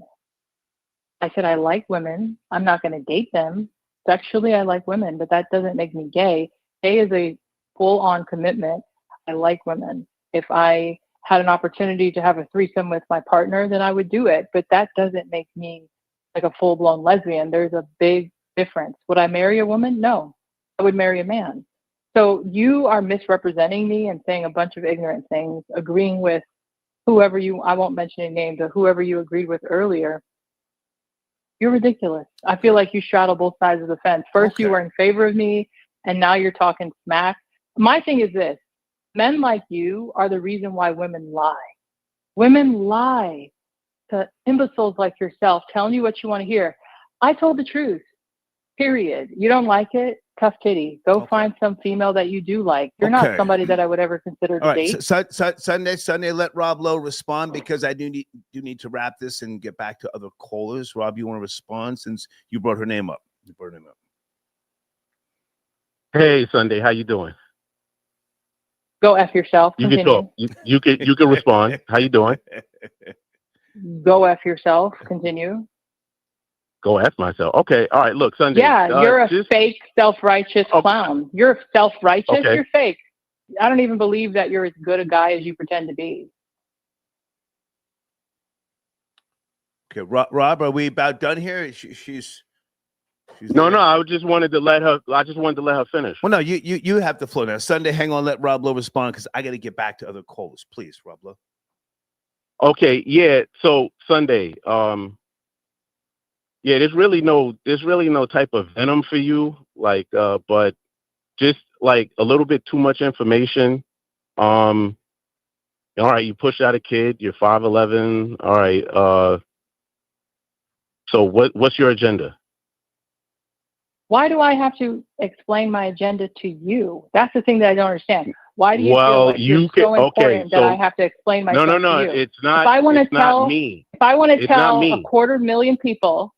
I said I like women. I'm not going to date them. Sexually, I like women, but that doesn't make me gay. Gay is a full-on commitment. I like women. If I had an opportunity to have a threesome with my partner, then I would do it. But that doesn't make me like a full-blown lesbian. There's a big difference. Would I marry a woman? No. I would marry a man. So you are misrepresenting me and saying a bunch of ignorant things, agreeing with whoever I won't mention any names, but whoever you agreed with earlier. You're ridiculous. I feel like you straddle both sides of the fence. First, you were in favor of me, and now you're talking smack. My thing is this. Men like you are the reason why women lie. Women lie to imbeciles like yourself, telling you what you want to hear. I told the truth, period. You don't like it? Tough titty. Go find some female that you do like. You're not somebody that I would ever consider to date. Sunday, let Rob Lowe respond because I do need to wrap this and get back to other callers. Rob, you want to respond since you brought her name up? Hey, Sunday, how you doing? Go F yourself. You can talk. You can respond. How you doing? Go F yourself. Continue. Go F myself. Okay. All right. Look, Sunday. Yeah, you're a fake, self-righteous clown. You're self-righteous. Okay. You're fake. I don't even believe that you're as good a guy as you pretend to be. Okay, Rob, are we about done here? She's no. I just wanted to let her finish. Well, no, you have the floor now. Sunday, hang on. Let Rob Lowe respond because I got to get back to other callers. Please, Rob Lowe. Okay. Yeah. So Sunday. Yeah, there's really no type of venom for you, but just like a little bit too much information. All right, you push out a kid, you're 5'11". All right. So what's your agenda? Why do I have to explain my agenda to you? That's the thing that I don't understand. Why do you feel like it's so important that I have to explain myself to you? No, it's not. If I want to tell me, if I want to tell 250,000 people.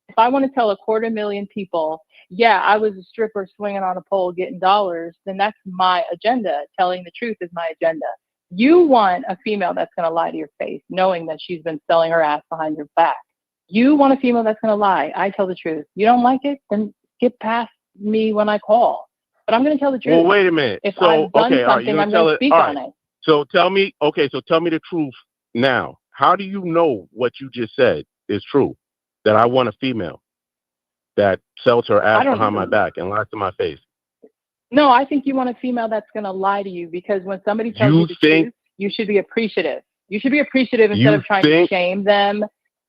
If I want to tell 250,000 people, yeah, I was a stripper swinging on a pole getting dollars, then that's my agenda. Telling the truth is my agenda. You want a female that's going to lie to your face, knowing that she's been selling her ass behind your back. You want a female that's going to lie. I tell the truth. You don't like it, then skip past me when I call. But I'm going to tell the truth. Well, wait a minute. If So, I've done okay, all right, something, I'm going to speak on it. So tell me the truth now. How do you know what you just said is true? That I want a female that sells her ass behind my back and lies to my face. No, I think you want a female that's going to lie to you, because when somebody tells you the truth, you should be appreciative. You should be appreciative instead of trying to shame them,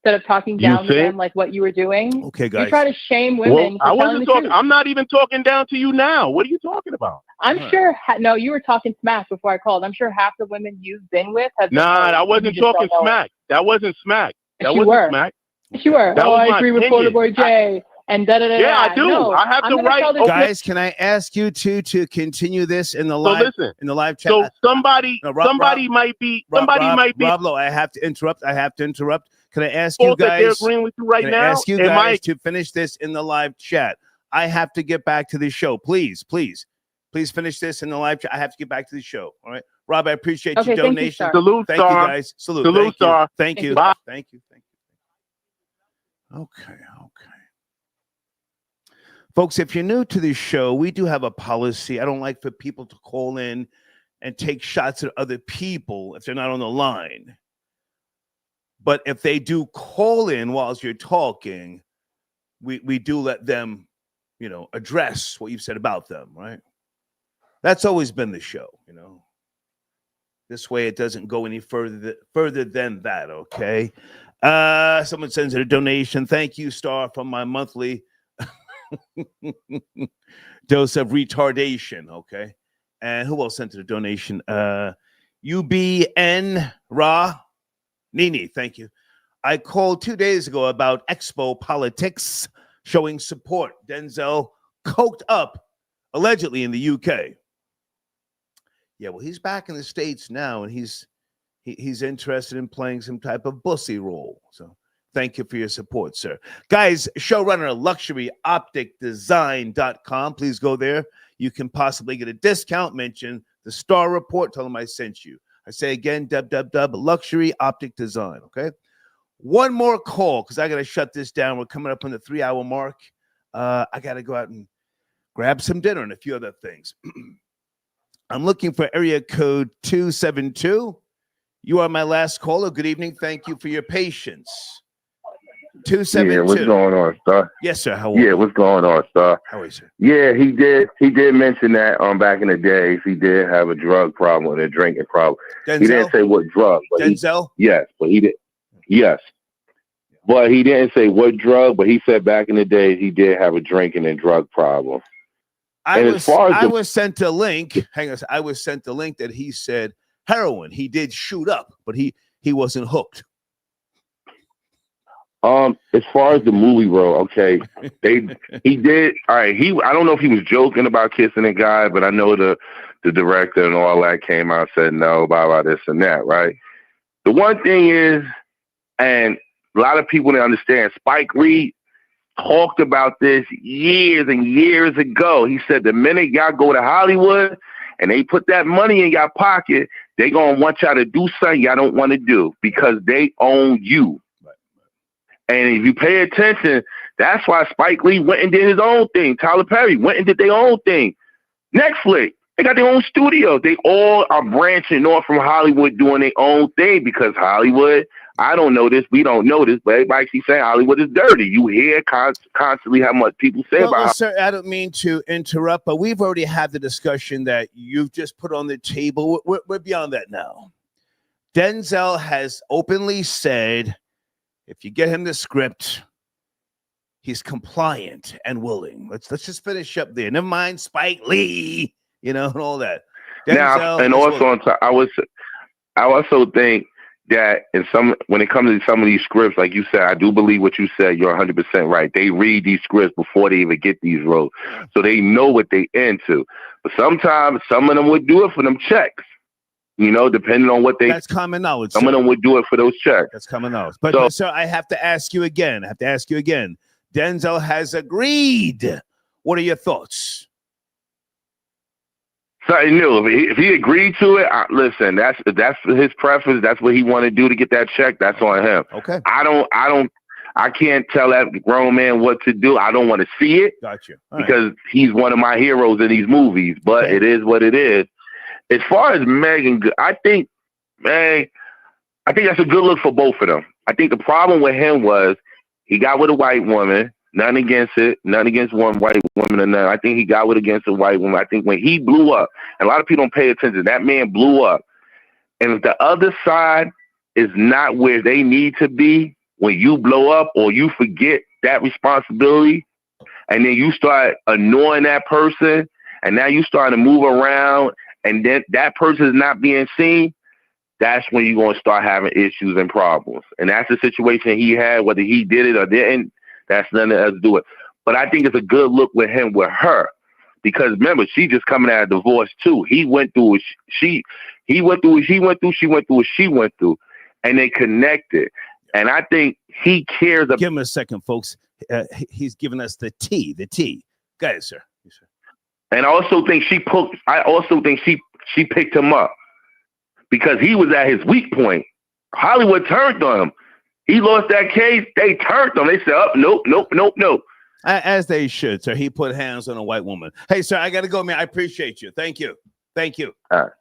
instead of talking down to them like what you were doing. Okay, guys. You try to shame women. Well, I for wasn't telling the talking. truth. I'm not even talking down to you now. What are you talking about? I'm sure. No, you were talking smack before I called. I'm sure half the women you've been with have. I wasn't talking smack. That wasn't smack. That wasn't smack. Yes, you were. That was I agree with Florida Boy Jay. And da-da-da-da. Yeah, I do. No, I have the right. Guys, can I ask you to continue this in the live in the live chat? So somebody might be. Roblo, I have to interrupt. Can I ask you guys? They're agreeing with you right now. Ask you guys to finish this in the live chat. I have to get back to the show. Please finish this in the live chat. I have to get back to the show. All right, Rob, I appreciate your donation. Salute, thank you, guys. Salute, star. Thank you. Bye. Thank you. Okay. Folks, if you're new to this show, we do have a policy. I don't like for people to call in and take shots at other people if they're not on the line. But if they do call in whilst you're talking, we do let them, address what you've said about them, right? That's always been the show, This way it doesn't go any further than that, okay? Someone sends in a donation. Thank you, Star, from my monthly dose of retardation, okay? And who else sent a donation? UBN Ra Nini, thank you. I called 2 days ago about Expo politics showing support. Denzel coked up, allegedly in the UK. Yeah, well, he's back in the States now, and he's interested in playing some type of bussy role. So thank you for your support, sir. Guys, showrunner luxuryopticdesign.com. Please go there. You can possibly get a discount. Mention the Star Report. Tell them I sent you. I say again, Luxury Optic Design, okay? One more call, because I got to shut this down. We're coming up on the 3-hour mark. I got to go out and grab some dinner and a few other things. I'm looking for area code 272. You are my last caller. Good evening. Thank you for your patience. 272. Yeah, what's going on, Star? Yes, sir. How are you? Yeah, what's going on, Star? How are you, sir? Yeah, he did mention that back in the days he did have a drug problem and a drinking problem. Denzel? He didn't say what drug. But Denzel? Yes, but he did. Yes. But he didn't say what drug, but he said back in the days he did have a drinking and drug problem. I was sent a link. Hang on. I was sent the link that he said heroin. He did shoot up, but he wasn't hooked. As far as the movie role, okay, he did. All right, I don't know if he was joking about kissing a guy, but I know the director and all that came out and said no, blah this and that, right? The one thing is, and a lot of people didn't understand, Spike Lee talked about this years and years ago. He said the minute y'all go to Hollywood and they put that money in your pocket, they gonna want y'all to do something y'all don't want to do because they own you. And if you pay attention, that's why Spike Lee went and did his own thing. Tyler Perry went and did their own thing. Netflix, they got their own studio. They all are branching off from Hollywood doing their own thing because Hollywood, I don't know this, we don't know this, but everybody keeps saying Hollywood is dirty. You hear constantly how much people say about it. Sir, I don't mean to interrupt, but we've already had the discussion that you've just put on the table. We're beyond that now. Denzel has openly said, if you get him the script, he's compliant and willing. Let's just finish up there. Never mind Spike Lee, and all that. Now, and also on top, I also think that when it comes to some of these scripts, like you said, I do believe what you said. You're 100% right. They read these scripts before they even get these roles, so they know what they into. But sometimes some of them would do it for them checks. Depending on what that's common knowledge. Some of them would do it for those checks. That's common knowledge. But sir, I have to ask you again. Denzel has agreed. What are your thoughts? Something new. If he agreed to it, listen. That's his preference. That's what he wanted to do to get that check. That's on him. Okay. I I can't tell that grown man what to do. I don't want to see it. Got you. Because he's one of my heroes in these movies, but it is what it is. As far as Megan, I think that's a good look for both of them. I think the problem with him was he got with a white woman. Nothing against it. Nothing against one white woman or nothing. I think he got with against a white woman. I think when he blew up, and a lot of people don't pay attention, that man blew up. And if the other side is not where they need to be when you blow up or you forget that responsibility, and then you start annoying that person, and now you start to move around, and then that person is not being seen, that's when you're going to start having issues and problems. And that's the situation he had, whether he did it or didn't. That's nothing else to do with. But I think it's a good look with him, with her. Because remember, she just coming out of divorce too. He went through what she went through, she went through, and they connected. And I think he cares about. Give him a second, folks. He's giving us the tea. Go ahead, sir. Yes, sir. And I also think she picked him up because he was at his weak point. Hollywood turned on him. He lost that case. They turned on him. They said, "Oh, nope." As they should, sir. He put hands on a white woman. Hey, sir, I got to go, man. I appreciate you. Thank you. All right.